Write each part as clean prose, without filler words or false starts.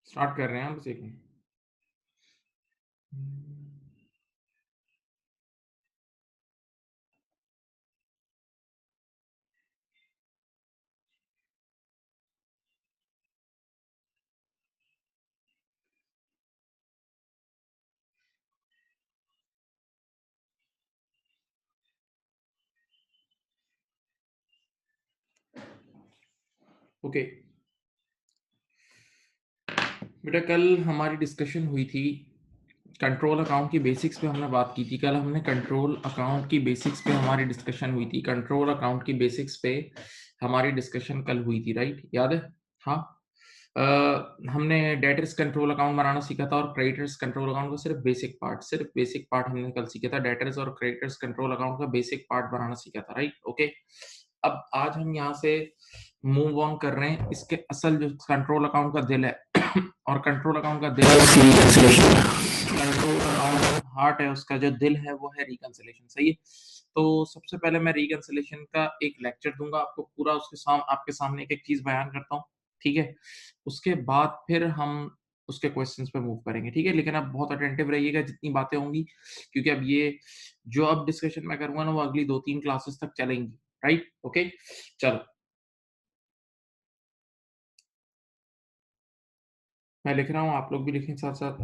Start कर रहे हैं हम बस एक मिनट। ओके बेटा, कल हमारी डिस्कशन हुई थी कंट्रोल अकाउंट की बेसिक्स पे हमने बात की थी। कल हमने कंट्रोल अकाउंट की बेसिक्स पे हमारी डिस्कशन हुई थी। कंट्रोल अकाउंट की बेसिक्स पे हमारी डिस्कशन कल हुई थी, राइट? याद है? हाँ। हमने डेटर्स कंट्रोल अकाउंट बनाना सीखा था और क्रेडिटर्स कंट्रोल अकाउंट का सिर्फ बेसिक पार्ट हमने कल सीखा था। डेटर्स और क्रेडिटर्स कंट्रोल अकाउंट का बेसिक पार्ट बनाना सीखा था, राइट? ओके। अब आज हम यहाँ से मूव ऑन कर रहे हैं। इसके असल जो कंट्रोल अकाउंट का दिल है और कंट्रोल अकाउंट का दिल कंट्रोल अकाउंट हार्ट है, उसका जो दिल है वो है रिकंसिलेशन, सही है? तो सबसे पहले मैं रिकंसिलेशन का एक लेक्चर दूंगा आपको पूरा, आपके सामने एक एक चीज बयान करता हूँ, ठीक है? उसके बाद फिर हम उसके क्वेश्चंस पे मूव करेंगे, ठीक है? लेकिन अब बहुत अटेंटिव रहिएगा जितनी बातें होंगी, क्योंकि अब ये जो अब डिस्कशन मैं करूंगा ना वो अगली 2-3 क्लासेस तक चलेंगी, राइट? ओके, चलो मैं लिख रहा हूँ, आप लोग भी लिखें साथ साथ।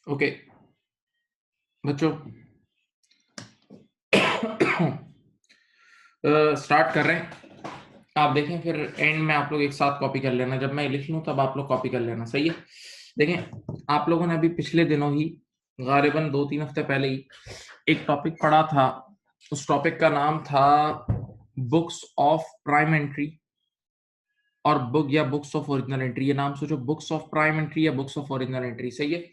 ओके बच्चों, स्टार्ट कर रहे हैं। आप देखें, फिर एंड में आप लोग एक साथ कॉपी कर लेना। जब मैं लिख लूं तब आप लोग कॉपी कर लेना, सही है? देखें, आप लोगों ने अभी पिछले दिनों ही गालिबन 2-3 हफ्ते पहले ही एक टॉपिक पढ़ा था। उस टॉपिक का नाम था बुक्स ऑफ प्राइम एंट्री और बुक या बुक्स ऑफ ओरिजिनल एंट्री। ये नाम सोचो, बुक्स ऑफ प्राइम एंट्री या बुक्स ऑफ ओरिजिनल एंट्री, सही है?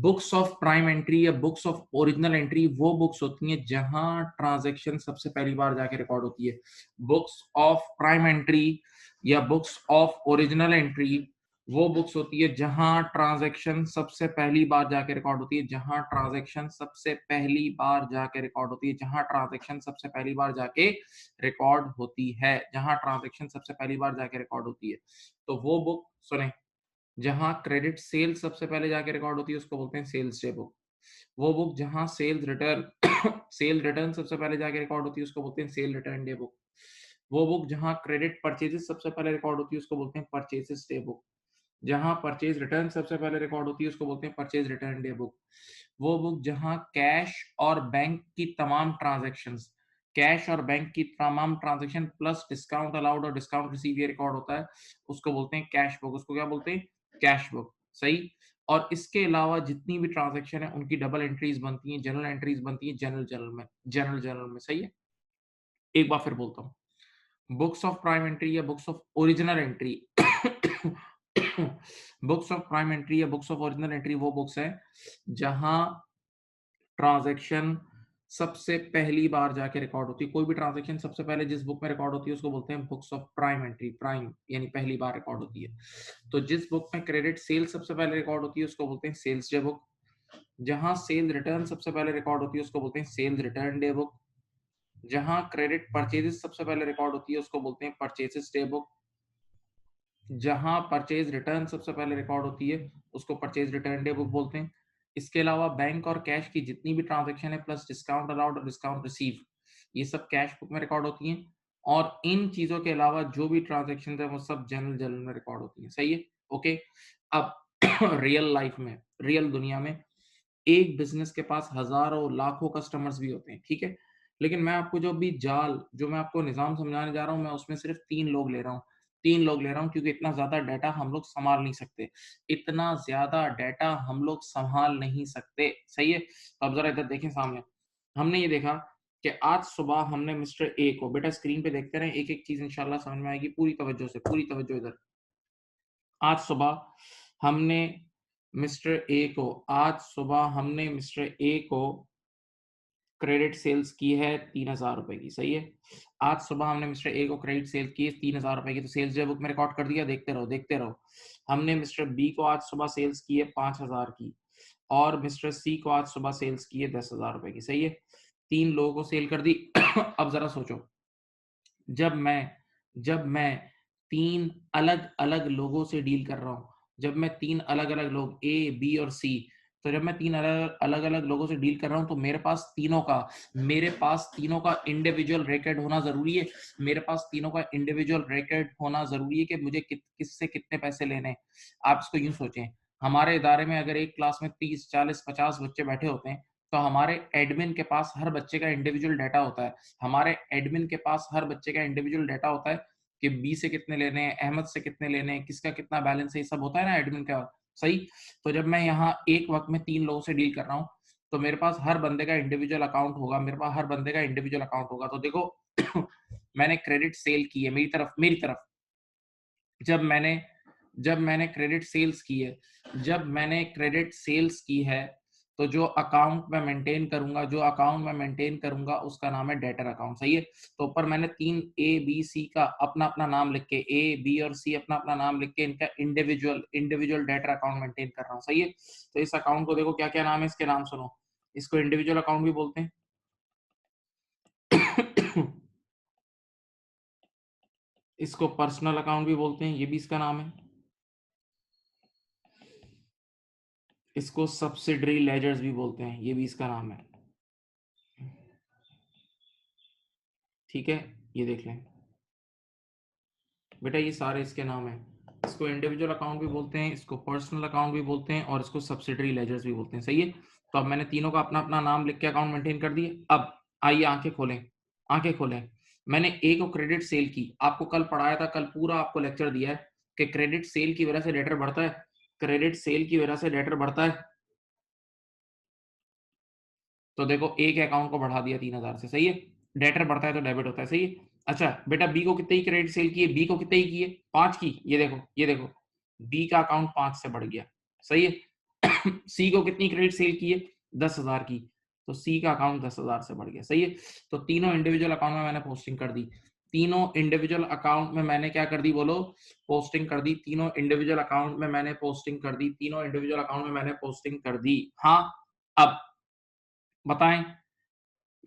बुक्स ऑफ प्राइम एंट्री या बुक्स ऑफ ओरिजिनल एंट्री वो बुक्स होती हैं जहां ट्रांजैक्शन सबसे पहली बार जाके रिकॉर्ड होती है। बुक्स ऑफ प्राइम एंट्री या बुक्स ऑफ ओरिजिनल एंट्री वो बुक्स होती है जहां ट्रांजैक्शन सबसे पहली बार जाके रिकॉर्ड होती है, जहां ट्रांजैक्शन सबसे पहली बार जाके रिकॉर्ड होती है, जहां ट्रांजैक्शन सबसे पहली बार जाके रिकॉर्ड होती है, जहां ट्रांजैक्शन सबसे पहली बार जाके रिकॉर्ड होती है। तो वो बुक सुने, जहां क्रेडिट सेल्स सबसे पहले जाके रिकॉर्ड होती है उसको बोलते हैं सेल्स डे बुक। वो बुक जहां सेल्स रिटर्न सेल रिटर्न सबसे पहले जाके रिकॉर्ड होती है उसको बोलते हैं सेल रिटर्न डे बुक। वो बुक जहां क्रेडिट परचेजेस सबसे पहले रिकॉर्ड होती है उसको बोलते हैं परचेजेस डे बुक। जहां परचेज रिटर्न सबसे पहले रिकॉर्ड होती है उसको बोलते हैं परचेज रिटर्न डे बुक। वो बुक जहां कैश और बैंक की तमाम ट्रांजैक्शंस, कैश और बैंक की तमाम ट्रांजैक्शन प्लस डिस्काउंट अलाउड और डिस्काउंट रिसीव ये रिकॉर्ड होता है, उसको बोलते हैं कैश बुक। उसको क्या बोलते हैं? कैश बुक, सही। और इसके अलावा जितनी भी ट्रांजैक्शन है उनकी डबल एंट्रीज बनती हैं, जनरल एंट्रीज बनती हैं जनरल में, सही है? एक बार फिर बोलता हूँ, बुक्स ऑफ प्राइम एंट्री या books of original entry books of prime entry या बुक्स ऑफ ओरिजिनल एंट्री वो बुक्स हैं जहां ट्रांजैक्शन सबसे पहली बार जाके रिकॉर्ड होती है। कोई भी ट्रांजैक्शन सबसे पहले जिस बुक में रिकॉर्ड होती है उसको बोलते हैं books of prime entry, prime यानी पहली बार रिकॉर्ड होती है। तो जिस बुक में क्रेडिट सेल सबसे पहले रिकॉर्ड होती है उसको बोलते हैं सेल्स डे बुक। जहां सेल रिटर्न सबसे पहले रिकॉर्ड होती है उसको बोलते हैं सेल रिटर्न डे बुक। जहां क्रेडिट परचेजेस सबसे पहले रिकॉर्ड होती है उसको बोलते हैं परचेजेस डे बुक। जहां परचेज रिटर्न सबसे पहले रिकॉर्ड होती है उसको परचेज रिटर्न डे बुक बोलते हैं। इसके अलावा बैंक और कैश की जितनी भी ट्रांजैक्शन है प्लस डिस्काउंट अलाउड और डिस्काउंट रिसीव, ये सब कैश बुक में रिकॉर्ड होती हैं। और इन चीजों के अलावा जो भी ट्रांजैक्शन है वो सब जनरल जर्नल में रिकॉर्ड होती है। सही है, ओके। अब रियल लाइफ में, रियल दुनिया में एक बिजनेस के पास हजारों लाखों कस्टमर्स भी होते हैं, ठीक है। लेकिन मैं आपको जो मैं आपको निजाम समझाने जा रहा हूँ, मैं उसमें सिर्फ 3 लोग ले रहा हूँ। 3 लोग ले रहा हूँ क्योंकि इतना ज्यादा डाटा हम लोग संभाल नहीं सकते। इतना ज्यादा डाटा हम लोग संभाल नहीं सकते, सही है। तो अब जरा इधर देखें सामने। हमने ये देखा कि आज सुबह हमने मिस्टर ए को, बेटा स्क्रीन पे देखते रहे, एक एक चीज इंशाल्लाह समझ में आएगी। पूरी तवज्जो से, पूरी तवज्जो इधर। आज सुबह हमने हमने मिस्टर ए को क्रेडिट सेल्स की है 3,000 रुपए की, सही है। आज सुबह हमने मिस्टर ए को क्रेडिट सेल की 3,000 रुपए की, तो सेल्स डे बुक में रिकॉर्ड कर दिया। देखते रहो, देखते रहो। हमने मिस्टर बी को आज सुबह सेल्स की है 5,000 की, और मिस्टर सी को आज सुबह सेल्स की है 10,000 रुपए की, सही है। 3 लोगों को सेल कर दी। अब जरा सोचो, जब मैं जब मैं 3 अलग-अलग लोगों से डील कर रहा हूँ, जब मैं 3 अलग-अलग लोग ए, बी और सी, तो जब मैं 3 अलग-अलग लोगों से डील कर रहा हूँ तो मेरे पास तीनों का इंडिविजुअल रिकॉर्ड होना ज़रूरी है। मेरे पास तीनों का इंडिविजुअल रिकॉर्ड होना ज़रूरी है कि मुझे किससे कितने पैसे लेने हैं। आप इसको यूँ सोचें, हमारे इदारे में अगर एक क्लास में 30, 40, 50 बच्चे बैठे होते हैं, तो हमारे एडमिन के पास हर बच्चे का इंडिविजुअल डाटा होता है। हमारे एडमिन के पास हर बच्चे का इंडिविजुअल डाटा होता है कि बी से कितने लेने हैं, अहमद से कितने लेने हैं, किसका कितना बैलेंस है, ये सब होता है ना एडमिन का, सही। तो जब मैं यहाँ एक वक्त में 3 लोगों से डील कर रहा हूँ, तो मेरे पास हर बंदे का इंडिविजुअल अकाउंट होगा, मेरे पास हर बंदे का इंडिविजुअल अकाउंट होगा। तो देखो, मैंने क्रेडिट सेल की है मेरी तरफ। जब मैंने जब मैंने क्रेडिट सेल्स की है तो जो अकाउंट मैं मेंटेन करूंगा उसका नाम है डेटर अकाउंट, सही है। तो ऊपर मैंने 3 A B C का अपना अपना नाम लिख के, ए बी और सी अपना अपना नाम लिख के इनका इंडिविजुअल डेटर अकाउंट मेंटेन कर रहा हूँ, सही है। तो इस अकाउंट को देखो क्या क्या नाम है, इसके नाम सुनो। इसको इंडिविजुअल अकाउंट भी बोलते हैं। इसको पर्सनल अकाउंट भी बोलते हैं, ये भी इसका नाम है। इसको सब्सिडरी लेजर्स भी बोलते हैं, ये भी इसका नाम है, ठीक है। ये देख लें बेटा, ये सारे इसके नाम हैं। इसको इंडिविजुअल अकाउंट भी बोलते हैं, इसको पर्सनल अकाउंट भी बोलते हैं, और इसको सब्सिडरी लेजर्स भी बोलते हैं, सही है। तो अब मैंने तीनों का अपना अपना नाम लिख के अकाउंट मेंटेन कर दिए। अब आइए आंखें खोलें। मैंने ए को क्रेडिट सेल की, आपको कल पढ़ाया था, कल पूरा आपको लेक्चर दिया है कि क्रेडिट सेल की वजह से डेटर बढ़ता है, क्रेडिट सेल की वजह से डेटर बढ़ता है। तो देखो, एक अकाउंट को बढ़ा दिया 3,000 से, सही है। डेटर बढ़ता है तो डेबिट होता है, सही है। अच्छा बेटा, बी को कितने की क्रेडिट सेल की है, बी को कितने की है, 5 की। ये देखो बी का अकाउंट 5 से बढ़ गया, सही है। सी को कितनी क्रेडिट सेल की है, 10,000 की, तो सी का अकाउंट 10,000 से बढ़ गया, सही है। तो तीनों इंडिविजुअल अकाउंट में मैंने पोस्टिंग कर दी। तीनों इंडिविजुअल अकाउंट में मैंने क्या कर दी, बोलो, पोस्टिंग कर दी। तीनों इंडिविजुअल अकाउंट में मैंने पोस्टिंग कर दी। तीनों इंडिविजुअल अकाउंट में मैंने पोस्टिंग कर दी। हाँ, अब बताएं,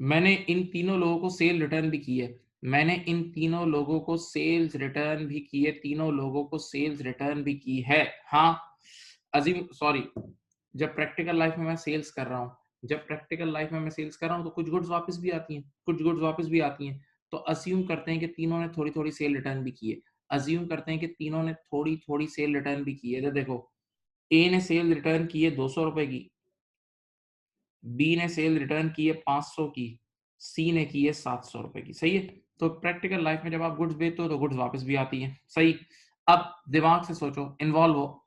मैंने इन तीनों लोगों को सेल रिटर्न भी की है। मैंने इन तीनों लोगों को सेल्स रिटर्न भी की है। तीनों लोगों को सेल्स रिटर्न भी की है। हाँ, अजीम सॉरी, जब प्रैक्टिकल लाइफ में मैं सेल्स कर रहा हूँ, तो कुछ गुड्स वापस भी आती हैं। तो अस्यूम करते हैं कि तीनों ने थोड़ी थोड़ी सेल रिटर्न भी की है। अस्यूम करते हैं कि तीनों ने थोड़ी थोड़ी सेल रिटर्न भी की है। तो देखो, ए ने सेल रिटर्न की है 200 रुपए की, बी ने सेल रिटर्न की है 500 की, सी ने की है 700 रुपए की, सही है। तो प्रैक्टिकल लाइफ में जब आप गुड्स बेचते हो तो गुड्स वापस भी आती है, सही। अब दिमाग से सोचो, इन्वॉल्व हो।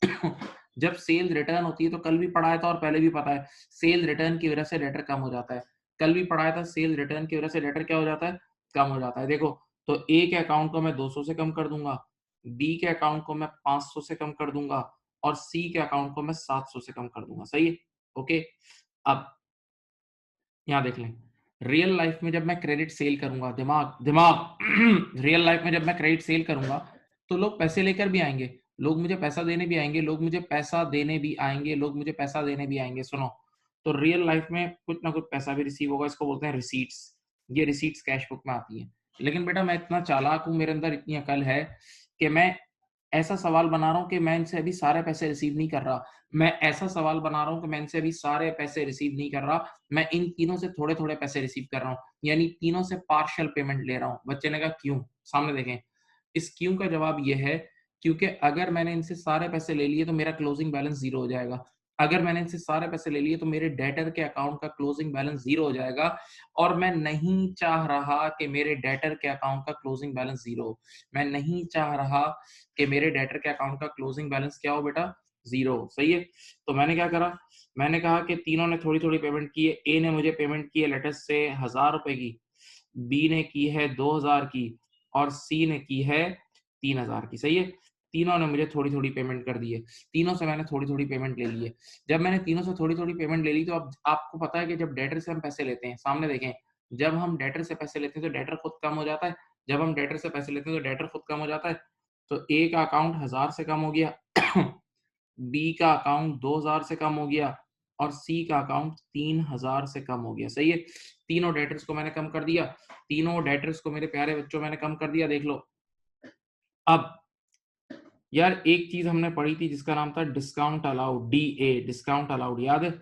जब सेल रिटर्न होती है तो कल भी पढ़ाया था और पहले भी पता है, सेल रिटर्न की वजह से डेटर कम हो जाता है। कल भी पढ़ाया था, सेल रिटर्न की वजह से डेटर क्या हो जाता है, कम हो जाता है। देखो, तो ए के अकाउंट को मैं 200 से कम कर दूंगा, बी के अकाउंट को मैं 500 से कम कर दूंगा, और सी के अकाउंट को मैं 700 से कम कर दूंगा, सही है। ओके, अब यहाँ देख लें, रियल लाइफ में जब मैं क्रेडिट सेल करूंगा, दिमाग दिमाग रियल लाइफ में जब मैं क्रेडिट सेल करूंगा तो लोग पैसे लेकर भी आएंगे, लोग मुझे पैसा देने भी आएंगे, लोग मुझे पैसा देने भी आएंगे, लोग मुझे पैसा देने भी आएंगे। सुनो, तो रियल लाइफ में कुछ ना कुछ पैसा भी रिसीव होगा, इसको बोलते हैं रिसीट्स। ये रिसीट्स कैश बुक में आती है। लेकिन बेटा मैं इतना चालाक हूं, मेरे अंदर इतनी अकल है कि मैं ऐसा सवाल बना रहा हूं कि मैं इनसे अभी सारे पैसे रिसीव नहीं कर रहा। मैं ऐसा सवाल बना रहा हूं कि मैं इनसे अभी सारे पैसे रिसीव नहीं कर रहा। मैं इन तीनों से थोड़े-थोड़े पैसे रिसीव कर रहा हूं, यानी तीनों से पार्शियल पेमेंट ले रहा हूं। बच्चे ने कहा क्यों? सामने देखें। इस क्यों का जवाब ये है क्योंकि अगर मैंने इनसे सारे पैसे ले लिए तो मेरा क्लोजिंग बैलेंस ज़ीरो हो जाएगा। अगर मैंने इनसे सारे पैसे ले लिए तो मेरे डेटर के अकाउंट का क्लोजिंग बैलेंस ज़ीरो हो जाएगा और मैं नहीं चाह रहा कि मेरे डेटर के अकाउंट का क्लोजिंग बैलेंस ज़ीरो हो। मैं नहीं चाह रहा कि मेरे डेटर के अकाउंट का क्लोजिंग बैलेंस क्या हो बेटा? ज़ीरो हो। सही है? तो मैंने क्या करा? मैंने कहा कि तीनों ने थोड़ी-थोड़ी पेमेंट की है। ए ने मुझे पेमेंट की है लेट अस से ₹1000 की, बी ने की है 2000 की और सी ने की है 3000 की। सही है? तीनों ने मुझे थोड़ी-थोड़ी पेमेंट कर दी है। तीनों से मैंने थोड़ी-थोड़ी पेमेंट ले ली है। जब मैंने तीनों से थोड़ी-थोड़ी पेमेंट ले ली तो अब आपको पता है कि जब डेटर से हम पैसे लेते हैं, सामने देखें, जब हम डेटर से पैसे लेते हैं तो डेटर खुद कम हो जाता है। जब हम डेटर से पैसे लेते हैं तो डेटर खुद कम हो जाता है। तो ए का अकाउंट 1000 से कम हो गया, बी का अकाउंट 2000 से कम हो गया और सी का अकाउंट 3000 से कम हो गया। सही है? तीनों डेटर्स को मैंने कम कर दिया। तीनों डेटर्स को मेरे प्यारे बच्चों मैंने कम कर दिया, देख लो। अब यार एक चीज हमने पढ़ी थी जिसका नाम था discount allowed, DA, discount allowed, याद है?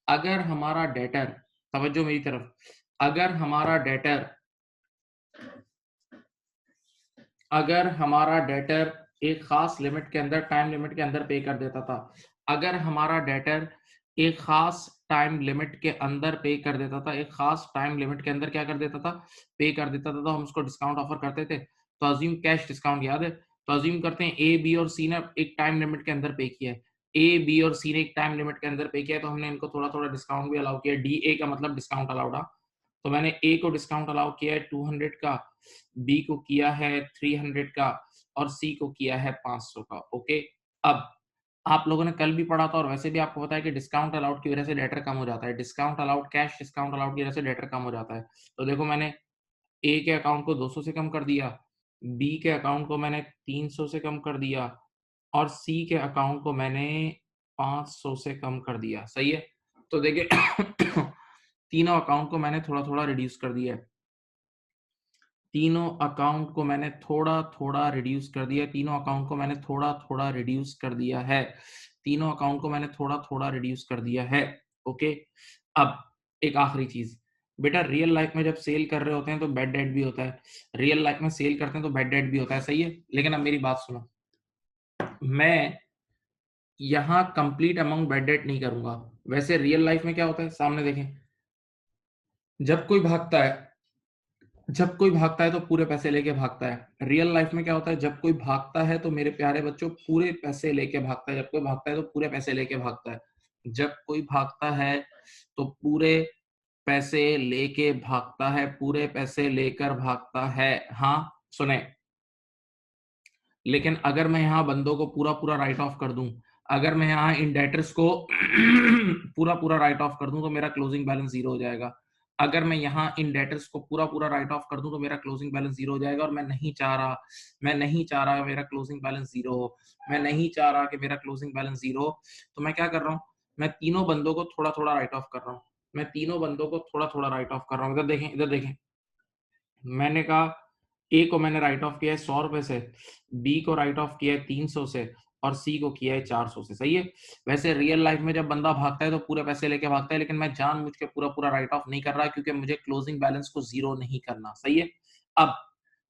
अगर हमारा डेटर, तवज्जो मेरी तरफ, अगर हमारा डेटर अगर हमारा डेटर एक खास लिमिट के अंदर, टाइम लिमिट के अंदर पे कर देता था, अगर हमारा डेटर एक खास टाइम लिमिट के अंदर पे कर देता था, एक खास टाइम लिमिट के अंदर क्या कर देता था, पे कर देता था, तो हम उसको डिस्काउंट ऑफर करते थे। तो अज्यूम कैश डिस्काउंट, याद है? तो अज्यूम करते हैं ए बी और सी ने एक टाइम लिमिट के अंदर पे किया है। ए बी और सी ने एक टाइम लिमिट के अंदर पे किया है, तो हमने इनको थोड़ा थोड़ा डिस्काउंट भी अलाउ किया। डी ए का मतलब डिस्काउंट अलाउड। तो मैंने ए को डिस्काउंट अलाउ किया है 200 का, बी को किया है 300 का और सी को किया है 500 का। ओके, अब आप लोगों ने कल भी पढ़ा था और वैसे भी आपको पता है कि डिस्काउंट अलाउड की वजह से डेटर कम हो जाता है। Discount allowed, cash discount allowed की वजह से डेटर कम हो जाता है। तो देखो मैंने ए के अकाउंट को 200 से कम कर दिया, बी के अकाउंट को मैंने 300 से कम कर दिया और सी के अकाउंट को मैंने 500 से कम कर दिया। सही है? तो देखिए तीनों अकाउंट को मैंने थोड़ा थोड़ा रिड्यूस कर दिया है। तीनों अकाउंट को मैंने थोड़ा-थोड़ा रिड्यूस कर दिया है। तीनों अकाउंट को मैंने थोड़ा-थोड़ा रिड्यूस कर दिया है। तीनों अकाउंट को मैंने थोड़ा-थोड़ा रिड्यूस कर दिया है। ओके? अब एक आखिरी चीज़, बेटा रियल लाइफ में जब सेल कर रहे होते हैं तो बैड डेट भी होता है। रियल लाइफ में सेल करते हैं तो बैड डेट भी होता है, सही है? लेकिन अब मेरी बात सुनो, मैं यहाँ कंप्लीट अमाउंट बैड डेट नहीं करूँगा। वैसे रियल लाइफ में क्या होता है, सामने देखें, जब कोई भागता है जब कोई भागता है तो पूरे पैसे लेके भागता है। रियल लाइफ में क्या होता है, जब कोई भागता है तो मेरे प्यारे बच्चों पूरे पैसे लेके भागता है। जब कोई भागता है तो पूरे पैसे लेके भागता है। जब कोई भागता है तो पूरे पैसे लेके भागता है, पूरे पैसे लेकर भागता है। हाँ, सुने। लेकिन अगर मैं यहाँ बंदों को पूरा-पूरा राइट ऑफ कर दूँ, अगर मैं यहाँ इन डेटर्स को पूरा-पूरा राइट ऑफ कर दूँ तो मेरा क्लोजिंग बैलेंस ज़ीरो हो जाएगा। अगर मैं यहाँ इन डेटर्स को पूरा-पूरा राइट ऑफ कर दूँ तो मेरा क्लोजिंग बैलेंस ज़ीरो हो जाएगा और मैं नहीं चाह रहा मेरा क्लोजिंग बैलेंस ज़ीरो हो। मैं नहीं चाह रहा कि मेरा क्लोजिंग बैलेंस ज़ीरो हो। तो मैं क्या कर रहा हूँ, मैं तीनों बंदों को थोड़ा-थोड़ा राइट ऑफ कर रहा हूँ। मैं तीनों बंदों को थोड़ा-थोड़ा राइट ऑफ कर रहा हूँ। इधर देखें। मैंने कहा ए को मैंने राइट ऑफ किया है ₹100 से, बी को राइट ऑफ किया है 300 से और सी को किया है 400 से। सही है? वैसे रियल लाइफ में जब बंदा भागता है तो पूरे पैसे लेके भागता है, लेकिन मैं जानबूझ के पूरा-पूरा राइट ऑफ नहीं कर रहा क्योंकि मुझे क्लोजिंग बैलेंस को ज़ीरो नहीं करना। सही है? अब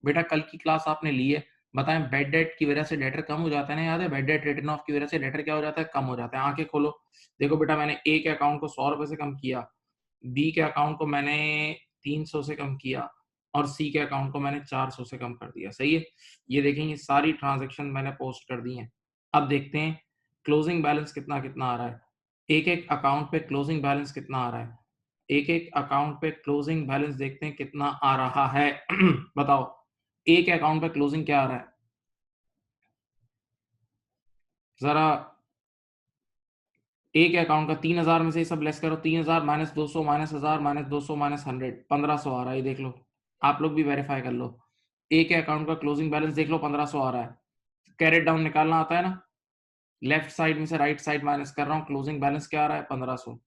बेटा कल की क्लास आपने ली है, बताएँ बैड डेट की वजह से डेटर कम हो जाता है ना, याद है? बैड डेट रिटन ऑफ की वजह से डेटर क्या हो जाता है? कम हो जाता है। आँखें खोलो। देखो बेटा मैंने ए के अकाउंट को ₹100 से कम किया, बी के अकाउंट को मैंने 300 से कम किया और सी के अकाउंट को मैंने 400 से कम कर दिया। सही है? ये देखें, ये सारी ट्रांज़ैक्शन मैंने पोस्ट कर दी हैं। अब देखते हैं क्लोजिंग बैलेंस कितना-कितना आ रहा है। एक-एक अकाउंट पे क्लोजिंग बैलेंस कितना आ रहा है। एक-एक अकाउंट पे क्लोजिंग बैलेंस देखते हैं कितना आ रहा है। बताओ, ए के अकाउंट पे क्लोजिंग क्या आ रहा है? ज़रा एक अकाउंट का 3000 में से सब लेस करो, 3000 माइनस 200 माइनस 1000 माइनस 200 माइनस 100, 1500 आ रहा है, ये देख लो, आप लोग भी वेरीफाई कर लो। एक अकाउंट का क्लोजिंग बैलेंस देख लो, 1500 आ रहा है। कैरेट डाउन निकालना आता है ना, लेफ्ट साइड में से राइट साइड माइनस कर रहा हूँ, क्लोजिंग बैलेंस क्या आ रहा है, 1500।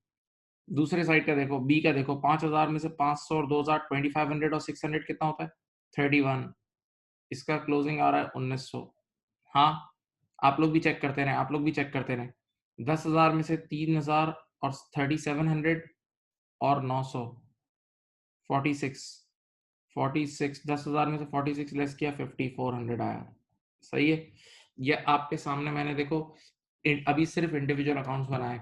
दूसरे साइड का देखो, बी का देखो, 5000 में से 500 और 2000, 2500 और 600 कितना होता है, 31। इसका क्लोजिंग आ रहा है 1900। हाँ, आप लोग भी चेक करते रहे, आप लोग भी चेक करते रहे। 10,000 में से 3000 और 3700 और 900, 46, 46, 10,000 में से 46 लेस किया, 5400 आया। सही है। ये आपके सामने मैंने देखो अभी सिर्फ इंडिविजुअल अकाउंट्स बनाए,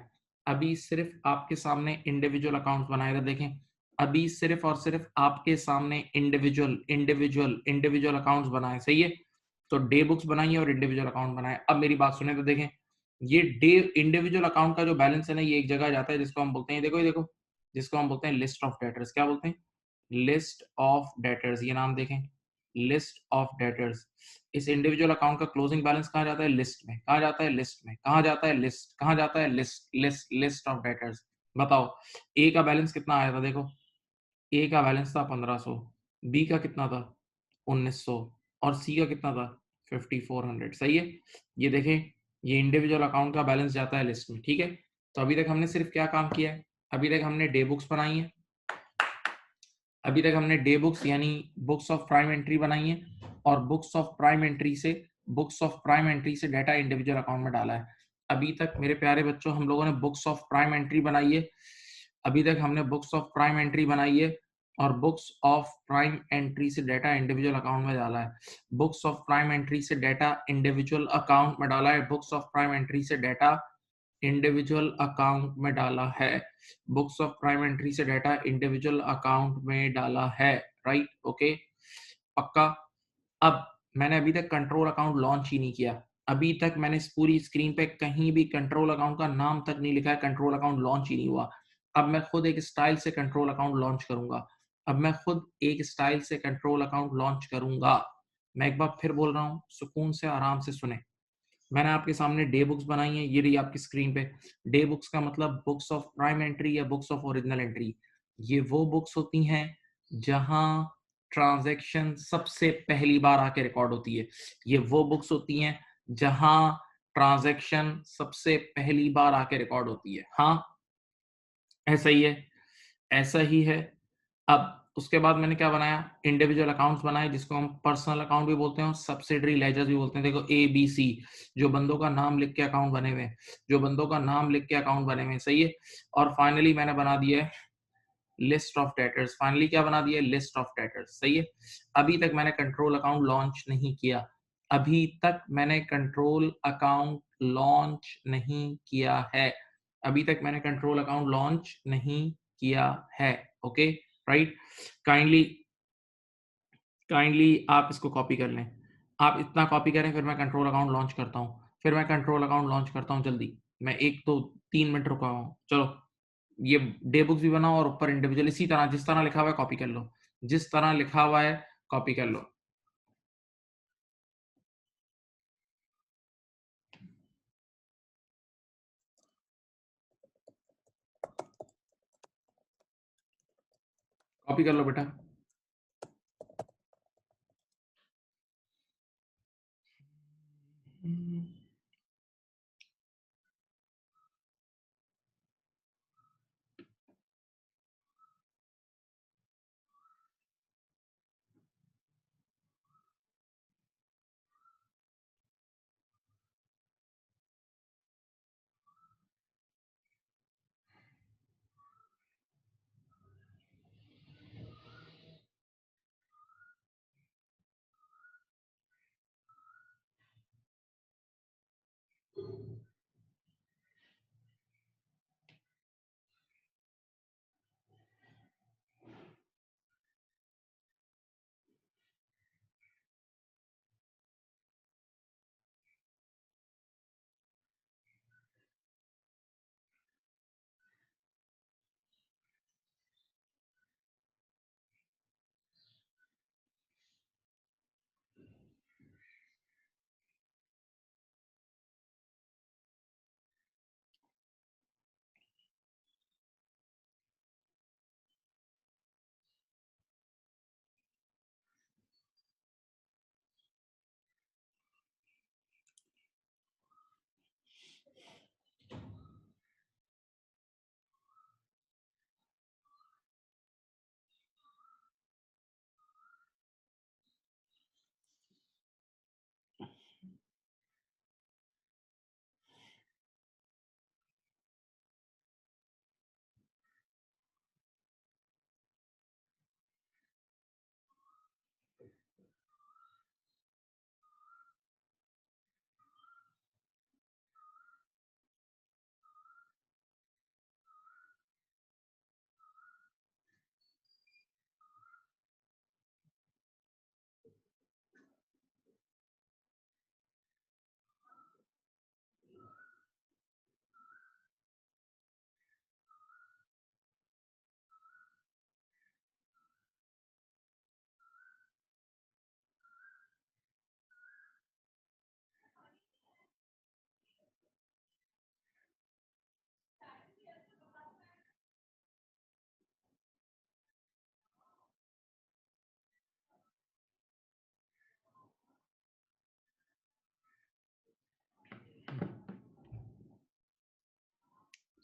अभी सिर्फ आपके सामने इंडिविजुअल अकाउंट्स बनाए थे, देखें, अभी सिर्फ और सिर्फ आपके सामने इंडिविजुअल इंडिविजुअल इंडिविजुअल अकाउंट्स बनाए। सही है। तो डे बुक्स बनाइए और इंडिविजुअल अकाउंट बनाए। अब मेरी बात सुने तो देखें, ये डे इंडिविजुअल अकाउंट का जो बैलेंस है ना, ये एक जगह जाता है जिसको हम बोलते हैं, देखो ये देखो, जिसको हम बोलते हैं लिस्ट ऑफ डेटर्स। क्या बोलते हैं, लिस्ट ऑफ डेटर्स। ये नाम देखें, लिस्ट ऑफ डेटर्स। इस इंडिविजुअल अकाउंट का क्लोजिंग बैलेंस कहाँ जाता है, लिस्ट में। कहाँ जाता है, लिस्ट में। कहाँ जाता है, लिस्ट। कहाँ जाता है, list. List list of debtors. बताओ, ए का बैलेंस कितना आया था, देखो, ए का बैलेंस था 1500, बी का कितना था 1900 और सी का कितना था 5400। सही है। ये देखें, ये इंडिविजुअल अकाउंट का बैलेंस जाता है लिस्ट में। ठीक है। तो अभी तक हमने सिर्फ क्या काम किया है, अभी तक हमने डे बुक्स बनाई है, अभी तक हमने डे बुक्स यानी बुक्स ऑफ प्राइम एंट्री बनाई है, और बुक्स ऑफ प्राइम एंट्री से डाटा इंडिविजुअल अकाउंट में डाला है। अभी तक मेरे प्यारे बच्चों हम लोगों ने बुक्स ऑफ प्राइम एंट्री बनाई है, अभी तक हमने बुक्स ऑफ प्राइम एंट्री बनाई है, और बुक्स ऑफ प्राइम एंट्री से डाटा इंडिविजुअल अकाउंट में डाला है। बुक्स ऑफ प्राइम एंट्री से डाटा इंडिविजुअल अकाउंट में डाला है, बुक्स ऑफ प्राइम एंट्री से डाटा इंडिविजुअल अकाउंट में डाला है, बुक्स ऑफ प्राइम एंट्री से डाटा इंडिविजुअल अकाउंट में डाला है। राइट, ओके, पक्का। अब मैंने अभी तक कंट्रोल अकाउंट लॉन्च ही नहीं किया, अभी तक मैंने इस पूरी स्क्रीन पे कहीं भी कंट्रोल अकाउंट का नाम तक नहीं लिखा है, कंट्रोल अकाउंट लॉन्च ही नहीं हुआ। अब मैं खुद एक स्टाइल से कंट्रोल अकाउंट लॉन्च करूंगा, अब मैं खुद एक स्टाइल से कंट्रोल अकाउंट लॉन्च करूंगा। मैं एक बार फिर बोल रहा हूँ, सुकून से आराम से सुने। मैंने आपके सामने डे बुक्स बनाई है, ये रही आपकी स्क्रीन पे। डे बुक्स का मतलब बुक्स ऑफ प्राइम एंट्री या बुक्स ऑफ ओरिजिनल एंट्री। ये वो बुक्स होती हैं जहां ट्रांजैक्शन सबसे पहली बार आके रिकॉर्ड होती है, ये वो बुक्स होती हैं जहां ट्रांजैक्शन सबसे पहली बार आके रिकॉर्ड होती है। हाँ, ऐसा ही है, ऐसा ही है। अब उसके बाद मैंने क्या बनाया, इंडिविजुअल अकाउंट्स बनाए, जिसको हम पर्सनल अकाउंट भी बोलते हैं और सब्सिडरी लेजर्स भी बोलते हैं। देखो ए बी सी, जो बंदों का नाम लिख के अकाउंट बने हुए हैं, जो बंदों का नाम लिख के अकाउंट बने हुए हैं। सही है। और फाइनली मैंने बना दिया है लिस्ट ऑफ डेटर्स। फाइनली क्या बना दिया, लिस्ट ऑफ डेटर्स। सही है। अभी तक मैंने कंट्रोल अकाउंट लॉन्च नहीं किया, अभी तक मैंने कंट्रोल अकाउंट लॉन्च नहीं किया है, अभी तक मैंने कंट्रोल अकाउंट लॉन्च नहीं किया है। Okay, right. काइंडली काइंडली आप इसको कॉपी कर लें, आप इतना कॉपी करें, फिर मैं कंट्रोल अकाउंट लॉन्च करता हूँ, फिर मैं कंट्रोल अकाउंट लॉन्च करता हूँ जल्दी। मैं 1 2 3 मिनट रुका हूँ, चलो। ये डे बुक्स भी बनाओ और ऊपर इंडिविजुअल इसी तरह जिस तरह लिखा हुआ है कॉपी कर लो, जिस तरह लिखा हुआ है कॉपी कर लो। कॉपी कर लो बेटा।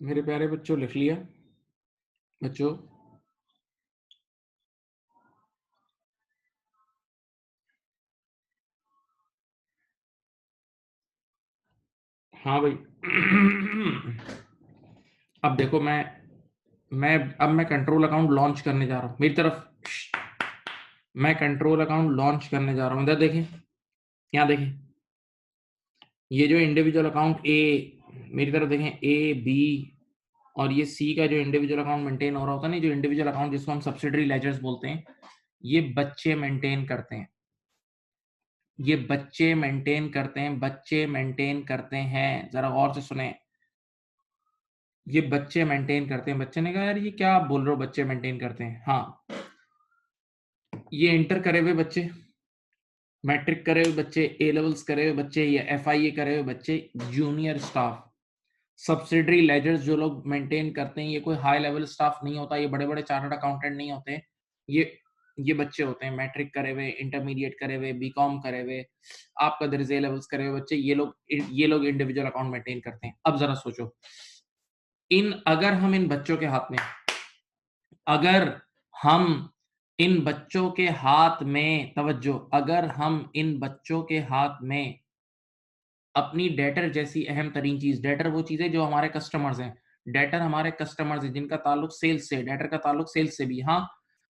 मेरे प्यारे बच्चों लिख लिया बच्चों? हाँ भाई। अब देखो मैं कंट्रोल अकाउंट लॉन्च करने जा रहा हूँ, मेरी तरफ। मैं कंट्रोल अकाउंट लॉन्च करने जा रहा हूँ, इधर देखें, यहाँ देखें, ये जो इंडिविजुअल अकाउंट ए, मेरी तरफ देखें, ए बी और ये सी का जो इंडिविजुअल अकाउंट मेंटेन हो रहा होता है ना, जो इंडिविजुअल अकाउंट जिसको हम सब्सिडरी लेजर्स बोलते हैं, ये बच्चे मेंटेन करते हैं, ये बच्चे मेंटेन करते हैं, बच्चे मेंटेन करते हैं। जरा गौर से सुने, ये बच्चे मेंटेन करते हैं। बच्चे ने कहा यार ये क्या आप बोल रहे हो, बच्चे मेंटेन करते हैं? हाँ, ये इंटर करे हुए बच्चे, मैट्रिक करे हुए बच्चे, ए लेवल्स करे हुए बच्चे, या FIA करे हुए बच्चे, जूनियर स्टाफ, सब्सिडरी लेजर्स जो लोग मेंटेन करते हैं, ये कोई हाई लेवल स्टाफ नहीं होता, ये बड़े बड़े चार्टर्ड अकाउंटेंट नहीं होते, ये ये बच्चे होते हैं, मैट्रिक करे हुए, इंटरमीडिएट करे हुए, बीकॉम करे हुए, आपका दर्ज ए लेवल्स करे हुए बच्चे, ये लोग इंडिविजुअल अकाउंट मेंटेन करते हैं। अब जरा सोचो, अगर हम इन बच्चों के हाथ में, अगर हम इन बच्चों के हाथ में, तवज्जो, अगर हम इन बच्चों के हाथ में अपनी डेटर जैसी अहम तरीन चीज, डेटर वो चीजें जो हमारे कस्टमर्स हैं, डेटर हमारे कस्टमर्स हैं जिनका ताल्लुक सेल्स से, डेटर का ताल्लुक सेल्स से भी, हाँ,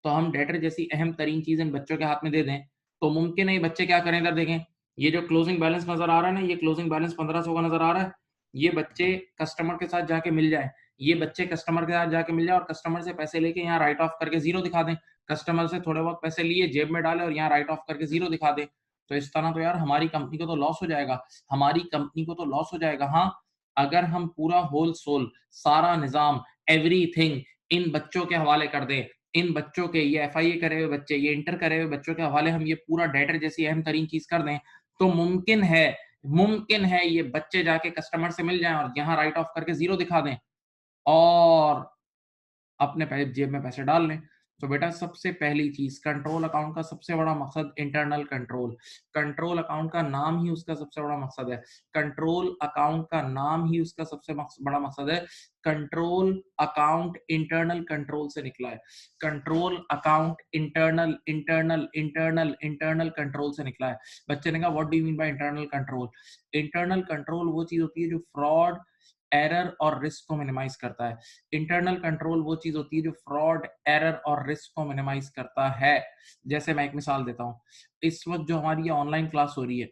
तो हम डेटर जैसी अहम तरीन चीज इन बच्चों के हाथ में दे दें, तो मुमकिन है ये बच्चे क्या करें? इधर देखें, ये जो क्लोजिंग बैलेंस नजर आ रहा है ना, ये क्लोजिंग बैलेंस 1500 का नजर आ रहा है, ये बच्चे कस्टमर के साथ जाके मिल जाए, ये बच्चे कस्टमर के साथ जाके मिल जाए और कस्टमर से पैसे लेके यहाँ राइट ऑफ करके जीरो दिखा दें, कस्टमर से थोड़े बहुत पैसे लिए, जेब में डाले और यहाँ राइट ऑफ करके जीरो दिखा दें। तो इस तरह तो यार हमारी कंपनी को तो लॉस हो जाएगा, हमारी कंपनी को तो लॉस हो जाएगा। हाँ, अगर हम पूरा होल सोल, सारा निजाम, एवरीथिंग इन बच्चों के हवाले कर दें, इन बच्चों के, ये FIA करे हुए बच्चे, ये इंटर करे हुए बच्चों के हवाले हम ये पूरा डेटर जैसी अहम तरीन चीज कर दें, तो मुमकिन है ये बच्चे जाके कस्टमर से मिल जाएं और यहाँ राइट ऑफ करके जीरो दिखा दें और अपने जेब में पैसे डाल लें। तो बेटा सबसे पहली चीज, कंट्रोल अकाउंट का सबसे बड़ा मकसद इंटरनल कंट्रोल, कंट्रोल अकाउंट का नाम ही उसका सबसे बड़ा मकसद है, कंट्रोल अकाउंट का नाम ही उसका सबसे बड़ा मकसद है। कंट्रोल अकाउंट इंटरनल कंट्रोल से निकला है, control account internal internal internal internal control से निकला है। बच्चे ने कहा what do you mean by internal control? Internal control वो चीज होती है जो फ्रॉड, एरर और रिस्क को मिनिमाइज करता है। इंटरनल कंट्रोल वो चीज होती है जो फ्रॉड, एरर और रिस्क को मिनिमाइज करता है। जैसे मैं एक मिसाल देता हूँ, इस वक्त जो हमारी ये ऑनलाइन क्लास हो रही है,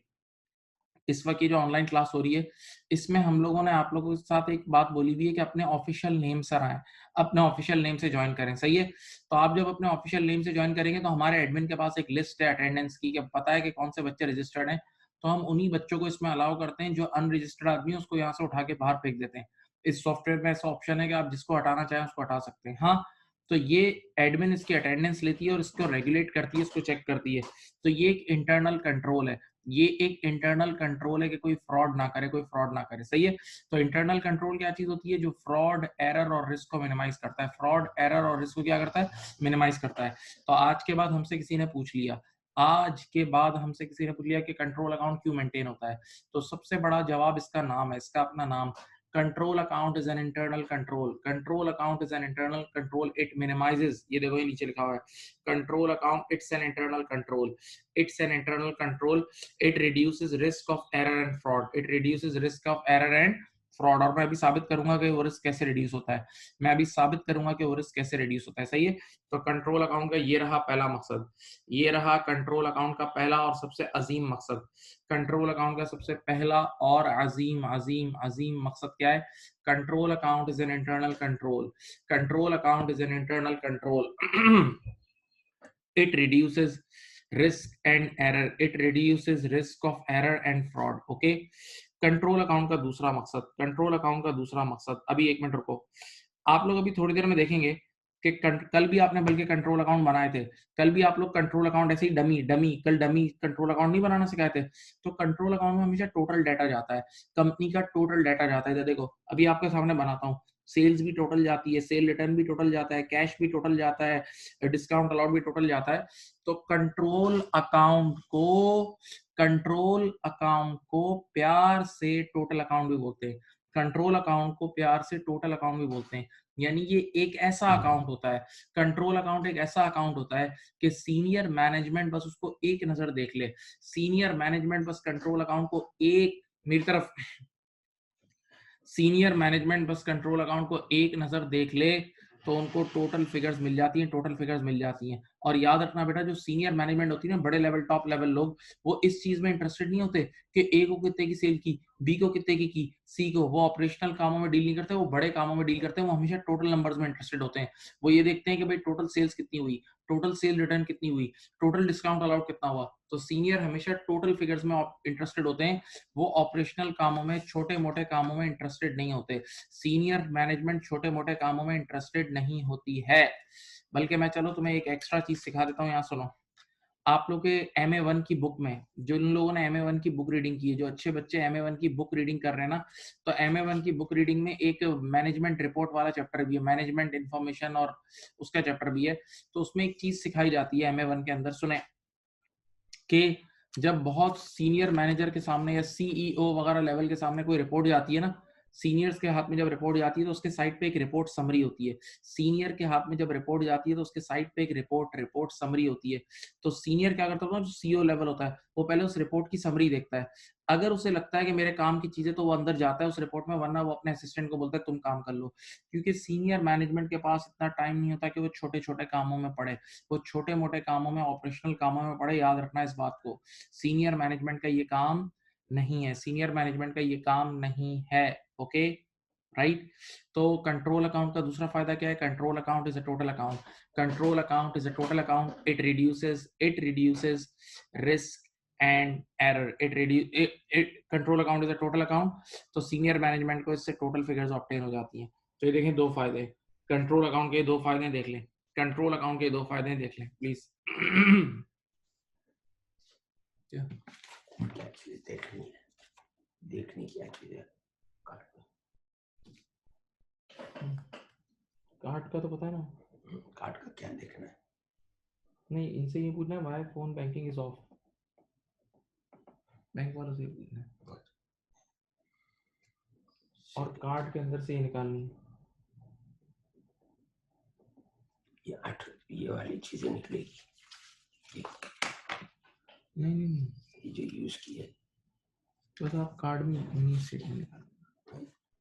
इस वक्त ये जो ऑनलाइन क्लास हो रही है, इसमें हम लोगों ने आप लोगों के साथ एक बात बोली हुई है कि अपने ऑफिशियल नेम से आए, अपने ऑफिशियल नेम से ज्वाइन करें, सही है? तो आप जब अपने ऑफिशियल नेम से ज्वाइन करेंगे तो हमारे एडमिन के पास एक लिस्ट है अटेंडेंस की, कि पता है कि कौन से बच्चे रजिस्टर्ड हैं, तो हम उन्हीं बच्चों को इसमें अलाउ करते हैं, जो अनरजिस्टर्ड आदमी है उसको यहाँ से उठा के बाहर फेंक देते हैं। इस सॉफ्टवेयर में ऐसा ऑप्शन है कि आप जिसको हटाना चाहें उसको हटा सकते हैं। हाँ, तो ये एडमिन इसकी अटेंडेंस लेती है और इसको रेगुलेट करती है, इसको चेक करती है। तो ये एक इंटरनल कंट्रोल है, ये एक इंटरनल कंट्रोल है कि कोई फ्रॉड ना करे, कोई फ्रॉड ना करे, सही है? तो इंटरनल कंट्रोल क्या चीज होती है? जो फ्रॉड, एरर और रिस्क को मिनिमाइज करता है, फ्रॉड, एरर और रिस्क को क्या करता है? मिनिमाइज करता है। तो आज के बाद हमसे किसी ने पूछ लिया, आज के बाद हमसे किसी ने पूछ लिया कि कंट्रोल अकाउंट क्यों मेंटेन होता है, तो सबसे बड़ा जवाब इसका नाम है, इसका अपना नाम। Control account is an internal control, control account is an internal control, it minimises, ये देखो ये नीचे लिखा हुआ है, control account it's an internal control, it's an internal control, it reduces risk of error and fraud, it reduces risk of error and fraud. और मैं अभी साबित करूंगा कि वो रिस्क कैसे रिड्यूस होता है, मैं अभी साबित करूंगा कि वो रिस्क कैसे रिड्यूस होता है, सही है? तो कंट्रोल अकाउंट का ये रहा पहला मकसद, ये रहा कंट्रोल अकाउंट का पहला और सबसे अजीम मकसद। कंट्रोल अकाउंट का सबसे पहला और अजीम अजीम अजीम मकसद क्या है? Control account is an internal control, control account is an internal control, it reduces risk and error, it reduces risk of error and fraud, okay? Control account का दूसरा मकसद, कंट्रोल अकाउंट का दूसरा मकसद, अभी एक मिनट रुको, आप लोग अभी थोड़ी देर में देखेंगे कि कल भी आपने बल्कि कंट्रोल अकाउंट बनाए थे, कल भी आप लोग कंट्रोल अकाउंट ऐसे ही डमी डमी कल डमी कंट्रोल अकाउंट नहीं बनाना सिखाए थे। तो कंट्रोल अकाउंट में हमेशा टोटल डाटा जाता है, कंपनी का टोटल डाटा जाता है। देखो अभी आपके सामने बनाता हूँ, सेल्स भी टोटल जाती है, सेल रिटर्न भी टोटल जाता है, कैश भी टोटल जाता है, डिस्काउंट अलाउड भी टोटल जाता है। तो कंट्रोल अकाउंट को प्यार से टोटल अकाउंट भी बोलते हैं। कंट्रोल अकाउंट को प्यार से टोटल अकाउंट भी बोलते हैं, यानी ये एक ऐसा अकाउंट होता है, कंट्रोल अकाउंट एक ऐसा अकाउंट होता है कि सीनियर मैनेजमेंट बस उसको एक नजर देख ले, सीनियर मैनेजमेंट बस कंट्रोल अकाउंट को एक, मेरी तरफ, सीनियर मैनेजमेंट बस कंट्रोल अकाउंट को एक नजर देख ले तो उनको टोटल फिगर्स मिल जाती हैं, टोटल फिगर्स मिल जाती हैं। और याद रखना बेटा, जो सीनियर मैनेजमेंट होती है ना, बड़े लेवल टॉप लेवल लोग, वो इस चीज में इंटरेस्टेड नहीं होते कि ए को कितने की सेल की, बी को कितने की, सी को, वो ऑपरेशनल कामों में डील नहीं करते, वो बड़े कामों में डील करते हैं, वो हमेशा टोटल नंबर्स में इंटरेस्टेड होते हैं। वो ये देखते हैं कि भाई टोटल सेल्स कितनी हुई, टोटल सेल रिटर्न कितनी हुई, टोटल डिस्काउंट अलाउड कितना हुआ। तो सीनियर हमेशा टोटल फिगर्स में इंटरेस्टेड होते हैं, वो ऑपरेशनल कामों में, छोटे मोटे कामों में इंटरेस्टेड नहीं होते। सीनियर मैनेजमेंट छोटे मोटे कामों में इंटरेस्टेड नहीं होती है। बल्कि मैं चलो तुम्हें एक एक्स्ट्रा चीज सिखा देता हूँ, यहाँ सुनो। आप लोग के MA1 की बुक में, जिन लोगों ने MA1 की बुक रीडिंग की है, जो अच्छे बच्चे MA1 की बुक रीडिंग कर रहे हैं ना, तो MA1 की बुक रीडिंग में एक मैनेजमेंट रिपोर्ट वाला चैप्टर भी है, मैनेजमेंट इंफॉर्मेशन और उसका चैप्टर भी है। तो उसमें एक चीज सिखाई जाती है MA1 के अंदर, सुने, कि जब बहुत सीनियर मैनेजर के सामने या CEO वगैरह लेवल के सामने कोई रिपोर्ट जाती है ना, सीनियर्स के हाथ में जब रिपोर्ट जाती है तो उसके साइड पे एक रिपोर्ट समरी होती है। सीनियर के हाथ में जब रिपोर्ट जाती है तो उसके साइड पे एक रिपोर्ट समरी होती है। तो सीनियर क्या करता है, जो CEO लेवल होता है, वो पहले उस रिपोर्ट की समरी देखता है। अगर उसे लगता है कि मेरे काम की चीजें, तो वो अंदर जाता है उस रिपोर्ट में, वरना वो अपने असिस्टेंट को बोलता है तुम काम कर लो। क्योंकि सीनियर मैनेजमेंट के पास इतना टाइम नहीं होता कि वो छोटे छोटे कामों में पड़े, वो छोटे मोटे कामों में, ऑपरेशनल कामों में पड़े। याद रखना इस बात को, सीनियर मैनेजमेंट का ये काम नहीं है, सीनियर मैनेजमेंट का ये काम नहीं है। Okay, right. तो कंट्रोल अकाउंट का दूसरा फायदा क्या है? Control account is a total account, control account is a total account, it reduces risk and error, it control account is a total account. तो सीनियर मैनेजमेंट को इससे टोटल फिगर्स ऑब्टेन हो जाती हैं। तो ये देखें दो फायदे, कंट्रोल अकाउंट के दो फायदे देख लें, कंट्रोल अकाउंट के दो फायदे देख लें प्लीज। क्या चीज देखनी है, देखनी क्या चीज है? कार्ड का तो पता है ना, कार्ड का क्या देखना है? नहीं, इनसे ये पूछना है why phone banking is of, bank वालों से पूछना है, और कार्ड के अंदर से ये निकालनी है। ये वाली चीजें निकलेगी, नहीं, ये जो यूज की है, बस आप कार्ड में मिनी स्टेटमेंट निकाल,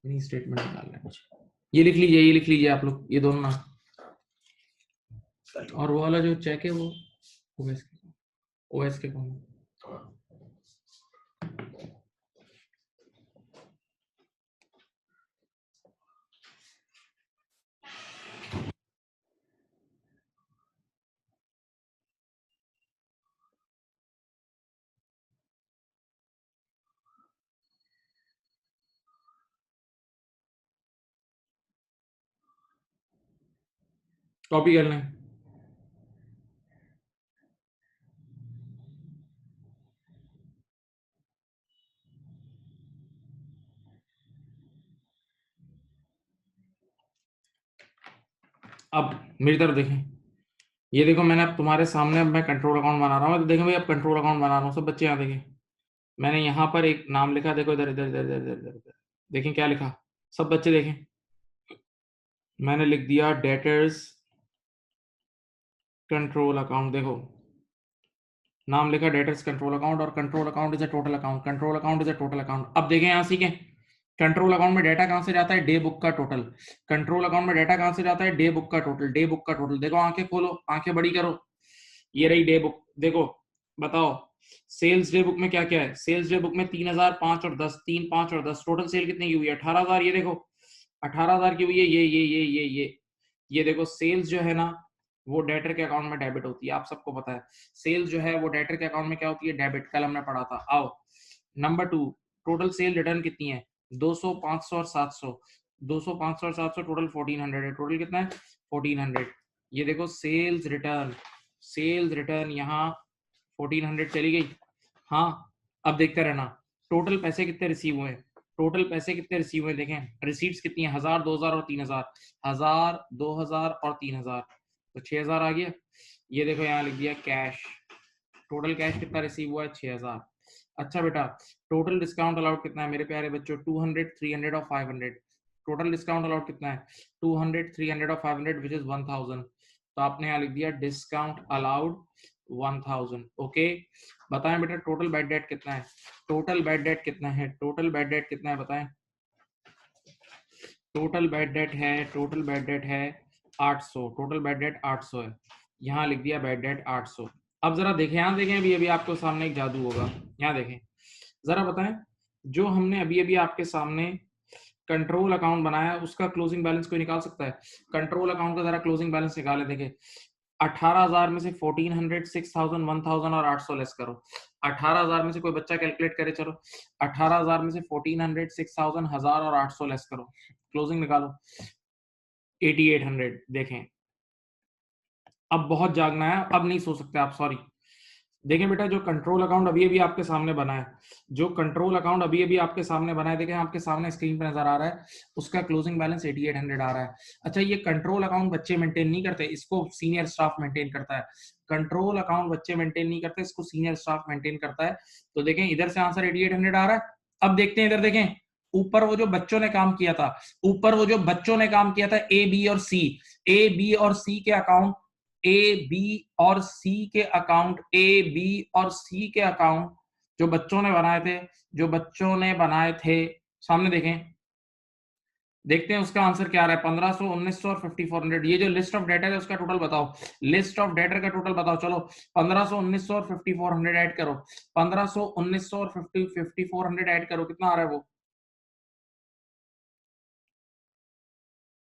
मिनी स्टेटमेंट निकालना है। ये लिख लीजिए आप लोग, ये दोनों ना, और वो वाला जो चेक है वो OS के कौन, कॉपी कर लें। अब मेरी तरफ देखें, ये देखो मैंने अब तुम्हारे सामने, अब मैं कंट्रोल अकाउंट बना रहा हूँ, तो देखें भाई अब कंट्रोल अकाउंट बना रहा हूँ, सब बच्चे यहाँ देखें, मैंने यहाँ पर एक नाम लिखा, देखो इधर इधर इधर इधर इधर इधर, देखें क्या लिखा, सब बच्चे देखें, मैंने लिख दिया डेटर्स कंट्रोल अकाउंट। देखो नाम लिखा डेटर्स कंट्रोल अकाउंट, और control account is a total account, control account is a total account. अब देखें यहाँ सीखें, कंट्रोल अकाउंट में डेटा कहां से जाता है? डे बुक का टोटल। कंट्रोल अकाउंट में डेटा कहां से जाता है? डे बुक का टोटल, डे बुक का टोटल। देखो आंखें खोलो, आंखें बड़ी करो, ये रही डे बुक। देखो बताओ सेल्स डे बुक में क्या क्या है? सेल्स डे बुक में 3000, 5 और 10, 3, 5 और 10, टोटल सेल कितने की हुई है? 18000। ये देखो 18000 की हुई है, ये देखो सेल्स जो है ना, वो डेटर के अकाउंट में डेबिट होती है, आप सबको पता है। सेल्स जो है वो डेटर के अकाउंट में क्या होती है? डेबिट। कल हमने पढ़ा था। आओ नंबर 2, टोटल सेल रिटर्न कितनी है? 200, 500 और 700। 200, 500 और 700, टोटल 1400 है। टोटल कितना है? 1400। ये देखो सेल्स रिटर्न यहाँ 1400 चली गई। हाँ, अब देखते रहना टोटल पैसे कितने रिसीव हुए। टोटल पैसे कितने रिसीव हुए देखें, रिसीट्स कितनी है? 1000, 2000 और 3000, 1000, 2000 और 3000, तो 6000 आ गया। ये देखो यहाँ लिख दिया कैश, टोटल कैश कितना रिसीव हुआ है? 6000। अच्छा बेटा, टोटल डिस्काउंट अलाउड कितना है मेरे प्यारे बच्चों? 200, 300 और 500। टोटल डिस्काउंट अलाउड कितना है? 200, 300 और 500 विच इज 1000। तो आपने यहाँ लिख दिया डिस्काउंट अलाउड 1000। ओके, बताएं बेटा टोटल बैड डेट कितना है? टोटल बैड डेट कितना है? टोटल बैड डेट कितना है बताएं? टोटल बैड डेट है, टोटल बैड डेट है 800। टोटल बैड डेट 800 है, यहाँ लिख दिया बैड डेट 800। अब जरा देखें, यहाँ देखें, अभी अभी आपके सामने एक जादू होगा। यहाँ देखें, जरा बताएं, जो हमने अभी अभी आपके सामने कंट्रोल अकाउंट बनाया उसका क्लोजिंग बैलेंस कोई निकाल सकता है? कंट्रोल अकाउंट का जरा क्लोजिंग बैलेंस निकाले, देखें 18,000 में से 1400, 6000, 1000 और 800 लेस करो। 18,000 में से कोई बच्चा कैलकुलेट करे, चलो 18,000 में से 1400, 6000, 1000 और 800 लेस करो, क्लोजिंग निकालो 8800। देखें, अब बहुत जागना है, अब नहीं सो सकते आप, सॉरी। देखें बेटा, जो कंट्रोल अकाउंट अभी अभी आपके सामने बना है, जो कंट्रोल अकाउंट अभी अभी आपके सामने बना है, देखें आपके सामने स्क्रीन पे नजर आ रहा है, उसका क्लोजिंग बैलेंस 8800 आ रहा है। अच्छा, ये कंट्रोल अकाउंट बच्चे मेंटेन नहीं करते, इसको सीनियर स्टाफ मेंटेन करता है। कंट्रोल अकाउंट बच्चे मेंटेन नहीं करते, इसको सीनियर स्टाफ मेंटेन करता है। तो देखें इधर से आंसर 8800 आ रहा है। अब देखते हैं इधर, देखें ऊपर वो जो बच्चों ने काम किया था, ऊपर वो जो बच्चों ने काम किया था, ए बी और सी, ए बी और सी के अकाउंट, ए बी और सी के अकाउंट, ए बी और सी के अकाउंट जो बच्चों ने बनाए थे, जो बच्चों ने बनाए थे, सामने देखें, देखते हैं उसका आंसर क्या आ रहा है। 1500, 1900 और 5400। ये जो लिस्ट ऑफ डेटर है उसका टोटल बताओ, लिस्ट ऑफ डेटर का टोटल बताओ। चलो 1500, 1900 और 5400 ऐड करो, 1500, 1900 और 5400 ऐड करो, कितना आ रहा है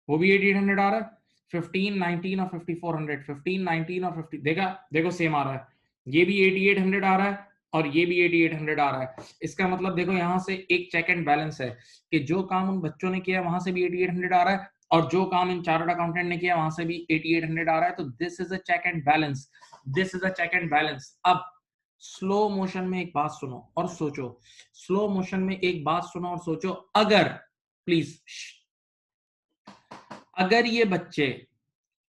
वो भी 8800 आ रहा है। 15, 19 और 5400, 15, 19 और 50, देखा, देखो सेम आ रहा है। ये भी 8800 आ रहा है और ये भी 8800 आ रहा है। इसका मतलब देखो यहाँ से एक चेक एंड बैलेंस है कि जो काम उन बच्चों ने किया वहां से भी 8800 आ रहा है और जो काम इन चार्टर्ड अकाउंटेंट ने किया वहां से भी 8800 आ रहा है। तो this is a check and balance, this is a check and balance. अब स्लो मोशन में एक बात सुनो और सोचो, स्लो मोशन में एक बात सुनो और सोचो, अगर प्लीज, अगर ये बच्चे,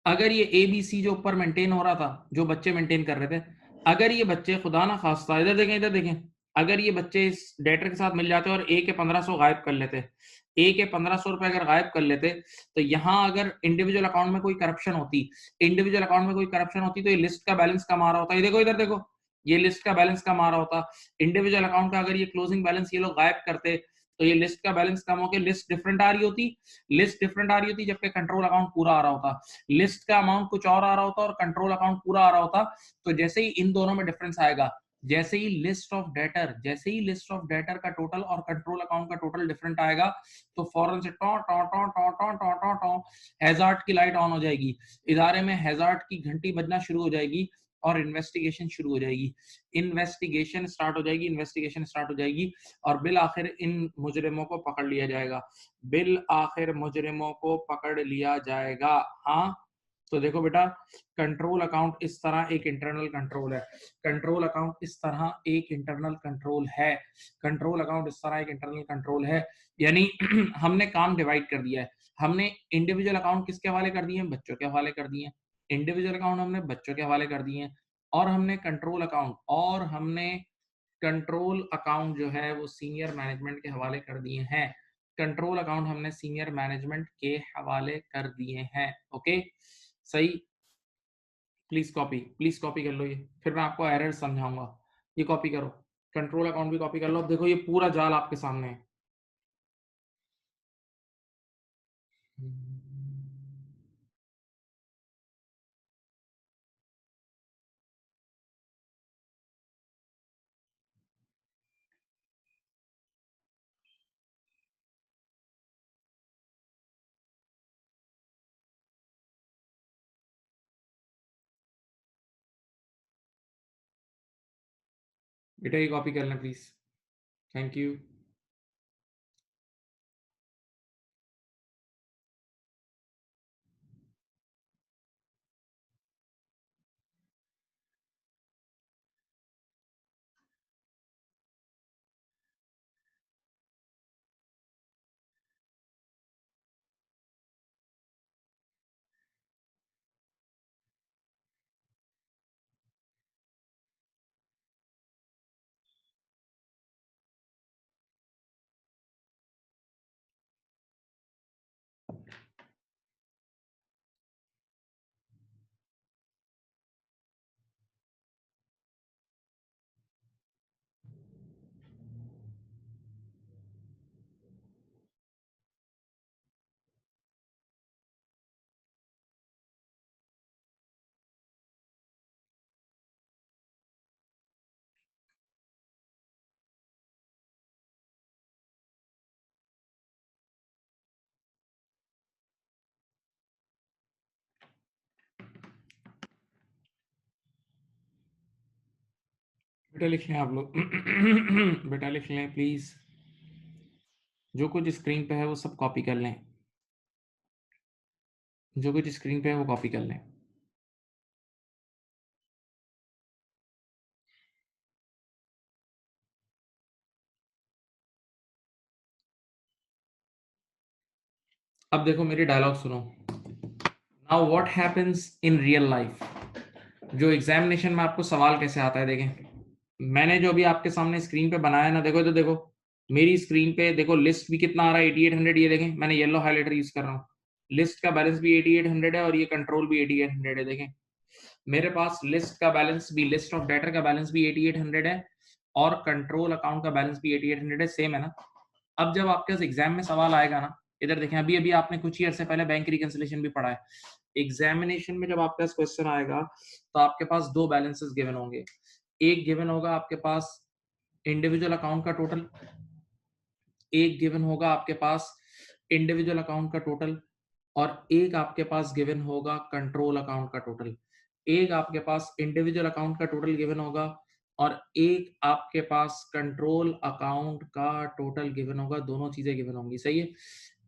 अगर ये ABC जो ऊपर मेंटेन हो रहा था, जो बच्चे मेंटेन कर रहे थे, अगर ये बच्चे खुदा ना खास्ता, इधर देखें, इधर देखें, अगर ये बच्चे इस डेटर के साथ मिल जाते और ए के 1500 गायब कर लेते, ए के 1500 रुपए अगर गायब कर लेते, तो यहां अगर इंडिविजुअल अकाउंट में कोई करप्शन होती, इंडिविजुअल अकाउंट में कोई करप्शन होती, तो ये लिस्ट का बैलेंस कम आ रहा होता। ये देखो, इधर देखो, ये लिस्ट का बैलेंस कम आ रहा होता। इंडिविजुअल अकाउंट का अगर ये क्लोजिंग बैलेंस ये लोग गायब करते, तो ये लिस्ट का बैलेंस कम होकर लिस्ट डिफरेंट आ रही होती, लिस्ट डिफरेंट आ रही होती, जबकि कंट्रोल अकाउंट पूरा आ रहा होता। लिस्ट का अमाउंट कुछ और आ रहा होता और कंट्रोल अकाउंट पूरा आ रहा होता। तो जैसे ही इन दोनों में डिफरेंस आएगा, जैसे ही लिस्ट ऑफ डेटर, जैसे ही लिस्ट ऑफ डेटर का टोटल और कंट्रोल अकाउंट का टोटल डिफरेंट आएगा, तो फौरन से टॉ टॉ टॉ टॉ टॉ टॉ टॉ टॉ हैजार्ड की लाइट ऑन हो जाएगी, इदारे में हैजार्ड की घंटी बजना शुरू हो जाएगी और इन्वेस्टिगेशन शुरू हो जाएगी, इन्वेस्टिगेशन स्टार्ट हो जाएगी, इन्वेस्टिगेशन स्टार्ट हो जाएगी और बिल आखिर इन मुजरिमों को पकड़ लिया जाएगा, बिल आखिर मुजरिमों को पकड़ लिया जाएगा। हाँ, तो देखो बेटा, कंट्रोल अकाउंट इस तरह एक इंटरनल कंट्रोल है, कंट्रोल अकाउंट इस तरह एक इंटरनल कंट्रोल है, कंट्रोल अकाउंट इस तरह एक इंटरनल कंट्रोल है। यानी हमने काम डिवाइड कर दिया है, हमने इंडिविजुअल अकाउंट किसके हवाले कर दिए हैं? बच्चों के हवाले कर दिए हैं, इंडिविजुअल अकाउंट हमने बच्चों के हवाले कर दिए हैं, और हमने कंट्रोल अकाउंट, और हमने कंट्रोल अकाउंट जो है वो सीनियर मैनेजमेंट के हवाले कर दिए हैं, कंट्रोल अकाउंट हमने सीनियर मैनेजमेंट के हवाले कर दिए हैं। ओके, सही, प्लीज कॉपी कर लो ये, फिर मैं आपको एरर समझाऊंगा। ये कॉपी करो, कंट्रोल अकाउंट भी कॉपी कर लो। अब देखो ये पूरा जाल आपके सामने है। बेटा ये कॉपी कर लें प्लीज, थैंक यू। बेटा लिख लें आप लोग बेटा लिख लें प्लीज, जो कुछ स्क्रीन पे है वो सब कॉपी कर लें, जो कुछ स्क्रीन पे है वो कॉपी कर लें। अब देखो मेरी डायलॉग सुनो। Now what happens in real life, जो एग्जामिनेशन में आपको सवाल कैसे आता है देखें। मैंने जो अभी आपके सामने स्क्रीन पे बनाया ना, देखो तो देखो मेरी स्क्रीन पे देखो लिस्ट भी कितना आ रहा है 8800, ये देखें मैंने येलो हाइलाइटर यूज कर रहा हूँ। लिस्ट का बैलेंस भी 8800 है और ये कंट्रोल भी 8800 है। देखें मेरे पास लिस्ट का बैलेंस भी, लिस्ट ऑफ डेटर का बैलेंस भी 8800 है और कंट्रोल अकाउंट का बैलेंस भी 8800 है, सेम है ना। अब जब आपके पास एग्जाम में सवाल आएगा ना, इधर देखें अभी अभी आपने कुछ ईयर से पहले बैंक रिकंसिलिएशन भी पढ़ा है। एग्जामिनेशन में जब आपके पास क्वेश्चन आएगा तो आपके पास दो बैलेंसेस गिवन होंगे। एक गिवन होगा आपके पास इंडिविजुअल अकाउंट का टोटल, एक गिवन होगा आपके पास इंडिविजुअल अकाउंट का टोटल, और एक आपके पास गिवन होगा कंट्रोल अकाउंट का टोटल। एक आपके पास इंडिविजुअल अकाउंट का टोटल गिवन होगा और एक आपके पास कंट्रोल अकाउंट का टोटल गिवन होगा, दोनों चीजें गिवन होंगी, सही है।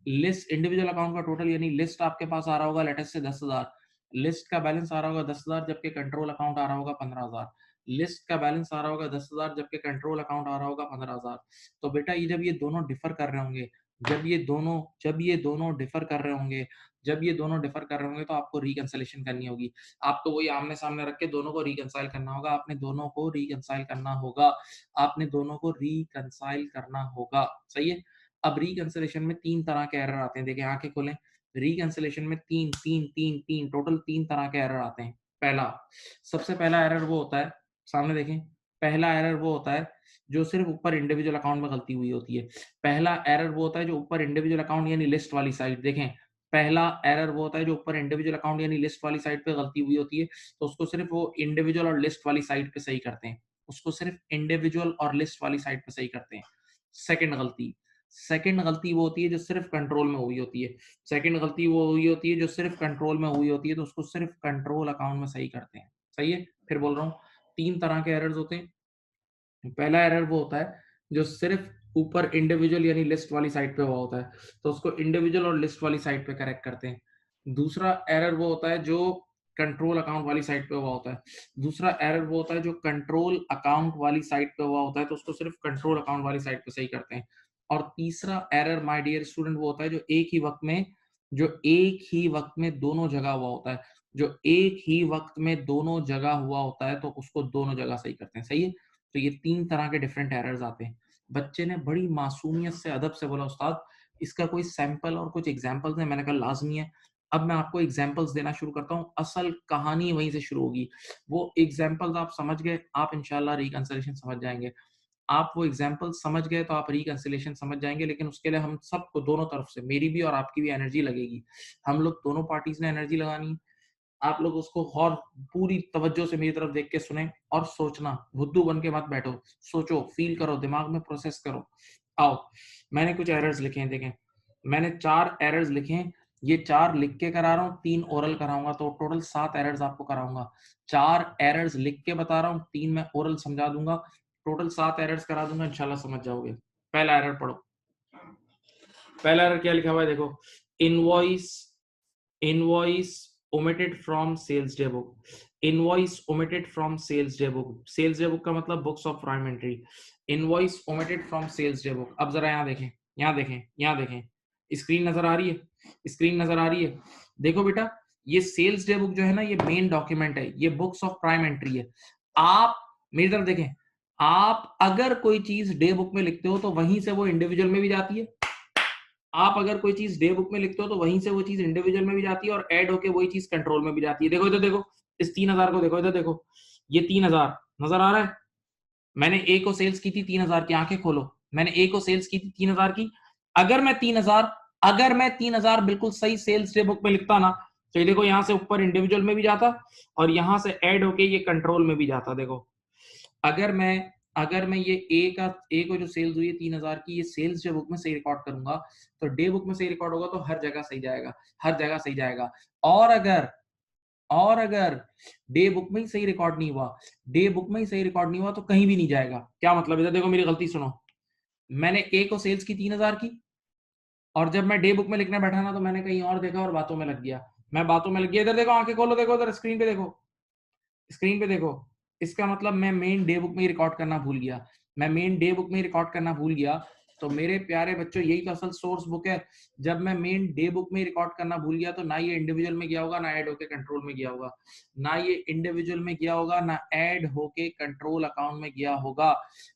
लिस्ट इंडिविजुअल अकाउंट का टोटल यानी लिस्ट आपके पास आ रहा होगा लेटेस्ट से 10,000, लिस्ट का बैलेंस आ रहा होगा 10,000 जबकि कंट्रोल अकाउंट आ रहा होगा 15,000, लिस्ट का बैलेंस आ रहा होगा 10,000 जबकि कंट्रोल अकाउंट आ रहा होगा 15,000। तो बेटा ये जब ये दोनों डिफर कर रहे होंगे, जब ये दोनों डिफर कर रहे होंगे तो आपको रिकंसिलिएशन करनी होगी। आपको वही आमने सामने रख के दोनों को रिकंसाइल करना होगा, आपने दोनों को रिकंसाइल करना होगा, आपने दोनों को रिकंसाइल करना होगा, सही है। अब रिकंसिलिएशन में तीन तरह के एरर आते हैं, देखिए आंखें खोलें। रिकंसिलिएशन में तीन तीन तीन तीन टोटल तीन तरह के एरर आते हैं। पहला, सबसे पहला एरर वो होता है, सामने देखें, पहला एरर वो होता है जो सिर्फ ऊपर इंडिविजुअल अकाउंट में गलती हुई होती है। पहला एरर वो होता है जो ऊपर इंडिविजुअल अकाउंट यानी लिस्ट वाली साइड, देखें पहला एरर वो होता है जो ऊपर इंडिविजुअल अकाउंट यानी लिस्ट वाली साइड पे गलती हुई होती है, तो उसको सिर्फ वो इंडिविजुअल और लिस्ट वाली साइड पे सही करते हैं, उसको सिर्फ इंडिविजुअल और लिस्ट वाली साइड पे सही करते हैं। सेकंड गलती वो होती है जो सिर्फ कंट्रोल में हुई होती है, सेकंड गलती वो हुई होती है जो सिर्फ कंट्रोल में हुई होती है, तो उसको सिर्फ कंट्रोल अकाउंट में सही करते हैं, सही है। फिर बोल रहा हूँ, तीन तरह के एरर्स होते हैं। पहला एरर वो होता है जो सिर्फ ऊपर इंडिविजुअल यानी लिस्ट वाली साइड पे हुआ होता है, तो उसको इंडिविजुअल और लिस्ट वाली साइड पे करेक्ट करते हैं। दूसरा एरर वो होता है जो कंट्रोल अकाउंट वाली साइड पे हुआ होता है, दूसरा एरर वो होता है जो कंट्रोल अकाउंट वाली साइड पे हुआ होता है, तो उसको सिर्फ कंट्रोल अकाउंट वाली साइड पे सही करते हैं। और तीसरा एरर माय डियर स्टूडेंट वो होता है जो एक ही वक्त में दोनों जगह हुआ होता है, जो एक ही वक्त में दोनों जगह हुआ होता है, तो उसको दोनों जगह सही करते हैं, सही है। तो ये तीन तरह के डिफरेंट एरर्स आते हैं। बच्चे ने बड़ी मासूमियत से अदब से बोला उस्ताद इसका कोई सैंपल और कुछ एग्जांपल्स है, मैंने कहा लाजमी है। अब मैं आपको एग्जांपल्स देना शुरू करता हूँ, असल कहानी वहीं से शुरू होगी। वो एग्जांपल्स आप समझ गए, आप इंशाल्लाह रिकंसिलिएशन समझ जाएंगे। आप वो एग्जांपल समझ गए तो आप रिकंसिलिएशन समझ जाएंगे, लेकिन उसके लिए हम सबको दोनों तरफ से, मेरी भी और आपकी भी एनर्जी लगेगी। हम लोग दोनों पार्टीज ने एनर्जी लगानी है। आप लोग उसको और पूरी तवज्जो से मेरी तरफ देख के सुने और सोचना, बुद्धू बन के मत बैठो, सोचो, फील करो, दिमाग में प्रोसेस करो। आओ, मैंने कुछ एरर्स लिखे हैं, देखें मैंने 4 एरर्स लिखे हैं, ये 4 लिख के करा रहा हूँ, 3 ओरल कराऊंगा, तो टोटल 7 एरर्स आपको कराऊंगा। 4 एरर्स लिख के बता रहा हूँ, 3 मैं ओरल समझा दूंगा, टोटल 7 एरर्स करा दूंगा, इंशाल्लाह समझ जाओगे। पहला एरर पढ़ो। पहला एरर क्या लिखा हुआ है देखो, invoice omitted from sales day book, invoice omitted from sales day book, sales day book का मतलब books of prime entry, invoice omitted from sales day book। अब जरा यहाँ देखें, स्क्रीन नजर आ रही है, स्क्रीन नजर आ रही है। देखो बेटा ये सेल्स डे बुक जो है ना, ये मेन डॉक्यूमेंट है, ये बुक्स ऑफ प्राइम एंट्री है। आप मेरी तरफ देखें, आप अगर कोई चीज डे बुक में लिखते हो तो वहीं से वो इंडिविजुअल में भी जाती है, आप अगर कोई चीज डे बुक में लिखते हो तो वहीं से वो चीज इंडिविजुअल में भी जाती है और ऐड होके वही चीज कंट्रोल में भी जाती है। देखो इधर देखो, इस 3,000 को देखो, इधर देखो, ये 3,000 नजर आ रहा है। मैंने ए को सेल्स की थी 3,000 की, आंखें खोलो, मैंने ए को सेल्स की थी 3,000 की। अगर मैं 3,000 बिल्कुल सही सेल्स डे बुक में लिखता ना, तो ये देखो यहाँ से ऊपर इंडिविजुअल में भी जाता और यहाँ से ऐड होके ये कंट्रोल में भी जाता। देखो अगर मैं ये ए को जो सेल्स हुई है 3,000 की, ये सेल्स डे बुक में सही रिकॉर्ड करूंगा तो डे बुक में सही रिकॉर्ड होगा, तो हर जगह सही जाएगा, हर जगह सही जाएगा। और अगर और अगर डे बुक में ही सही रिकॉर्ड नहीं हुआ, डे बुक में ही सही रिकॉर्ड नहीं हुआ तो कहीं भी नहीं जाएगा। क्या मतलब? इधर देखो मेरी गलती सुनो, मैंने ए को सेल्स की 3000 की, और जब मैं डे बुक में लिखने बैठा ना तो मैंने कहीं और देखा और बातों में लग गया। मैं बातों में लग गया, इधर देखो, आंखें खोलो, देखो इधर स्क्रीन पे देखो, स्क्रीन पे देखो। इसका मतलब मैं मेन डे बुक में ही रिकॉर्ड करना भूल गया, मैं मेन डे बुक में ही रिकॉर्ड करना भूल गया। तो मेरे प्यारे बच्चों, यही तो असल सोर्स बुक है। जब मैं मेन डे बुक में रिकॉर्ड करना भूल गया तो ना ये इंडिविजुअल में गया होगा, ना ऐड होके कंट्रोल में गया होगा, ना ये इंडिविजुअल में गया होगा, ना ऐड होके कंट्रोल अकाउंट में गया होगा,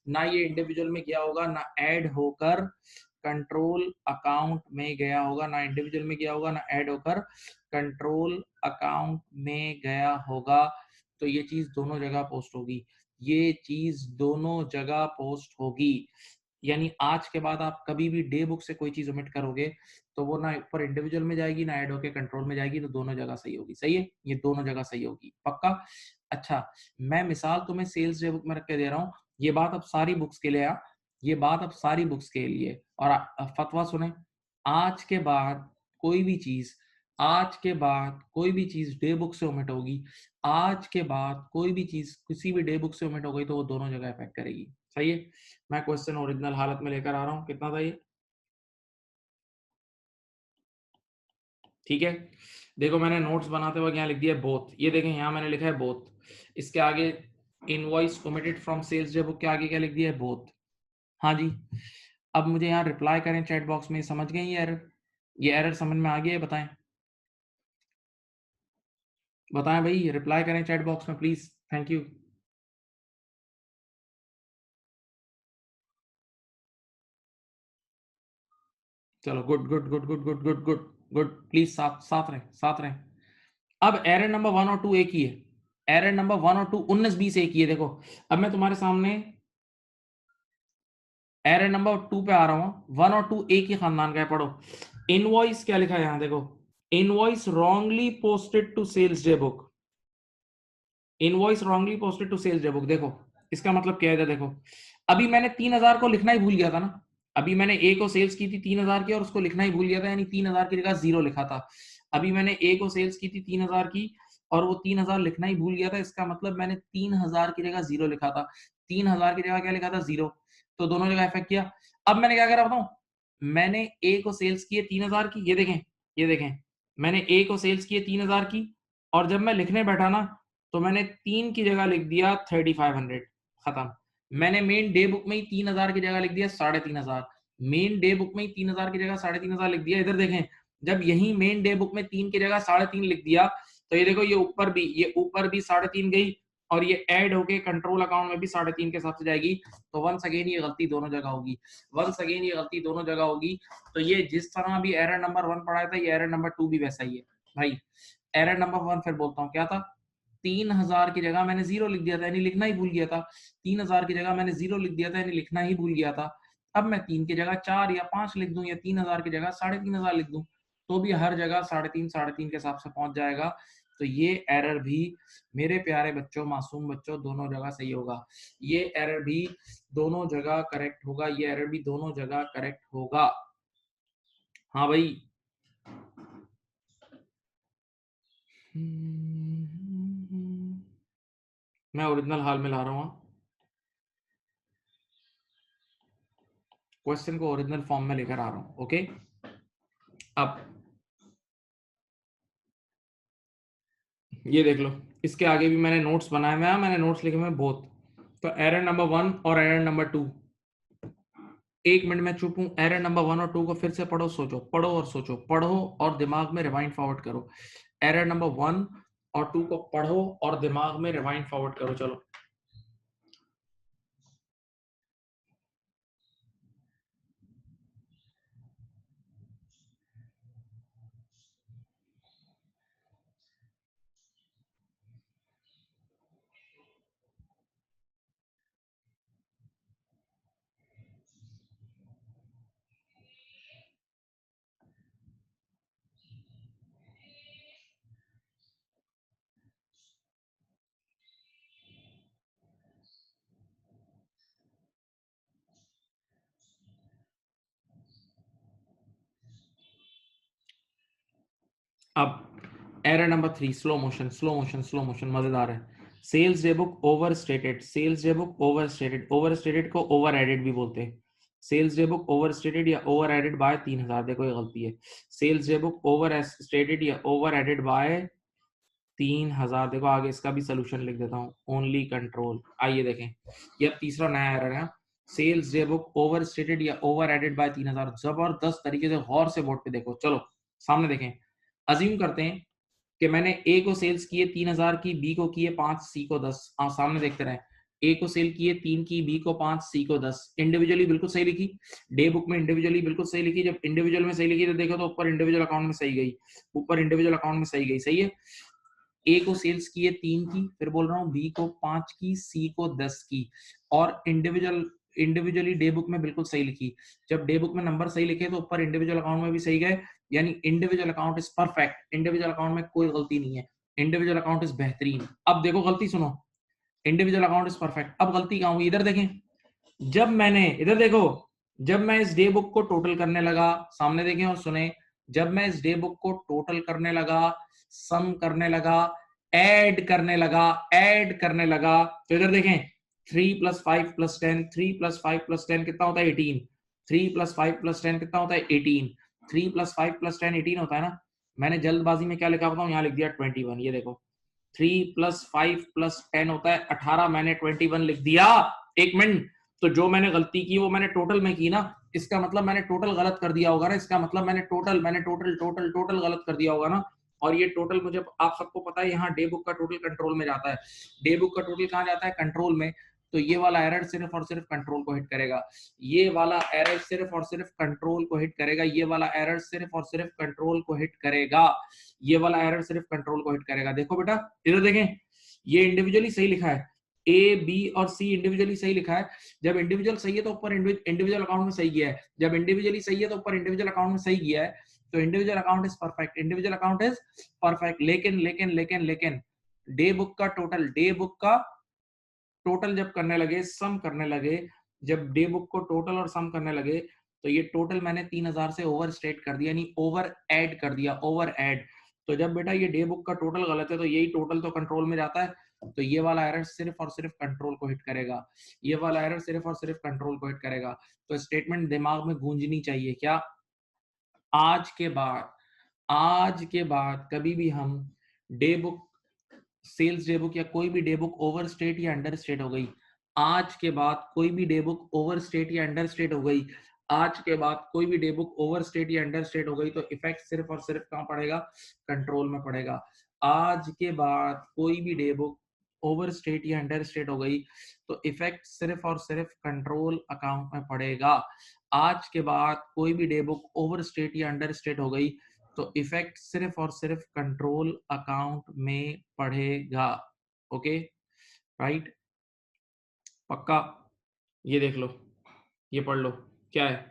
ना ये इंडिविजुअल में गया होगा, ना ऐड होकर कंट्रोल अकाउंट में गया होगा, ना इंडिविजुअल में गया होगा, ना ऐड होकर कंट्रोल अकाउंट में गया होगा। तो ये चीज दोनों जगह पोस्ट होगी, ये चीज दोनों जगह पोस्ट होगी। यानी आज के बाद आप कभी भी डे बुक से कोई चीज ओमिट करोगे तो वो ना ऊपर इंडिविजुअल में जाएगी, ना ऐड होके कंट्रोल में जाएगी, तो दोनों जगह सही होगी। सही है, ये दोनों जगह सही होगी, पक्का? अच्छा, मैं मिसाल तुम्हें सेल्स डे बुक में रख के दे रहा हूँ, ये बात अब सारी बुक्स के लिए, ये बात अब सारी बुक्स के लिए। और फतवा सुने, आज के बाद कोई भी चीज, आज के बाद कोई भी चीज डे बुक से ओमिट होगी, आज के बाद कोई भी चीज किसी भी डे बुक से ओमिट हो गई तो वो दोनों जगह इफेक्ट करेगी। सही है, मैं क्वेश्चन ओरिजिनल हालत में लेकर आ रहा हूं, कितना था ये? ठीक है, देखो मैंने नोट्स बनाते वक्त यहाँ लिख दिया बोथ, ये देखें यहाँ मैंने लिखा है बोथ, इसके आगे invoice omitted from sales day book के आगे क्या लिख दिया है? बोथ। हाँ जी, अब मुझे यहाँ रिप्लाई करें चैट बॉक्स में, समझ गए ये एरर समझ में आ गया है? बताएं, बताएं भाई, रिप्लाई करें चैट बॉक्स में प्लीज, थैंक यू। चलो good good good good good good good good, please साथ साथ रहें, साथ रहें। अब एरर नंबर 1 और 2 एक ही है, एरर नंबर 1 और 2 19-20 एक ही है। देखो अब मैं तुम्हारे सामने एरर नंबर 2 पे आ रहा हूं, 1 और 2 एक ही खानदान का है, पढ़ो। इनवॉइस क्या लिखा है यहां देखो, invoice wrongly posted to sales day book, invoice wrongly posted to sales day book. देखो इसका मतलब क्या है, देखो अभी मैंने 3000 को लिखना ही भूल गया था ना, अभी मैंने ए को सेल्स की थी 3000 की और उसको लिखना ही भूल गया था, यानी 3000 की जगह 0 लिखा था। अभी मैंने ए को सेल्स की थी 3000 की और वो 3000 लिखना ही भूल गया था, इसका मतलब मैंने 3000 की जगह 0 लिखा था, 3000 की जगह क्या लिखा था? 0। तो दोनों जगह इफेक्ट किया। अब मैंने क्या करा बताऊं, मैंने ए को सेल्स की है 3000 की, ये देखें, ये देखें, मैंने ए को सेल्स की है 3000 की, और जब मैं लिखने बैठा ना तो मैंने 3 की जगह लिख दिया 3500, खत्म। मैंने मेन डे बुक में ही 3000 की जगह लिख दिया 3500, मेन डे बुक में ही 3000 की जगह 3500 लिख दिया। इधर देखें, जब यही मेन डे बुक में 3 की जगह 3.5 लिख दिया तो ये देखो, ये ऊपर भी 3.5 गई और ये ऐड होके कंट्रोल अकाउंट में भी 3.5 के हिसाब से जाएगी। तो वंस अगेन ये गलती दोनों जगह होगी, वंस अगेन ये गलती दोनों जगह होगी। तो ये जिस तरह भी एरर नंबर 1 पढ़ाया था, ये एरर नंबर 2 भी वैसा ही है भाई। एरर नंबर 1 फिर बोलता हूँ क्या था, 3000 की जगह मैंने 0 लिख दिया था, यानी लिखना ही भूल गया था। 3000 की जगह मैंने 0 लिख दिया था, यानी लिखना ही भूल गया था। अब मैं 3 की जगह 4 या 5 लिख दूं, या 3000 की जगह 3500 लिख दूं, तो भी हर जगह 3.5 के हिसाब से पहुंच जाएगा। तो ये एरर भी मेरे प्यारे बच्चों, मासूम बच्चों, दोनों जगह सही होगा, ये एरर भी दोनों जगह करेक्ट होगा, ये एरर भी दोनों जगह करेक्ट होगा। हाँ भाई, मैं ओरिजिनल हाल में ला रहा हूँ, क्वेश्चन को ओरिजिनल फॉर्म में लेकर आ रहा हूँ। ओके, अब ये देख लो, इसके आगे भी मैंने नोट्स बनाए हुए हैं, मैंने नोट्स लिखे हुए हैं बोथ। तो एरर नंबर 1 और एरर नंबर 2, 1 मिनट में चुप हूं, एरर नंबर 1 और 2 को फिर से पढ़ो, सोचो, पढ़ो और सोचो, पढ़ो और दिमाग में रिवाइंड फॉरवर्ड करो। एरर नंबर 1 और 2 को पढ़ो और दिमाग में रिवाइंड फॉरवर्ड करो। चलो, अब एरर नंबर 3, स्लो मोशन मजेदार है। Sales day book overstated, sales day book overstated, overstated को ओवर एडेड भी बोलते हैं। Sales day book overstated या ओवर एडेड बाय 3000, देखो ये गलती है। Sales day book overstated या ओवर एडेड बाय 3000, देखो आगे इसका भी सोल्यूशन लिख देता हूँ, ओनली कंट्रोल। आइए देखें, ये तीसरा नया एरर है। Sales day book overstated या ओवर एडेड बाय 3000, जबरदस्त तरीके से गौर से बोर्ड पे देखो। चलो सामने देखें, अज्यूम करते हैं कि मैंने ए को सेल्स किए 3000 की, बी को किए 5, सी को 10। सामने देखते रहे, ए को सेल किए 3 की, बी को 5, सी को 10। इंडिविजुअली बिल्कुल सही लिखी, डे बुक में इंडिविजुअली बिल्कुल सही लिखी। जब इंडिविजुअल में सही लिखी तो देखो तो ऊपर इंडिविजुअल अकाउंट में सही गई, ऊपर इंडिविजुअल अकाउंट में सही गई, सही है। ए को सेल्स किए 3 की, फिर बोल रहा हूँ बी को 5 की, सी को 10 की, और इंडिविजुअली डे बुक में बिल्कुल सही लिखी। जब डे बुक में नंबर सही लिखे तो ऊपर इंडिविजुअल अकाउंट में भी सही गए, यानी individual account is perfect. Individual account में कोई गलती नहीं है, इंडिविजुअल अकाउंट इज बेहतरीन। अब देखो गलती सुनो, इंडिविजुअल अकाउंट इज परफेक्ट। अब गलती कहां हुई, इधर देखें, जब मैंने, इधर देखो, जब मैं इस डे बुक को टोटल करने लगा, सामने देखें और सुने, जब मैं इस डे बुक को टोटल करने लगा, सम करने लगा, ऐड करने लगा, तो इधर देखें 3 + 5 + 10, 3 + 5 + 10 कितना होता है 18, 3 + 5 + 10 कितना होता है 18, 3 + 5 + 10 18 होता है ना। मैंने जल्दबाजी में क्या लिखा बताऊं, यहाँ लिख दिया 21, ये देखो 3 + 5 + 10 होता है 18, मैंने 21 लिख दिया। एक मिनट, तो जो मैंने गलती की वो मैंने टोटल में की ना, इसका मतलब मैंने टोटल गलत कर दिया होगा ना, इसका मतलब मैंने टोटल गलत कर दिया होगा ना। और ये टोटल मुझे, आप सबको पता है यहाँ डे बुक का टोटल कंट्रोल में जाता है, डे बुक का टोटल कहाँ जाता है, कंट्रोल में। तो ये वाला एरर सिर्फ और सिर्फ कंट्रोल को हिट करेगा, ये वाला एरर सिर्फ और सिर्फ कंट्रोल को हिट करेगा, ये वाला एरर सिर्फ और सिर्फ कंट्रोल को हिट करेगा, ये वाला एरर सिर्फ कंट्रोल को हिट करेगा। देखो बेटा इधर देखें, ये इंडिविजुअली सही लिखा है, ए बी और सी इंडिविजुअली सही लिखा है। जब इंडिविजुअल सही है तो ऊपर इंडिविजुअल अकाउंट में सही गया है, जब इंडिविजुअली सही है तो ऊपर इंडिविजुअल अकाउंट में सही गया है, तो individual account is perfect, individual account is perfect. लेकिन डे बुक का टोटल जब करने लगे, सम करने लगे, जब डे बुक को टोटल और सम करने लगे, तो ये टोटल मैंने 3000 से ओवर स्टेट कर दिया, यानी ओवर ऐड कर दिया, ओवर ऐड। तो जब बेटा ये डे बुक का टोटल गलत है तो यही टोटल तो कंट्रोल में जाता है, तो ये वाला एरर सिर्फ और सिर्फ कंट्रोल को हिट करेगा, ये वाला एरर सिर्फ और सिर्फ कंट्रोल को हिट करेगा। तो स्टेटमेंट दिमाग में गूंजनी चाहिए क्या, आज के बाद कभी भी हम day book, sales day book या कोई भी डे बुक ओवर स्टेट या अंडर स्टेट हो गई, आज के बाद कोई भी डे बुक ओवर स्टेट या अंडर स्टेट हो गई, आज के बाद कोई भी डे बुक ओवर स्टेट या अंडर स्टेट हो गई, तो इफेक्ट सिर्फ और सिर्फ कहां पड़ेगा, कंट्रोल में पड़ेगा। आज के बाद कोई भी डे बुक ओवर स्टेट या अंडर स्टेट हो गई तो इफेक्ट सिर्फ और सिर्फ कंट्रोल अकाउंट में पड़ेगा। आज के बाद कोई भी डे बुक ओवर स्टेट या अंडर स्टेट हो गई तो इफेक्ट सिर्फ और सिर्फ कंट्रोल अकाउंट में पड़ेगा। ओके राइट, पक्का, ये देख लो, ये पढ़ लो क्या है,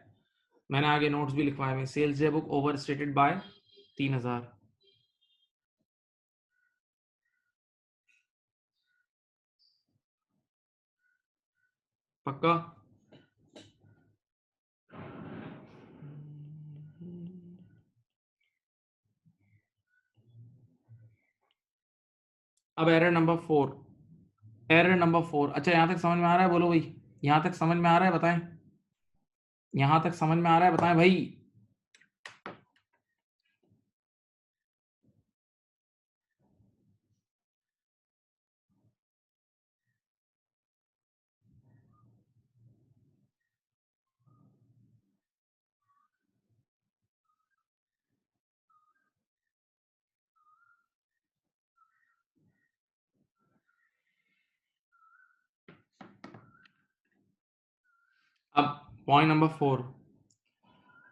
मैंने आगे नोट्स भी लिखवाए हैं। Sales day book overstated by 3000, पक्का। अब एरर नंबर 4, एरर नंबर 4, अच्छा यहां तक समझ में आ रहा है, बोलो भाई, यहां तक समझ में आ रहा है, बताएं, यहां तक समझ में आ रहा है, बताएं भाई। अब point number 4,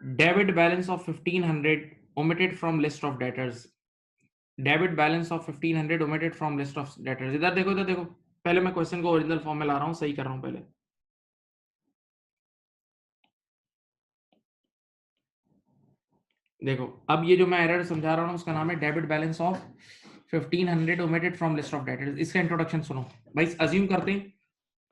debit balance of 1500 omitted from list of debtors, debit balance of 1500 omitted from list of debtors। इधर देखो, इधर देखो, पहले मैं क्वेश्चन को ओरिजिनल फॉर्म में ला रहा हूं, सही कर रहा हूं पहले। देखो अब ये जो मैं एरर समझा रहा हूं उसका नाम है debit balance of 1500 omitted from list of debtors। इसका इंट्रोडक्शन सुनो भाई, अज्यूम करते हैं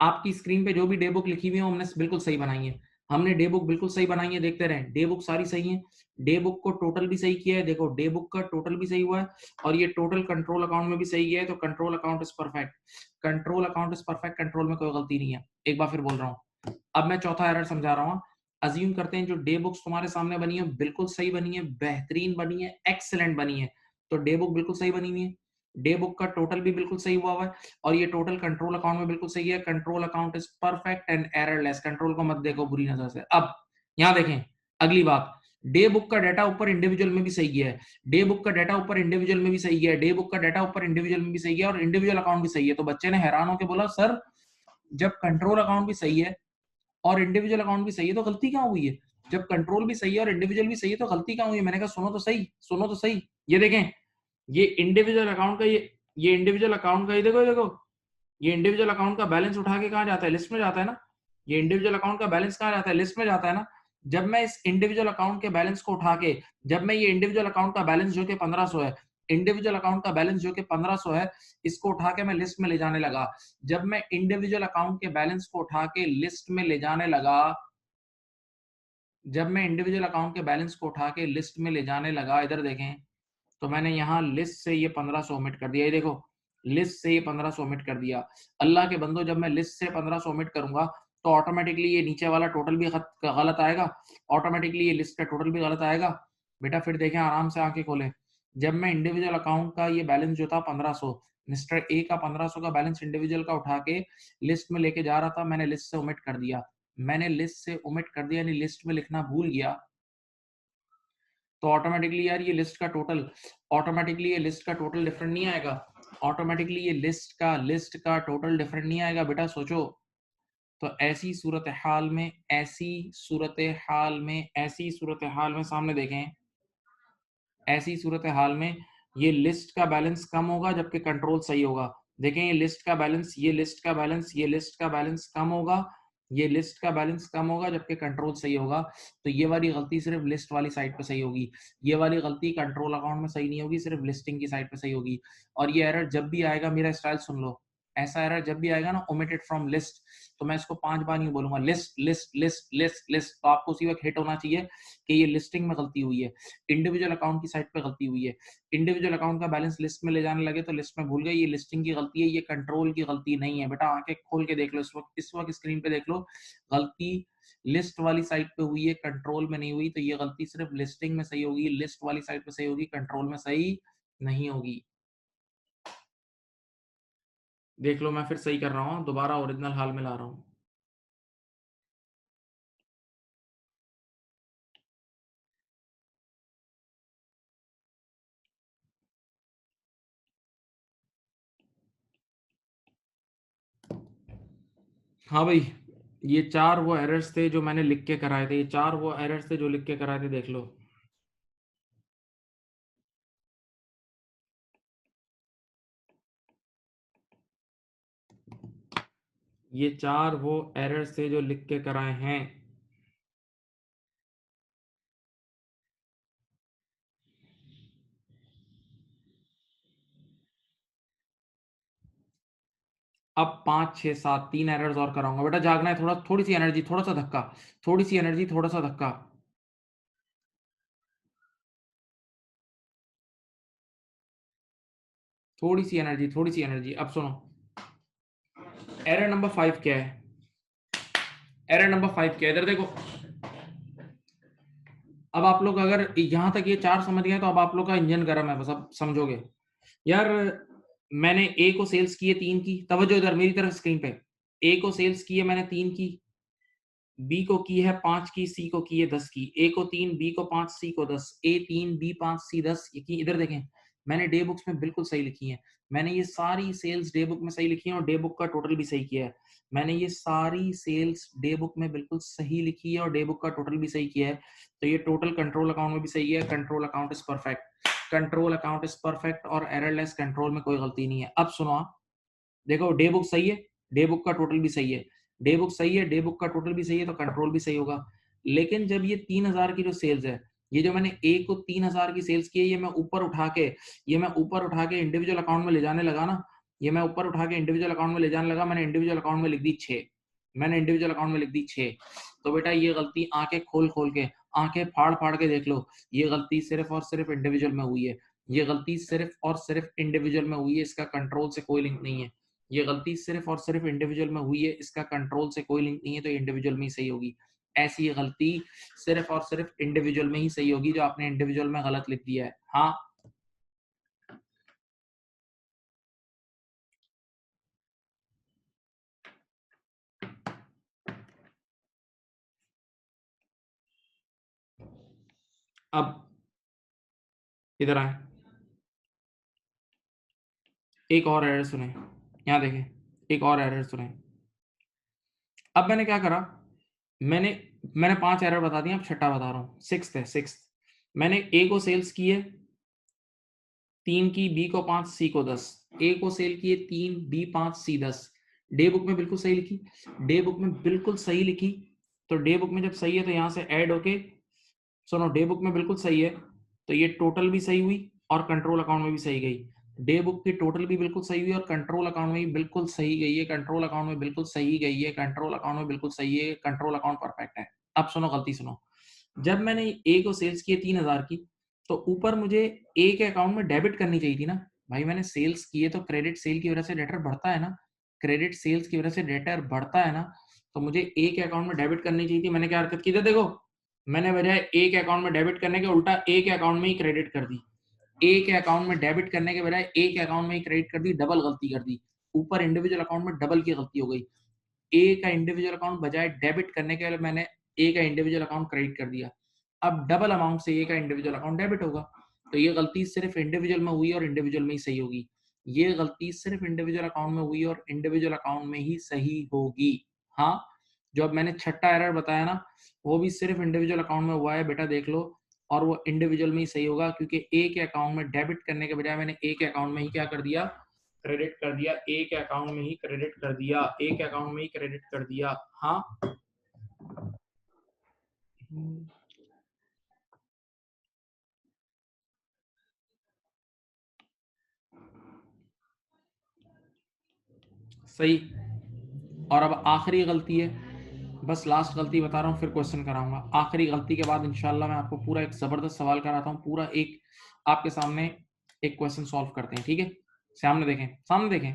आपकी स्क्रीन पे जो भी डे बुक लिखी हुई है हमने बिल्कुल सही बनाई है। हमने डे बुक बिल्कुल सही बनाई है, देखते रहे, डे बुक सारी सही है, डे बुक को टोटल भी सही किया है, देखो डे बुक का टोटल भी सही हुआ है और ये टोटल कंट्रोल अकाउंट में भी सही है, तो control account is perfect, control account is perfect, control में कोई गलती नहीं है। एक बार फिर बोल रहा हूँ, अब मैं चौथा एरर समझा रहा हूँ। अज्यूम करते हैं जो डे बुक्स तुम्हारे सामने बनी है बिल्कुल सही बनी है, बेहतरीन बनी है, एक्सीलेंट बनी है, तो डे बुक बिल्कुल सही बनी हुई है, डे बुक का टोटल भी बिल्कुल सही हुआ है और ये टोटल कंट्रोल अकाउंट में बिल्कुल सही है, control account is perfect and errorless, control को मत देखो बुरी नजर से। अब यहां देखें अगली बात, डे बुक का डाटा ऊपर इंडिविजुअल में भी सही गया है, डे बुक का डाटा ऊपर इंडिविजुअल में भी सही गया है, डे बुक का डाटा ऊपर इंडिविजुअल में भी सही गया और इंडिविजुअल अकाउंट भी सही है। तो बच्चे ने हैरान होकर बोला सर जब कंट्रोल अकाउंट भी सही है और इंडिविजुअल अकाउंट भी सही है तो गलती कहां हुई है, जब कंट्रोल भी सही है और इंडिविजुअल भी सही है तो गलती कहां हुई है। मैंने कहा सुनो तो सही, सुनो तो सही, ये देखें, ये इंडिविजुअल अकाउंट का ये इंडिविजुअल अकाउंट का ये देखो, देखो ये इंडिविजुअल अकाउंट का बैलेंस उठा के कहां जाता है, लिस्ट में जाता है ना, ये इंडिविजुअल अकाउंट का बैलेंस कहां जाता है, लिस्ट में जाता है ना। जब मैं इस इंडिविजुअल अकाउंट के बैलेंस को उठा के, जब मैं ये इंडिविजुअल अकाउंट का बैलेंस जो कि 1500 है, इंडिविजुअल अकाउंट का बैलेंस जो कि 1500 है, इसको उठा के मैं लिस्ट में ले जाने लगा, जब मैं इंडिविजुअल अकाउंट के बैलेंस को उठा के लिस्ट में ले जाने लगा, जब मैं इंडिविजुअल अकाउंट के बैलेंस को उठा के लिस्ट में ले जाने लगा, इधर देखें, तो मैंने यहाँ लिस्ट से ये 1500 ओमिट कर दिया, ये देखो लिस्ट से ये 1500 ओमिट कर दिया। अल्लाह के बंदो जब मैं लिस्ट से 1500 ओमिट करूंगा तो ऑटोमेटिकली ये नीचे वाला टोटल भी गलत आएगा, ऑटोमेटिकली ये लिस्ट का टोटल भी गलत आएगा। बेटा फिर देखें, आराम से आंखें खोलें, जब मैं इंडिविजुअल अकाउंट का ये बैलेंस जो था 1500, मिस्टर ए का 1500 का बैलेंस इंडिविजुअल का उठा के लिस्ट में लेके जा रहा था, मैंने लिस्ट से ओमिट कर दिया, मैंने लिस्ट से ओमिट कर दिया यानी लिस्ट में लिखना भूल गया, तो ऑटोमेटिकली यार ये लिस्ट का टोटल, ऑटोमेटिकली ये लिस्ट का टोटल डिफरेंट नहीं आएगा, ऑटोमेटिकली ये लिस्ट का टोटल डिफरेंट नहीं आएगा। बेटा सोचो, तो ऐसी सूरत हाल में, ऐसी सूरत हाल में सामने देखें, ऐसी सूरत हाल में ये लिस्ट का बैलेंस कम होगा जबकि कंट्रोल सही होगा। देखें ये लिस्ट का बैलेंस, ये लिस्ट का बैलेंस, ये लिस्ट का बैलेंस कम होगा, ये लिस्ट का बैलेंस कम होगा जबकि कंट्रोल सही होगा। तो ये वाली गलती सिर्फ लिस्ट वाली साइड पे सही होगी, ये वाली गलती कंट्रोल अकाउंट में सही नहीं होगी, सिर्फ लिस्टिंग की साइड पे सही होगी। और ये एरर जब भी आएगा, मेरा स्टाइल सुन लो, ऐसा एरर जब भी आएगा ना ओमिटेड फ्रॉम लिस्ट, तो मैं इसको 5 बार नहीं बोलूंगा, list list list list list, तो आपको उसी वक्त हिट होना चाहिए कि ये लिस्टिंग में गलती हुई है, इंडिविजुअल अकाउंट की साइड पे गलती हुई है, इंडिविजुअल अकाउंट का बैलेंस लिस्ट में ले जाने लगे तो लिस्ट में भूल गए, ये लिस्टिंग की गलती है, ये कंट्रोल की गलती नहीं है। बेटा आंखें खोल के देख लो, इस वक्त स्क्रीन पे देख लो, गलती लिस्ट वाली साइड पे हुई है, कंट्रोल में नहीं हुई, तो ये गलती सिर्फ लिस्टिंग में सही होगी, लिस्ट वाली साइड पे सही होगी, कंट्रोल में सही नहीं होगी। देख लो मैं फिर सही कर रहा हूँ, दोबारा ओरिजिनल हाल में ला रहा हूँ। हाँ भाई, ये 4 वो एरर्स थे जो मैंने लिख के कराए थे, ये 4 वो एरर्स थे जो लिख के कराए थे, देख लो। ये 4 वो एरर्स थे जो लिख के कराए हैं। अब 5 6 7 3 एरर्स और कराऊंगा। बेटा जागना है, थोड़ा थोड़ी सी एनर्जी, थोड़ा सा धक्का, थोड़ी सी एनर्जी, थोड़ा सा धक्का। थोड़ी सी एनर्जी, थोड़ी सी एनर्जी। अब सुनो, एरर नंबर 5 क्या है, एरर नंबर 5 क्या है, इधर देखो। अब आप लोग अगर यहां तक ये 4 समझ गए तो अब आप लोग का इंजन गर्म है, बस अब समझोगे। यार मैंने ए को सेल्स की है 3 की, तवज्जो इधर मेरी तरफ स्क्रीन पे, ए को सेल्स की है मैंने 3 की, बी को की है 5 की, सी को की है 10 की, ए को 3, बी को 5, सी को 10, ए 3, बी 5, सी 10 की। इधर देखें, मैंने डे बुक्स में बिल्कुल सही लिखी है, मैंने ये सारी सेल्स डे बुक में सही लिखी है और डे बुक का टोटल भी सही किया है, मैंने ये सारी सेल्स डे बुक में बिल्कुल सही लिखी है और डे बुक का टोटल भी सही किया है। तो ये टोटल कंट्रोल अकाउंट में भी सही है, control account is perfect, control account is perfect और एररलेस, कंट्रोल में कोई गलती नहीं है। अब सुनो, देखो डे बुक सही है, डे बुक का टोटल भी सही है, डे बुक सही है, डे बुक का टोटल भी सही है, तो कंट्रोल भी सही होगा। लेकिन जब ये 3000 की जो सेल्स है, ये जो मैंने ए को 3000 की सेल्स की है, ये मैं ऊपर उठा के, ये मैं ऊपर उठा के इंडिविजुअल अकाउंट में ले जाने लगा ना, ये मैं ऊपर उठा के इंडिविजुअल अकाउंट में ले जाने लगा, मैंने इंडिविजुअल अकाउंट में लिख दी 6, मैंने इंडिविजुअल अकाउंट में लिख दी 6। तो बेटा ये गलती आंखें खोल खोल के, आंखें फाड़ फाड़ के देख लो, ये गलती सिर्फ और सिर्फ इंडिविजुअल में हुई है। ये गलती सिर्फ और सिर्फ इंडिविजुअल में हुई है, इसका कंट्रोल से कोई लिंक नहीं है। ये गलती सिर्फ और सिर्फ इंडिविजुअल में हुई है, इसका कंट्रोल से कोई लिंक नहीं है, तो इंडिविजुअल में ही सही होगी। ऐसी गलती सिर्फ और सिर्फ इंडिविजुअल में ही सही होगी जो आपने इंडिविजुअल में गलत लिख दिया है। हाँ, अब इधर आए, एक और एरर सुने, यहाँ देखें, एक और एरर सुने। अब मैंने क्या करा, मैंने मैंने 5 एरर बता दिया, अब छठा बता रहा हूँ, सिक्स्थ है, सिक्स्थ। मैंने ए को सेल्स किए 3 की, बी को 5, सी को 10। ए को सेल किए 3, बी 5, सी 10। डे बुक में बिल्कुल सही लिखी, डे बुक में बिल्कुल सही लिखी। तो डे बुक में जब सही है तो यहाँ से ऐड होके, सुनो, डे बुक में बिल्कुल सही है तो ये टोटल भी सही हुई और कंट्रोल अकाउंट में भी सही गई। डे बुक की टोटल भी बिल्कुल सही हुई और कंट्रोल अकाउंट में भी बिल्कुल सही गई है, कंट्रोल अकाउंट में बिल्कुल सही गई है, कंट्रोल अकाउंट में बिल्कुल सही है, कंट्रोल अकाउंट परफेक्ट है। अब सुनो, गलती सुनो। जब मैंने ए को सेल्स किए 3000 की, तो ऊपर मुझे ए के अकाउंट में डेबिट करनी चाहिए थी ना भाई। मैंने सेल्स किए तो क्रेडिट सेल की वजह से डेटर बढ़ता है ना, क्रेडिट सेल्स की वजह से डेटर बढ़ता है ना, तो मुझे ए के अकाउंट में डेबिट करनी चाहिए थी। मैंने क्या हरकत की थी, देखो, मैंने बजाय ए के अकाउंट में डेबिट करने के उल्टा ए के अकाउंट में ही क्रेडिट कर दी। ए के अकाउंट में डेबिट करने के बजाय ए के अकाउंट में ही क्रेडिट कर दी, डबल गलती कर दी। ऊपर इंडिविजुअल अकाउंट में डबल की गलती हो गई। ए का इंडिविजुअल अकाउंट बजाय डेबिट करने के लिए मैंने ए का इंडिविजुअल अकाउंट क्रेडिट कर दिया। अब डबल अमाउंट से ए का इंडिविजुअल अकाउंट डेबिट होगा। तो ये गलती सिर्फ इंडिविजुअल में हुई और इंडिविजुअल में ही सही होगी। ये गलती सिर्फ इंडिविजुअल अकाउंट में हुई और इंडिविजुअल अकाउंट में ही सही होगी। हाँ, जो अब मैंने छठा एरर बताया ना, वो भी सिर्फ इंडिविजुअल अकाउंट में हुआ है बेटा, देख लो। और वो इंडिविजुअल में ही सही होगा क्योंकि ए के अकाउंट में डेबिट करने के बजाय मैंने ए के अकाउंट में ही क्या कर दिया, क्रेडिट कर दिया। ए के अकाउंट में ही क्रेडिट कर दिया, ए के अकाउंट में ही क्रेडिट कर दिया। हाँ, सही। और अब आखिरी गलती है, बस लास्ट गलती बता रहा हूँ, फिर क्वेश्चन कराऊंगा। आखिरी गलती के बाद इंशाल्लाह मैं आपको पूरा एक जबरदस्त सवाल कराता हूँ, पूरा एक आपके सामने एक क्वेश्चन सॉल्व करते हैं, ठीक है। सामने देखें, सामने देखें,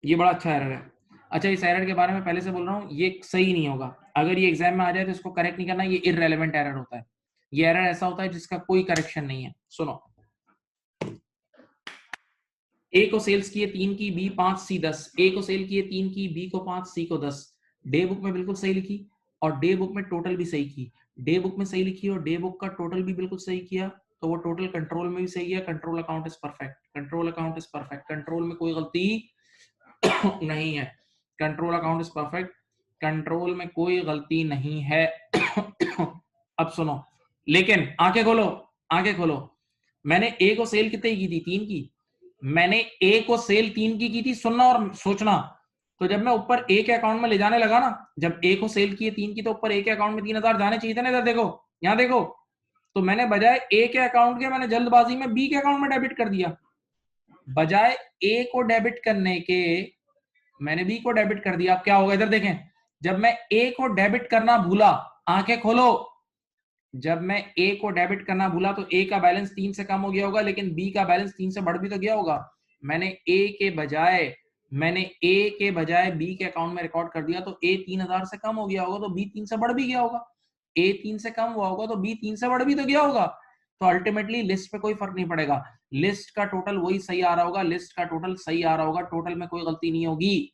ये बड़ा अच्छा एरर है। अच्छा, इस एरर के बारे में पहले से बोल रहा हूँ, ये सही नहीं होगा। अगर ये एग्जाम में आ जाए तो इसको करेक्ट नहीं करना, ये इररेलेवेंट एरर होता है। ये एरर ऐसा होता है जिसका कोई करेक्शन नहीं है। सुनो, ए को सेल्स किए 3 की, बी 5, सी 10। ए को सेल किए 3 की, बी को 5, सी को 10। डे बुक में बिल्कुल सही लिखी और डे बुक में टोटल भी सही की। डे बुक में सही लिखी और डे बुक का टोटल भी बिल्कुल सही किया, तो वो टोटल कंट्रोल में भी सही है। Control account is perfect, control account is perfect, control में कोई गलती नहीं है। Control account is perfect, control में कोई गलती नहीं है। अब सुनो, लेकिन आंखें खोलो, आंखें खोलो। मैंने ए को सेल कितने की थी, 3 की। मैंने ए को सेल 3 की थी, सुनना और सोचना। तो जब मैं ऊपर ए के अकाउंट में ले जाने लगा ना, जब ए को सेल किए 3 की, तो ऊपर ए के अकाउंट में 3000 जाने चाहिए थे ना। इधर देखो, यहाँ देखो, तो मैंने बजाय ए के अकाउंट के, मैंने जल्दबाजी में बी के अकाउंट में डेबिट कर दिया। बजाय ए को डेबिट करने के मैंने बी को डेबिट कर दिया। अब क्या होगा, इधर देखें, जब मैं ए को डेबिट करना भूला, आंखें खोलो, जब मैं ए को डेबिट करना भूला तो ए का बैलेंस 3 से कम हो गया होगा, लेकिन बी का बैलेंस 3 से बढ़ भी तो गया होगा। मैंने ए के बजाय बी के अकाउंट में रिकॉर्ड कर दिया, तो ए 3000 से कम हो गया होगा, तो बी 3 से बढ़ भी गया होगा। ए 3 से कम हुआ होगा तो बी 3 से बढ़ भी तो गया होगा। तो अल्टीमेटली लिस्ट पे कोई फर्क नहीं पड़ेगा, लिस्ट का टोटल वही सही आ रहा होगा, लिस्ट का टोटल सही आ रहा होगा, टोटल में कोई गलती नहीं होगी,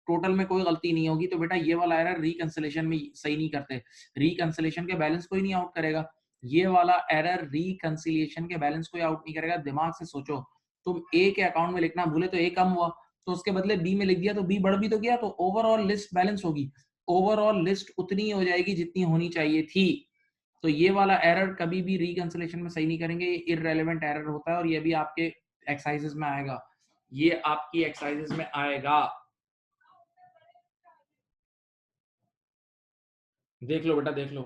टोटल में कोई गलती नहीं होगी। तो बेटा ये वाला एरर रिकंसिलेशन में सही नहीं करते, रिकंसिलेशन के बैलेंस कोई नहीं आउट करेगा। ये वाला एरर रिकंसिलिएशन के बैलेंस कोई आउट नहीं करेगा। दिमाग से सोचो, तुम ए के अकाउंट में लिखना भूले तो ए कम हुआ, तो उसके बदले बी में लिख दिया तो बी बढ़ भी तो गया, तो ओवरऑल लिस्ट बैलेंस होगी, ओवरऑल लिस्ट उतनी हो जाएगी जितनी होनी चाहिए थी। तो ये वाला एरर कभी भी रिकंसिलेशन में सही नहीं करेंगे, ये इररेलेवेंट एरर होता है और ये भी आपके एक्सरसाइजेस में आएगा, ये आपकी एक्सरसाइजेस में आएगा। देख लो बेटा, देख लो।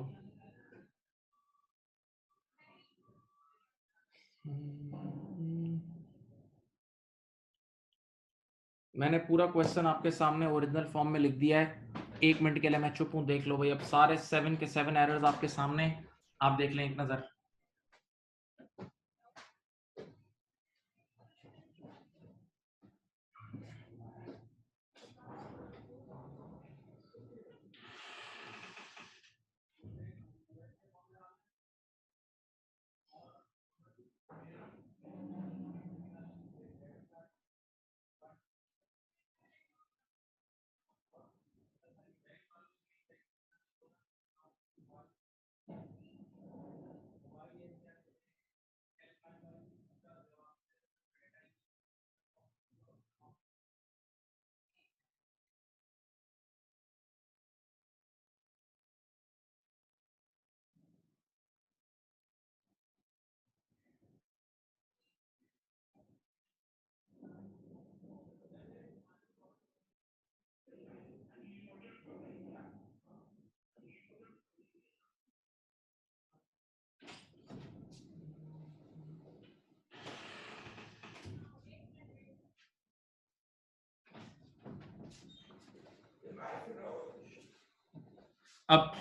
मैंने पूरा क्वेश्चन आपके सामने ओरिजिनल फॉर्म में लिख दिया है। 1 मिनट के लिए मैं चुप हूँ, देख लो भाई। अब सारे 7 के 7 एरर्स आपके सामने, आप देख लें एक नजर। अब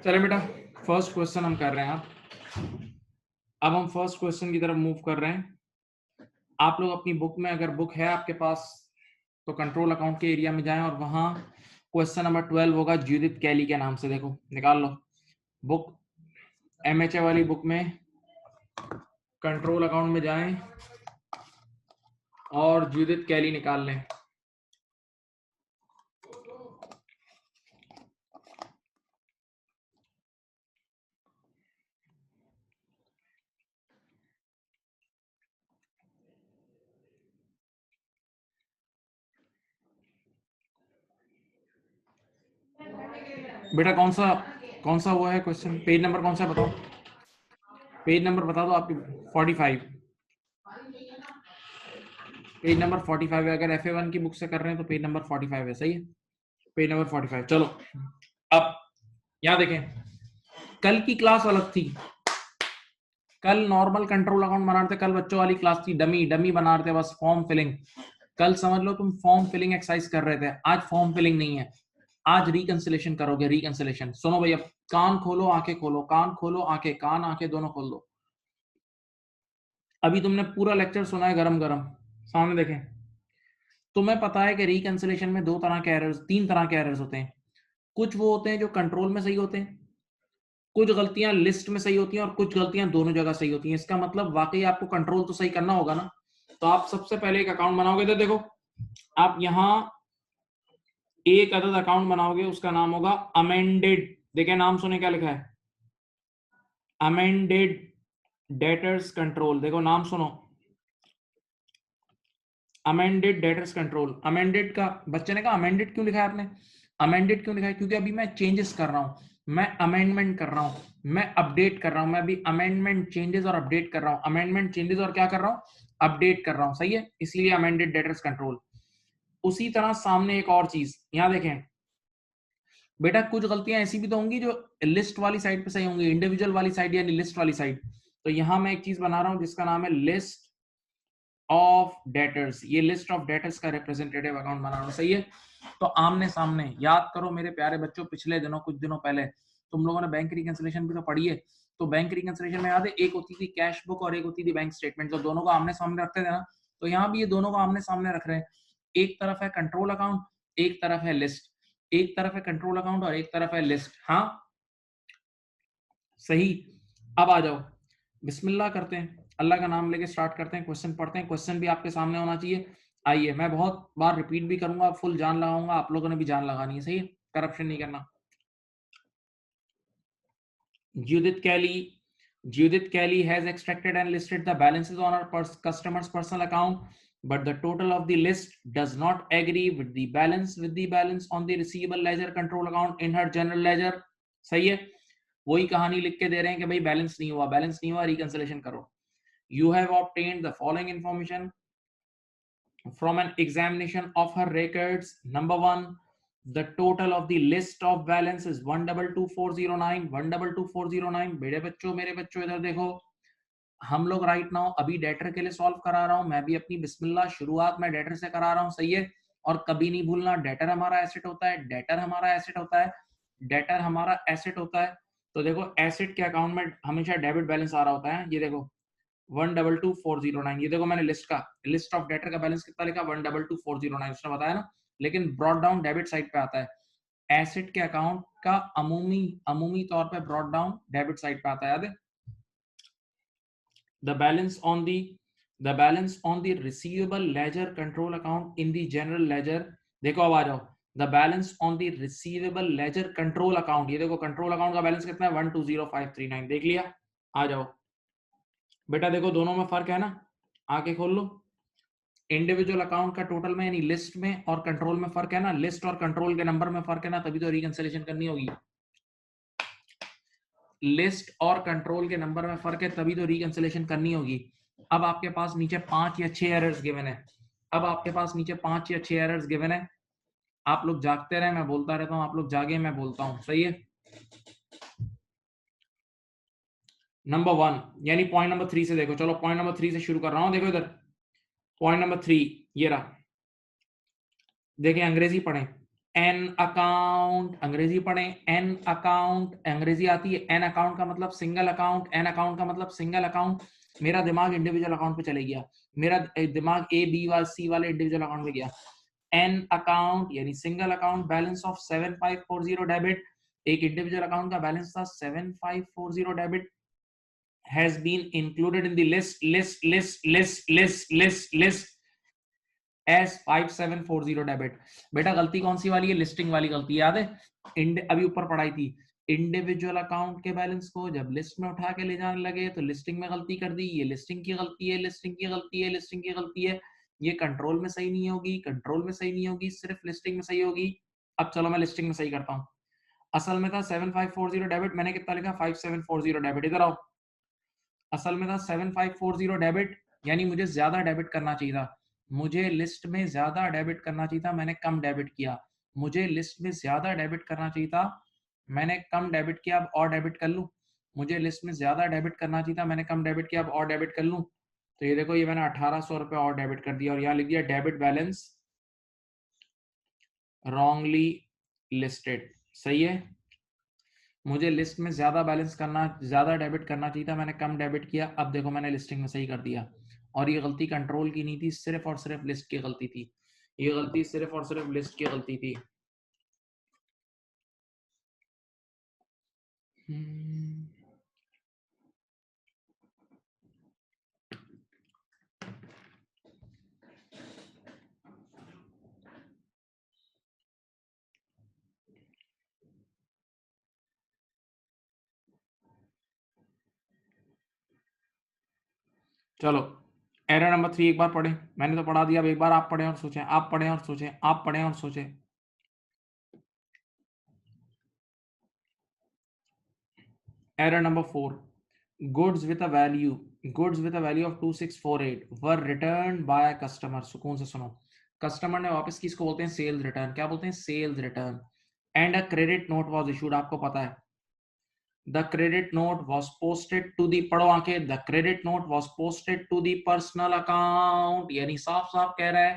चले बेटा, फर्स्ट क्वेश्चन हम कर रहे हैं। अब हम फर्स्ट क्वेश्चन की तरफ मूव कर रहे हैं। आप लोग अपनी बुक में, अगर बुक है आपके पास, तो कंट्रोल अकाउंट के एरिया में जाएं और वहां क्वेश्चन नंबर 12 होगा जूडिथ कैली के नाम से। देखो निकाल लो बुक, एमएचए वाली बुक में कंट्रोल अकाउंट में जाएं और जूडिथ कैली निकाल लें। बेटा कौन सा वो है क्वेश्चन, पेज नंबर कौन सा बताओ, पेज नंबर बता दो आपकी। 45, पेज नंबर 45 है। अगर FA1 की बुक से कर रहे हैं तो पेज नंबर 45 है, सही है, पेज नंबर 45। चलो अब यहां देखें, कल की क्लास अलग थी। कल नॉर्मल कंट्रोल अकाउंट बना रहे थे, कल बच्चों वाली क्लास थी, डमी डमी बना रहे थे बस, फॉर्म फिलिंग। कल समझ लो तुम फॉर्म फिलिंग एक्सरसाइज कर रहे थे, आज फॉर्म फिलिंग नहीं है, आज रिकंसिलेशन करोगे। रिकंसिलेशन सुनो भैया, कान खोलो आंखें खोलो, कान खोलो आंखें, कान आंखें दोनों खोल दो। अभी तुमने पूरा लेक्चर सुना है गरम गरम, सामने देखें। तुम्हें पता है कि रिकंसिलेशन में 2 तरह के एरर्स, 3 तरह के एरर्स होते हैं। कुछ वो होते हैं जो कंट्रोल में सही होते हैं, कुछ गलतियां लिस्ट में सही होती हैं, और कुछ गलतियां दोनों जगह सही होती हैं। इसका मतलब वाकई आपको कंट्रोल तो सही करना होगा ना। तो आप सबसे पहले एक अकाउंट बनाओगे, तो देखो आप यहां एक अदद अकाउंट बनाओगे, उसका नाम होगा अमेंडेड। देखिए नाम सुने क्या लिखा है, अमेंडेड डेटर्स कंट्रोल। देखो नाम सुनो, अमेंडेड डेटर्स कंट्रोल। अमेंडेड का बच्चे ने कहा अमेंडेड क्यों लिखा है आपने, अमेंडेड क्यों लिखा है? क्योंकि अभी मैं चेंजेस कर रहा हूं, मैं अमेंडमेंट कर रहा हूं, मैं अपडेट कर रहा हूं। मैं अभी अमेंडमेंट, चेंजेस और अपडेट कर रहा हूं, अमेंडमेंट, चेंजेस और क्या कर रहा हूं, अपडेट कर रहा हूं, सही है, इसलिए अमेंडेड डेटर्स कंट्रोल। उसी तरह सामने एक और चीज यहां देखें बेटा, कुछ गलतियां ऐसी भी तो होंगी जो लिस्ट वाली साइड पे सही होंगी, इंडिविजुअल वाली साइड यानी लिस्ट वाली साइड। तो यहां मैं एक चीज बना रहा हूं जिसका नाम है लिस्ट ऑफ डेटर्स। ये लिस्ट ऑफ डेटर्स का रिप्रेजेंटेटिव अकाउंट बना रहा हूं, सही है। तो आमने सामने याद करो मेरे प्यारे बच्चों, पिछले दिनों, कुछ दिनों पहले तुम लोगों ने बैंक रिकंसिलिएशन भी तो पढ़ी है। तो बैंक रिकंसिलिएशन में याद है, एक होती थी कैश बुक और एक होती थी बैंक स्टेटमेंट, तो दोनों को आमने सामने रखते थे ना। तो यहाँ भी ये दोनों को आमने सामने रख रहे हैं। एक तरफ है कंट्रोल अकाउंट, एक तरफ है लिस्ट। एक तरफ है कंट्रोल अकाउंट और एक तरफ है लिस्ट। हाँ सही। अब आ जाओ, बिस्मिल्लाह करते हैं, अल्लाह का नाम लेके स्टार्ट करते हैं, क्वेश्चन पढ़ते हैं। क्वेश्चन भी आपके सामने होना चाहिए। आइए, मैं बहुत बार रिपीट भी करूंगा, फुल जान लगाऊंगा, आप लोगों ने भी जान लगानी है, सही है, करप्शन नहीं करना। Judith Kelly has extracted and listed the balances on her customer's personal account, but the total of the list does not agree with the balance on the receivable ledger control account in her general ledger. सही है, वही कहानी लिख के दे रहे हैं कि भाई बैलेंस नहीं हुआ, रिकंसिलेशन करो। You have obtained the following information from an examination of her records. Number 1, the total of the list of balance is 1222409, 1222409। मेरे बच्चों इधर देखो, हम लोग राइट नाउ अभी डेटर के लिए सॉल्व करा रहा हूं, मैं भी अपनी बिस्मिल्लाह शुरुआत में डेटर से करा रहा हूं, सही है। और कभी नहीं भूलना डेटर हमारा एसेट होता है, डेटर हमारा एसेट होता है, डेटर हमारा एसेट होता है। तो देखो एसेट के अकाउंट में हमेशा डेबिट बैलेंस आ रहा होता है, ये देखो 1222409, ये देखो मैंने लिस्ट ऑफ डेटर का बैलेंस कितना लिखा 1222409, उसने बताया ना, लेकिन ब्रॉड डाउन डेबिट साइड पे आता है। एसेट के अकाउंट का अमूमी तौर पे ब्रॉड डाउन डेबिट साइड पे आता है, याद है। the balance on the receivable ledger control account in the general ledger, देखो अब आ जाओ, the balance on the receivable ledger control account, ये देखो कंट्रोल अकाउंट का बैलेंस कितना है 120,539, देख लिया। आ जाओ बेटा, देखो दोनों में फर्क है ना, आके खोल लो। इंडिविजुअल अकाउंट का टोटल में यानी लिस्ट में और कंट्रोल में फर्क है ना, लिस्ट और कंट्रोल के नंबर में फर्क है ना, तभी तो रिकंसिलिएशन करनी होगी। लिस्ट और कंट्रोल के नंबर में फर्क है, तभी तो रिकंसिलिएशन करनी होगी। अब आपके पास नीचे 5 या 6 एरर्स गिवन है, अब आपके पास नीचे 5 या 6 एरर्स गिवन है। आप लोग जागते रहे, मैं बोलता रहता हूं, आप लोग जागे, मैं बोलता हूं, सही है। नंबर 1 यानी पॉइंट नंबर 3 से देखो, चलो पॉइंट नंबर 3 से शुरू कर रहा हूं। देखो इधर पॉइंट नंबर 3 ये रहा, देखिए अंग्रेजी पढ़ें, एन अकाउंट, अंग्रेजी पढ़ें, एन अकाउंट, अंग्रेजी आती है। एन अकाउंट का मतलब सिंगल अकाउंट, एन अकाउंट का मतलब सिंगल अकाउंट। मेरा दिमाग इंडिविजुअल अकाउंट पे चले गया, मेरा दिमाग ए बी वाले सी वाले इंडिविजुअल अकाउंट पे गया। एन अकाउंट यानी single account, balance of 7540 debit, एक इंडिविजुअल अकाउंट का बैलेंस था 7540 debit, has been included in the list as 5740 debit. बेटा गलती कौन सी वाली है, लिस्टिंग वाली गलती, याद है। अभी ऊपर पढ़ाई थी, इंडिविजुअल अकाउंट के बैलेंस को जब लिस्ट में उठा के ले जाने लगे तो लिस्टिंग में गलती कर दी, ये लिस्टिंग की गलती है, लिस्टिंग की गलती है, लिस्टिंग की गलती है। ये कंट्रोल में सही नहीं होगी, कंट्रोल में सही नहीं होगी, सिर्फ लिस्टिंग में सही होगी। अब चलो मैं लिस्टिंग में सही करता हूँ। असल में था 7540 डेबिट, मैंने कितना लिखा 5740 डेबिट, इधर आओ। असल में था 7540 डेबिट, यानी मुझे ज्यादा डेबिट करना चाहिए था, मुझे लिस्ट में ज्यादा डेबिट करना चाहिए था, मैंने कम डेबिट किया। मुझे लिस्ट में ज्यादा डेबिट करना चाहिए था, मैंने कम डेबिट किया, अब और डेबिट कर लूं। मुझे लिस्ट में ज्यादा डेबिट करना चाहिए था, मैंने कम डेबिट किया, अब और डेबिट कर लूं। तो ये देखो, ये मैंने 1800 रुपए और डेबिट कर दिया, और यहाँ लिख दिया डेबिट बैलेंस रॉन्गली लिस्टेड, सही है। मुझे लिस्ट में ज्यादा बैलेंस करना, ज्यादा डेबिट करना चाहिए था, मैंने कम डेबिट किया। अब देखो मैंने लिस्टिंग में सही कर दिया, और ये गलती कंट्रोल की नहीं थी, सिर्फ और सिर्फ लिस्ट की गलती थी। ये गलती सिर्फ और सिर्फ लिस्ट की गलती थी। चलो एरर नंबर 3 एक बार पढ़ें, मैंने तो पढ़ा दिया, अब एक बार आप पढ़ें और सोचें, आप पढ़ें और सोचें, आप पढ़ें और सोचें। Error number 4, goods with a value of 2648 were returned by a customer। सुकून से सुनो, कस्टमर ने वापस की, इसको बोलते हैं सेल्स रिटर्न। क्या बोलते हैं, sales return. And a credit note was issued, आपको पता है। The credit note was posted to the, पढ़ो आंखें, the credit note was posted to the personal account, यानी साफ साफ कह रहा है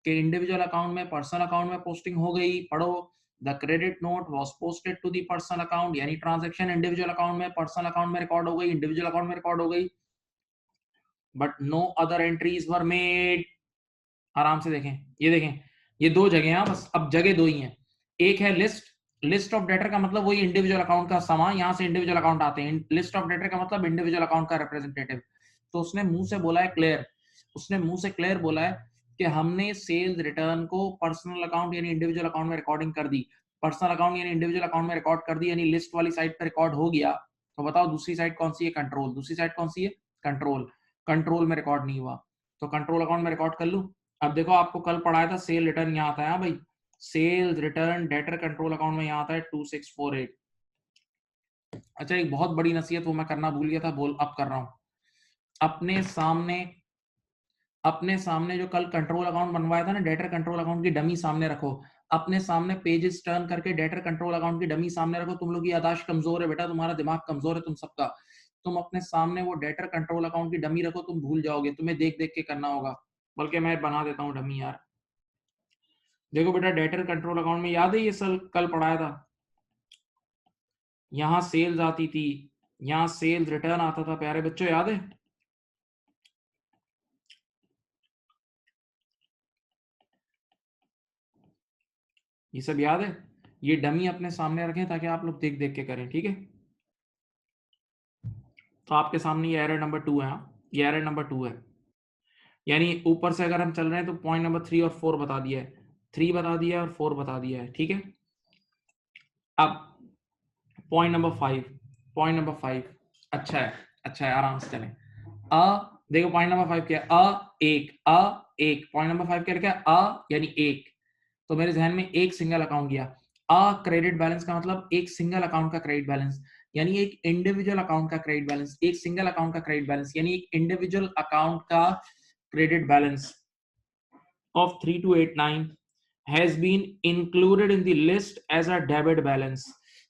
कि इंडिविजुअल अकाउंट में पर्सनल अकाउंट में पोस्टिंग हो गई। पढ़ो, the credit note was posted to the personal account, यानी ट्रांजैक्शन इंडिविजुअल अकाउंट में पर्सनल अकाउंट में रिकॉर्ड हो गई, इंडिविजुअल अकाउंट में रिकॉर्ड हो गई, but no other entries were made. आराम से देखें, ये देखें, ये दो जगह हैं बस, अब जगह दो ही हैं। एक है लिस्ट, लिस्ट ऑफ डेटर का मतलब वही इंडिविजुअल अकाउंट का सामान, यहां से इंडिविजुअल अकाउंट आते हैं। लिस्ट ऑफ डेटर का मतलब इंडिविजुअल अकाउंट का रिप्रेजेंटेटिव। तो उसने मुंह से बोला है क्लियर, उसने मुंह से क्लियर बोला है कि हमने सेल्स रिटर्न को पर्सनल अकाउंट यानी इंडिविजुअल अकाउंट में रिकॉर्डिंग कर दी, पर्सनल अकाउंट यानी इंडिविजुअल अकाउंट में रिकॉर्ड कर दी, यानी लिस्ट वाली साइड पर रिकॉर्ड हो गया। तो बताओ दूसरी साइड कौन सी है, कंट्रोल। दूसरी साइड कौन सी है, कंट्रोल। कंट्रोल में रिकॉर्ड नहीं हुआ, तो कंट्रोल अकाउंट में रिकॉर्ड कर लूं। अब देखो आपको कल पढ़ाया था सेल रिटर्न, यहाँ आता है भाई, sales return debtor control account में यहाँ आता है 2648। अच्छा एक बहुत बड़ी नसीहत वो मैं करना भूल गया था, बोल अब कर रहा हूं। अपने सामने जो कल कंट्रोल अकाउंट बनवाया था ना, डेटर कंट्रोल अकाउंट की डमी सामने रखो, अपने सामने पेजेस टर्न करके डेटर कंट्रोल अकाउंट की डमी सामने रखो। तुम लोग की यादाश्त कमजोर है बेटा, तुम्हारा दिमाग कमजोर है तुम सबका। तुम अपने सामने वो डेटर कंट्रोल अकाउंट की डमी रखो, तुम भूल जाओगे, तुम्हें देख देख के करना होगा। बल्कि मैं बना देता हूँ डमी यार। देखो बेटा, डेटर कंट्रोल अकाउंट में याद है ये कल पढ़ाया था, यहाँ सेल्स आती थी, यहाँ सेल्स रिटर्न आता था, प्यारे बच्चों याद है? ये सब याद है? ये डमी अपने सामने रखें ताकि आप लोग देख देख के करें, ठीक है? तो आपके सामने ये एरर नंबर 2 है, ये एरर नंबर 2 है। यानी ऊपर से अगर हम चल रहे हैं तो पॉइंट नंबर 3 और 4 बता दिया है, 3 बता दिया है और 4 बता दिया है, ठीक है? अब पॉइंट नंबर 5, पॉइंट नंबर 5 अच्छा है, अच्छा है, आराम से चलें। देखो पॉइंट नंबर 5 क्या है? एक पॉइंट नंबर 5 क्या है? यानी एक। तो मेरे जहन में एक सिंगल अकाउंट गया। क्रेडिट बैलेंस का मतलब एक सिंगल अकाउंट का क्रेडिट बैलेंस, यानी एक इंडिविजुअल अकाउंट का क्रेडिट बैलेंस, एक सिंगल अकाउंट का क्रेडिट बैलेंस, यानी एक इंडिविजुअल अकाउंट का credit balance of 3289 has been included in the list as a debit balance,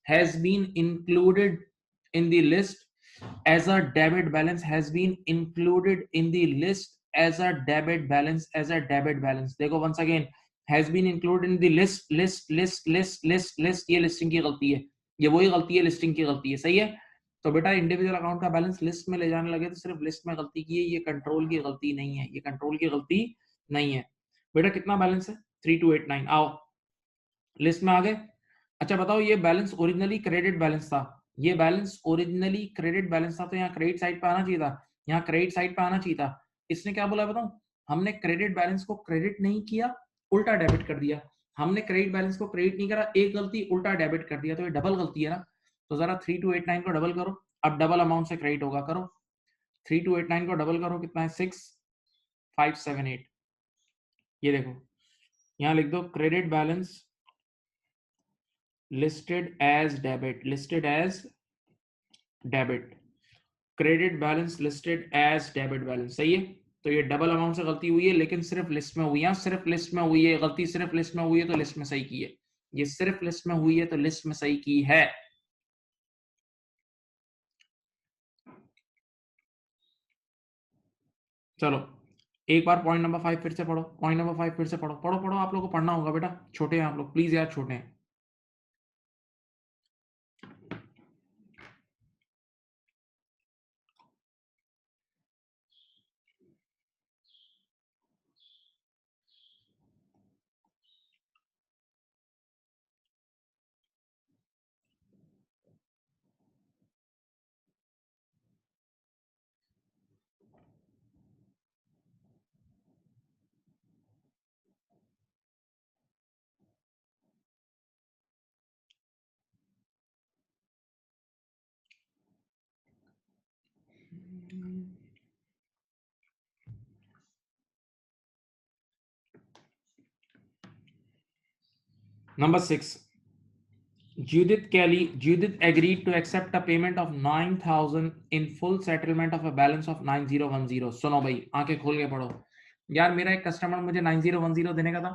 has been included in the list as a debit balance, has been included in the list as a debit balance, as a debit balance. देखो once again, has been included in the list, ये listing की गलती है, ये वही गलती है, listing की गलती है, सही है? तो बेटा इंडिविजुअल अकाउंट का बैलेंस लिस्ट में ले जाने लगे तो सिर्फ लिस्ट में गलती की है, ये कंट्रोल की गलती नहीं है, ये कंट्रोल की गलती नहीं है। बेटा कितना बैलेंस है? 3289। आओ लिस्ट में आ गए। अच्छा बताओ, ये बैलेंस ओरिजिनली क्रेडिट बैलेंस था, ये बैलेंस ओरिजिनली क्रेडिट बैलेंस था, तो यहाँ क्रेडिट साइड पे आना चाहिए था, यहाँ क्रेडिट साइड पे आना चाहिए था। इसने क्या बोला बताऊं? हमने क्रेडिट बैलेंस को क्रेडिट नहीं किया, उल्टा डेबिट कर दिया। हमने क्रेडिट बैलेंस को क्रेडिट नहीं करा, एक गलती, उल्टा डेबिट कर दिया, तो ये डबल गलती है ना। तो जरा 3289 को डबल करो, अब डबल अमाउंट से क्रेडिट होगा, करो 3289 को डबल करो, कितना है? 6578। ये देखो यहाँ लिख दो credit balance listed as debit, listed as debit, credit balance listed as debit balance, सही है? तो ये डबल अमाउंट से गलती हुई है, लेकिन सिर्फ लिस्ट में हुई है, सिर्फ लिस्ट में हुई है गलती, सिर्फ लिस्ट में हुई है तो लिस्ट में सही की है, ये सिर्फ लिस्ट में हुई है तो लिस्ट में सही की है। चलो एक बार पॉइंट नंबर 5 फिर से पढ़ो, पॉइंट नंबर 5 फिर से पढ़ो, पढ़ो पढ़ो, आप लोगों को पढ़ना होगा बेटा, छोटे हैं आप लोग, प्लीज यार, छोटे हैं। Number 6. Judith agreed to accept a payment of 9,000 in full settlement of a balance of 9010. सुनो भाई, आंखें खोल के पढ़ो यार। मेरा एक कस्टमर मुझे 9010 देने का था,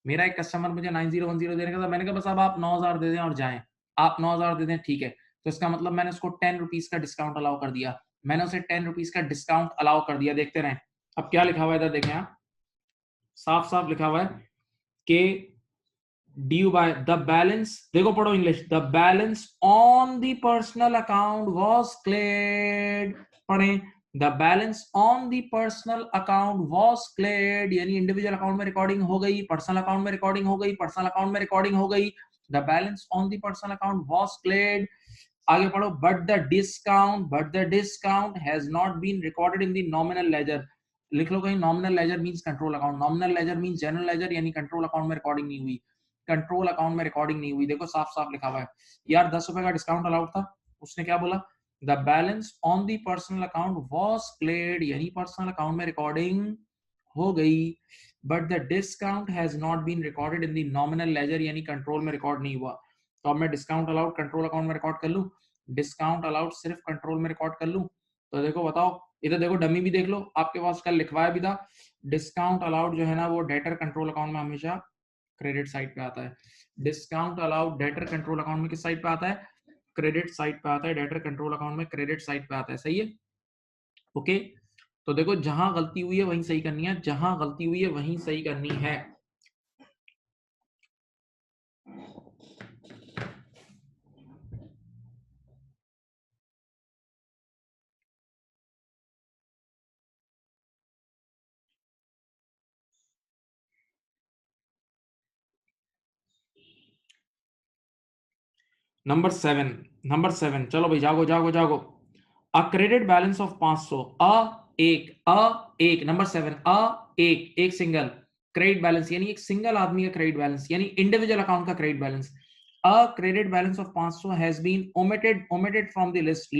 मेरा एक कस्टमर मुझे 9010 देने का था। मैंने कहा बस अब आप 9,000 दे दें और जाएं, आप 9,000 दे दें, ठीक है। तो इसका मतलब मैंने उसको 10 रुपीज का डिस्काउंट अलाउ कर दिया, मैंने उसे 10 रुपीज का डिस्काउंट अलाउ कर दिया। देखते रहें अब क्या लिखा हुआ है इधर, देखें आप, साफ साफ लिखा हुआ है कि due by the balance, देखो पढ़ो English, the balance on the personal account was cleared, पढ़ें, the balance on the personal account was cleared, यानी इंडिविजुअल अकाउंट में रिकॉर्डिंग हो गई, पर्सनल अकाउंट में रिकॉर्डिंग हो गई, पर्सनल अकाउंट में रिकॉर्डिंग हो गई, the balance on the personal account was cleared। आगे पढ़ो, but the discount has not been recorded in the nominal ledger, लिख लो कहीं, nominal ledger means control account, nominal ledger means general ledger, यानी control account में recording नहीं हुई, control account में रिकॉर्डिंग नहीं हुई। देखो साफ साफ लिखा हुआ है यार, 10 रुपए का डिस्काउंट अलाउड था, उसने क्या बोला? The balance on the personal account was cleared, यानी पर्सनल अकाउंट में रिकॉर्डिंग हो गई, but the discount has not been recorded in the nominal ledger, यानी कंट्रोल में रिकॉर्ड नहीं हुआ। तो अब मैं डिस्काउंट अलाउड कंट्रोल अकाउंट में रिकॉर्ड कर लूं, डिस्काउंट अलाउड सिर्फ कंट्रोल में रिकॉर्ड कर लूं, तो देखो बताओ, इधर देखो डमी भी देख लो, आपके पास कल लिखवाया भी था, डिस्काउंट अलाउड जो है ना वो डेटर कंट्रोल अकाउंट में हमेशा क्रेडिट साइड पे आता है, discount allowed debtor control account में किस साइड पे आता है? क्रेडिट साइड पे आता है, डेटर कंट्रोल अकाउंट में क्रेडिट साइड पे आता है, सही है। ओके, तो देखो जहां गलती हुई है वहीं सही करनी है, जहां गलती हुई है वहीं सही करनी है। नंबर 7, चलो भाई जागो जागो जागो। अ क्रेडिट बैलेंस ऑफ 500, एक नंबर 7, एक सिंगल क्रेडिट बैलेंस, यानी एक सिंगल आदमी का क्रेडिट बैलेंस, यानी इंडिविजुअल अकाउंट का credit balance. A credit balance of 500 has been omitted from the list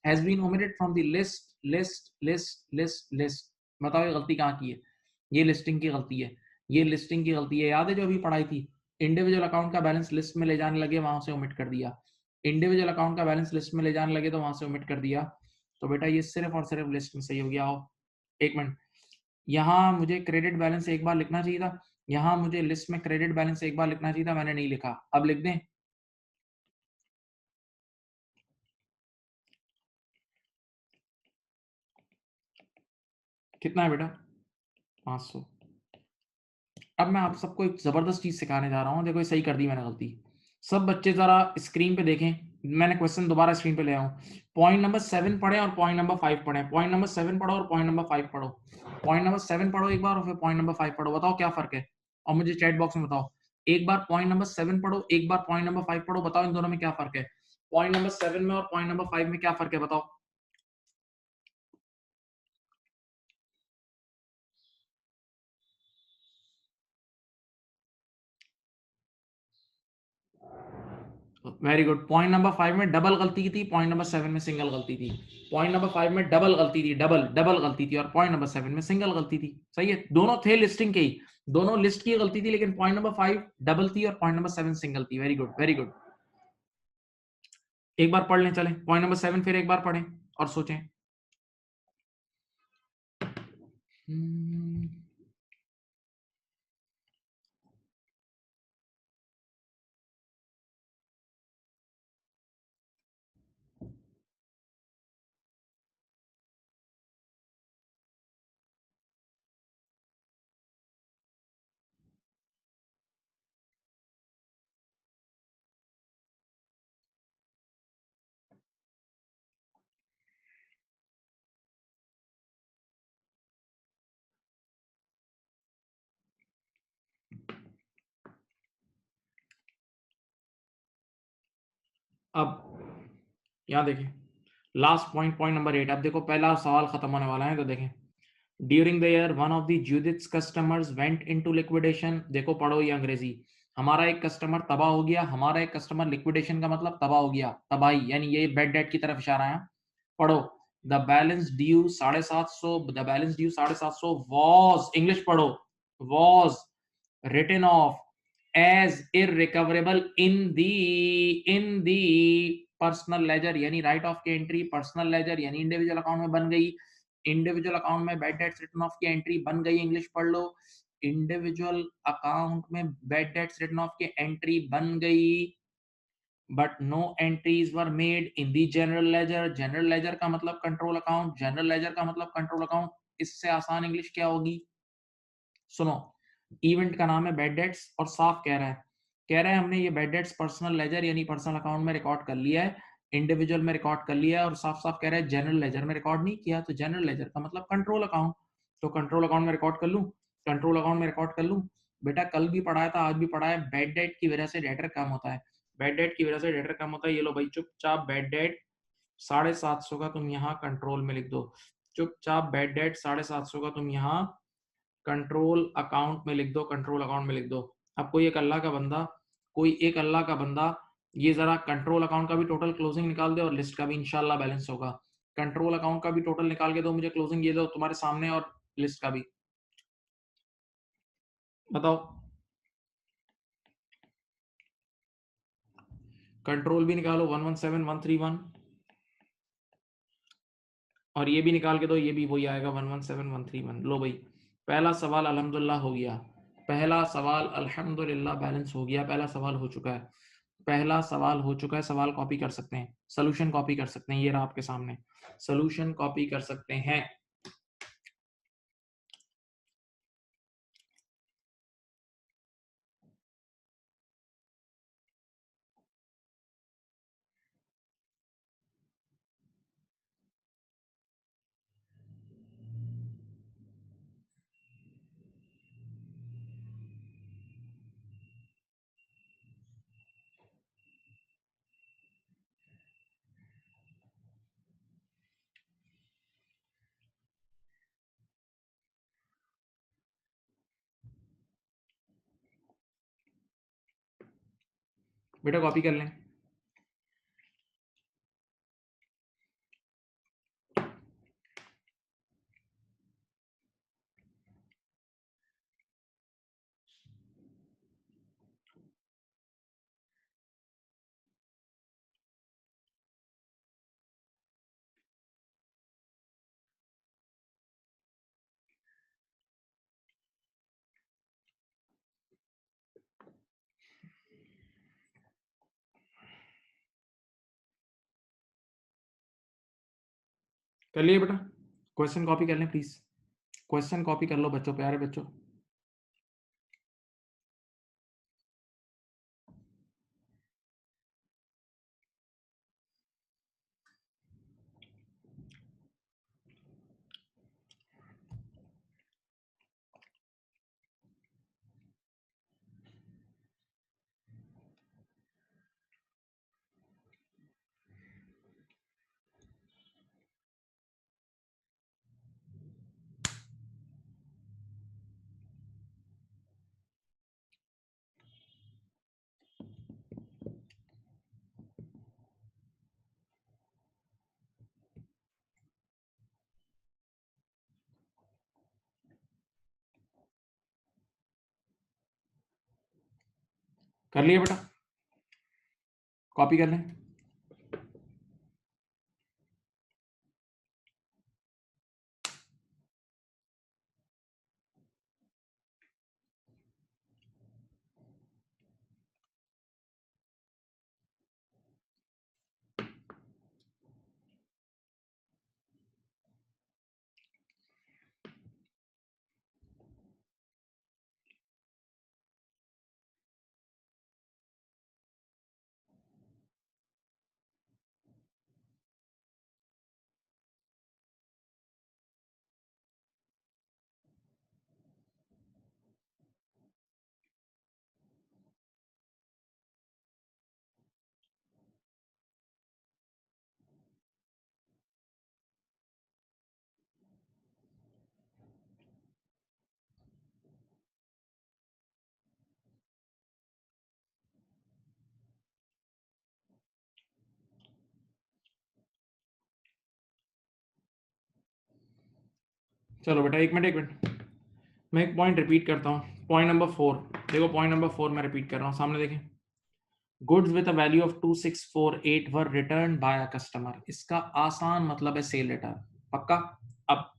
has been omitted from the list। बताओ ये गलती कहाँ की है? ये लिस्टिंग की गलती है, ये लिस्टिंग की गलती है। याद है जो अभी पढ़ाई थी, इंडिविजुअल अकाउंट का बैलेंस लिस्ट में ले जाने लगे, वहां से ओमिट कर दिया। इंडिविजुअल अकाउंट का बैलेंस लिस्ट में ले जाने लगे तो वहां से ओमिट कर दिया। तो बेटा ये सिर्फ और सिर्फ लिस्ट में सही हो गया। आओ एक मिनट, यहाँ मुझे क्रेडिट बैलेंस एक बार लिखना चाहिए था, यहाँ मुझे लिस्ट में क्रेडिट बैलेंस एक बार लिखना चाहिए था, मैंने नहीं लिखा। अब लिख दें? कितना है बेटा? 500। अब मैं आप सबको एक जबरदस्त चीज सिखाने जा रहा हूँ। देखो ये सही कर दी मैंने गलती। सब बच्चे जरा स्क्रीन पे देखें, मैंने क्वेश्चन दोबारा स्क्रीन पे ले आऊं। पॉइंट नंबर 7 पढ़े और पॉइंट नंबर 5 पढ़े। पॉइंट नंबर 7 पढ़ो और पॉइंट नंबर 5 पढ़ो। पॉइंट नंबर 7 पढ़ो एक बार और फिर पॉइंट नंबर 5 पढ़ो। बताओ क्या फर्क है, और मुझे चैट बॉक्स में बताओ। एक बार पॉइंट नंबर 7 पढ़ो, एक बार पॉइंट नंबर 5 पढ़ो। बताओ इन दोनों में क्या फर्क है? पॉइंट नंबर 7 में और पॉइंट नंबर 5 में क्या फर्क है? बताओ। Very good. पॉइंट नंबर 5 में डबल गलती की थी, पॉइंट नंबर 7 में सिंगल गलती थी। पॉइंट नंबर 5 में डबल गलती थी, डबल गलती थी, और पॉइंट नंबर 7 में सिंगल गलती थी। सही है, दोनों थे लिस्टिंग के ही, दोनों लिस्ट की गलती थी, लेकिन पॉइंट नंबर 5 डबल थी और पॉइंट नंबर 7 सिंगल थी। Very good very good. एक बार पढ़ लें, चलें पॉइंट नंबर 7 फिर एक बार पढ़ें और सोचें। अब यहां देखें लास्ट पॉइंट, पॉइंट नंबर 8। अब देखो पहला सवाल खत्म होने वाला है, तो देखें। During the year one of the Judith's customers went into liquidation. देखो पढ़ो ये अंग्रेजी। हमारा एक कस्टमर तबाह हो गया, हमारा एक कस्टमर लिक्विडेशन का मतलब तबाह हो गया, तबाही, यानी ये बैड डेट की तरफ इशारा है। पढ़ो the balance due 750, the balance due 750 was, English पढ़ो, was written off as irrecoverable in the personal ledger, यानी राइट ऑफ की एंट्री पर्सनल लेजर यानी इंडिविजुअल अकाउंट में बन गई। इंडिविजुअल अकाउंट में बैड डेट्स रिटन ऑफ की एंट्री बन गई, इंग्लिश पढ़ लो। इंडिविजुअल अकाउंट में बैड डेट्स रिटन ऑफ की एंट्री बन गई, but no entries were made in the general ledger. General ledger का मतलब कंट्रोल अकाउंट, जनरल लेजर का मतलब कंट्रोल अकाउंट। इससे आसान इंग्लिश क्या होगी? सुनो, इवेंट का नाम है बैड डेट्स और साफ कह रहा है हमने ये बैड डेट्स पर्सनल लेजर यानी पर्सनल अकाउंट में रिकॉर्ड कर लिया है, इंडिविजुअल में रिकॉर्ड कर लिया है, और साफ साफ कह रहा है जनरल लेजर में रिकॉर्ड नहीं किया। तो जनरल लेजर का मतलब कंट्रोल अकाउंट, तो कंट्रोल अकाउंट में रिकॉर्ड कर लूं, कंट्रोल अकाउंट में रिकॉर्ड कर लूं। बेटा कल भी पढ़ाया था, आज भी पढ़ा है, बैड डेट की वजह से डेटर कम होता है, बैड डेट की वजह से डेटर कम होता है। ये लो भाई, चुपचाप बैड डेट 750 का तुम यहाँ कंट्रोल में लिख दो, चुपचाप बैड डेट 750 का तुम यहाँ कंट्रोल अकाउंट में लिख दो, कंट्रोल अकाउंट में लिख दो। अब कोई एक अल्लाह का बंदा, कोई एक अल्लाह का बंदा ये जरा कंट्रोल अकाउंट का भी टोटल क्लोजिंग निकाल दे और लिस्ट का भी इंशाल्लाह बैलेंस होगा। कंट्रोल अकाउंट का भी टोटल निकाल के दो मुझे, क्लोजिंग ये दो तुम्हारे सामने, और लिस्ट का भी बताओ। कंट्रोल भी निकालो 117131, और ये भी निकाल के दो, ये भी वही आएगा 117131। लो भाई पहला सवाल अल्हम्दुलिल्लाह हो गया, पहला सवाल अल्हम्दुलिल्लाह बैलेंस हो गया, पहला सवाल हो चुका है। पहला सवाल हो चुका है, सवाल कॉपी कर सकते हैं, सोल्यूशन कॉपी कर सकते हैं, ये रहा आपके सामने, सोल्यूशन कॉपी कर सकते हैं। बेटा कॉपी कर लें। कर लिए बेटा, क्वेश्चन कॉपी कर लें प्लीज, क्वेश्चन कॉपी कर लो बच्चों, प्यारे बच्चों। कर लिए बेटा, कॉपी कर लें। चलो बेटा एक मिनट, एक मिनट, मैं एक पॉइंट रिपीट करता हूँ, पॉइंट नंबर 4, देखो पॉइंट नंबर 4 मैं रिपीट कर रहा हूँ, सामने देखें। Goods with a value of 2648 were return by a customer, इसका आसान मतलब है सेल लेटर, पक्का। अब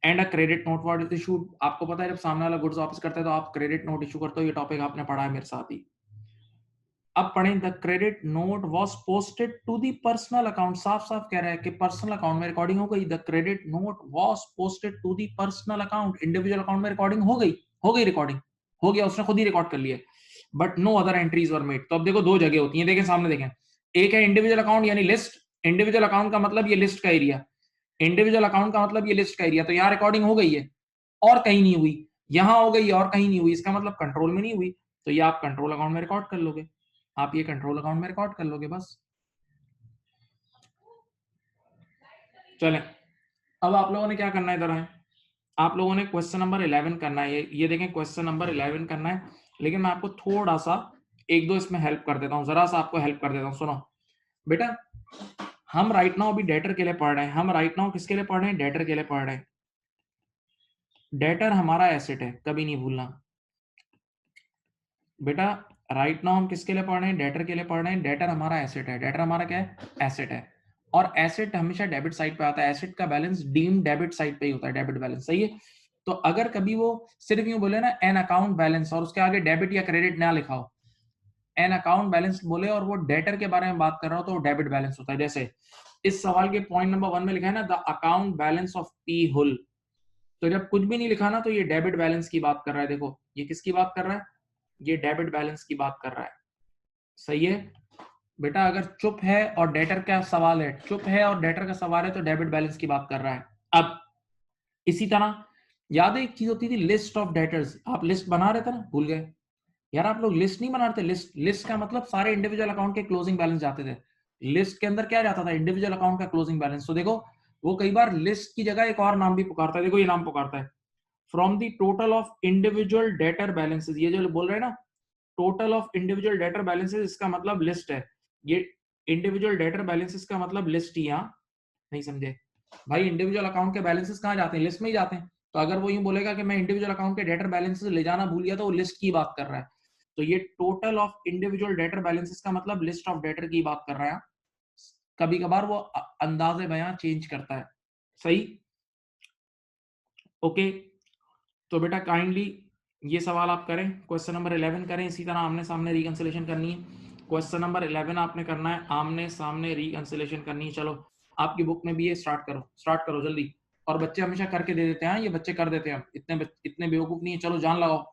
and a credit note was issued, आपको पता है जब सामने वाला गुड्स वापस करता है तो आप क्रेडिट नोट इशू करते हो, ये टॉपिक आपने पढ़ा है मेरे साथ ही। अब पढ़ें, the credit note was posted to the personal account, साफ साफ कह रहा है कि पर्सनल अकाउंट में रिकॉर्डिंग हो गई, the credit note was posted to the personal account, individual account में रिकॉर्डिंग हो गई रिकॉर्डिंग, हो गया, उसने खुद ही रिकॉर्ड कर लिया, but no other entries were made. तो अब देखो दो जगह होती हैं, देखें सामने देखें, एक है इंडिविजुअल अकाउंट यानी लिस्ट, इंडिविजुअल अकाउंट का मतलब ये लिस्ट का एरिया, इंडिविजुअल अकाउंट का मतलब ये लिस्ट का एरिया, तो यहाँ रिकॉर्डिंग हो गई है और कहीं नहीं हुई, यहां हो गई और कहीं नहीं हुई, इसका मतलब कंट्रोल में नहीं हुई, तो ये आप कंट्रोल अकाउंट में रिकॉर्ड कर लोगे, आप ये कंट्रोल अकाउंट में रिकॉर्ड कर लोगे बस। चलें, अब आप लोगों ने क्या करना है, इधर आए, आप लोगों ने क्वेश्चन नंबर 11 करना है, ये देखें क्वेश्चन नंबर 11 करना है, लेकिन मैं आपको थोड़ा सा एक दो इसमें हेल्प कर देता हूँ, जरा सा आपको हेल्प कर देता हूँ, सुनो बेटा। हम राइट नाउ अभी डेटर के लिए पढ़ रहे हैं, हम राइट नाउ किसके लिए पढ़ रहे हैं, डेटर के लिए पढ़ रहे हैं। डेटर हमारा एसेट है, कभी नहीं भूलना बेटा, राइट नाउ हम किसके लिए पढ़ रहे हैं, डेटर के लिए पढ़ रहे हैं, डेटर हमारा एसेट है, डेटर हमारा क्या है, एसेट है, और एसेट हमेशा डेबिट साइड पे आता है, एसेट का बैलेंस डीम डेबिट साइड पे ही होता है, डेबिट बैलेंस, सही है। तो अगर कभी वो सिर्फ यूं बोले ना एन अकाउंट बैलेंस और उसके आगे डेबिट या क्रेडिट ना लिखा हो, एन अकाउंट बैलेंस बोले और वो डेटर के बारे में बात कर रहा हो तो डेबिट बैलेंस होता है। जैसे इस सवाल के पॉइंट नंबर 1 में लिखा है ना, the account balance of P Hull, तो जब कुछ भी नहीं लिखा ना तो ये डेबिट बैलेंस की बात कर रहा है। देखो ये किसकी बात कर रहा है, ये डेबिट बैलेंस की बात कर रहा है। सही है बेटा, अगर चुप है और डेटर का सवाल है, चुप है और डेटर का सवाल है तो डेबिट बैलेंस की बात कर रहा है। अब इसी तरह याद है एक चीज होती थी लिस्ट ऑफ डेटर्स, आप लिस्ट बना रहे थे ना, भूल गए यार आप लोग लिस्ट नहीं बना रहे थे। लिस्ट, लिस्ट का मतलब सारे इंडिविजुअल अकाउंट के क्लोजिंग बैलेंस जाते थे। लिस्ट के अंदर क्या जाता था, इंडिविजुअल अकाउंट का क्लोजिंग बैलेंस। तो देखो वो कई बार लिस्ट की जगह एक और नाम भी पुकारता है। देखो ये नाम पुकारता है, from the total of individual debtor balances. ये जो बोल रहे हैं ना total of individual debtor balances, इसका मतलब लिस्ट है। ये इंडिविजुअल डेटर बैलेंसेस का मतलब लिस्ट ही, यहाँ नहीं समझे भाई, इंडिविजुअल अकाउंट के बैलेंसेस कहाँ जाते हैं, लिस्ट में ही जाते हैं। तो अगर वो यूं बोलेगा कि मैं इंडिविजुअल अकाउंट के डेटर बैलेंसेस ले जाना भूल गया तो वो लिस्ट की बात कर रहा है। तो ये total of individual debtor balances का मतलब लिस्ट ऑफ डेटर की बात कर रहा है। कभी कभार वो अंदाजे बयां चेंज करता है। सही, ओके। तो बेटा काइंडली ये सवाल आप करें, क्वेश्चन नंबर 11 करें। इसी तरह आमने सामने रिकंसिलेशन करनी है। क्वेश्चन नंबर 11 आपने करना है, आमने सामने रिकंसिलेशन करनी है। चलो आपकी बुक में भी ये स्टार्ट करो, स्टार्ट करो जल्दी। और बच्चे हमेशा करके दे देते हैं, ये बच्चे कर देते हैं, इतने बेवकूफ नहीं है। चलो जान लगाओ।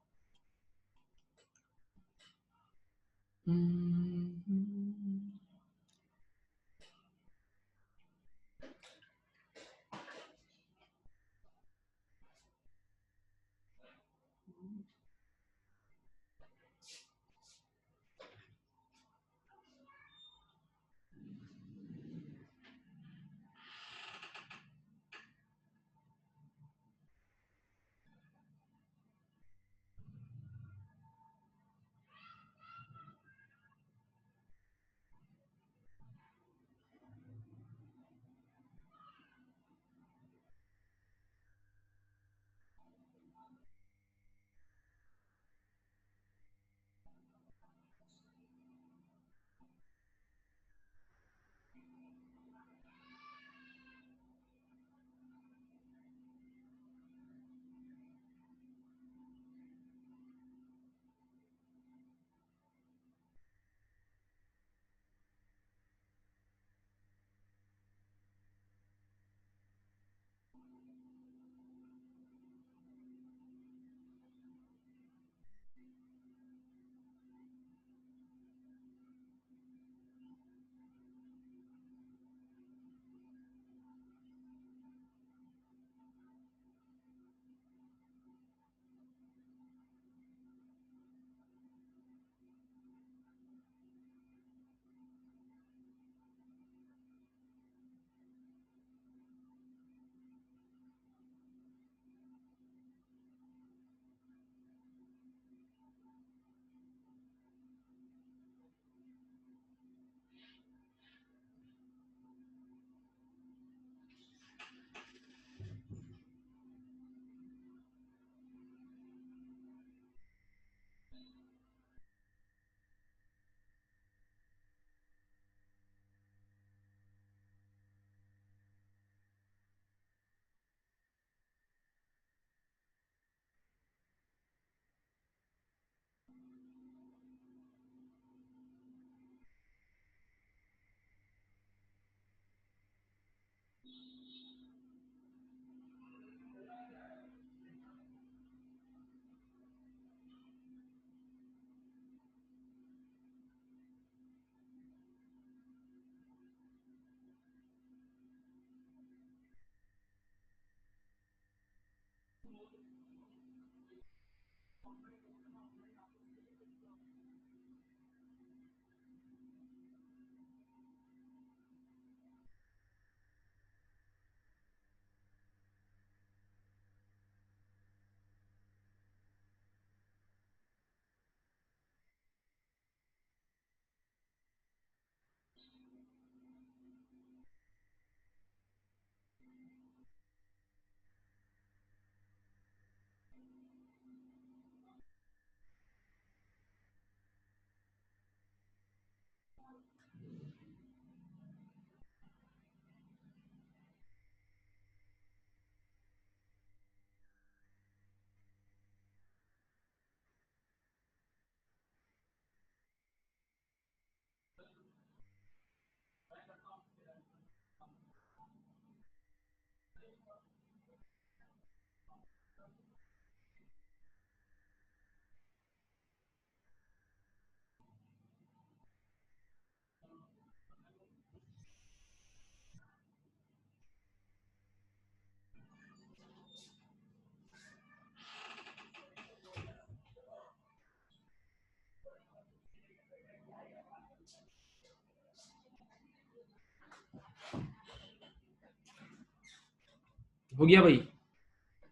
हो गया भाई?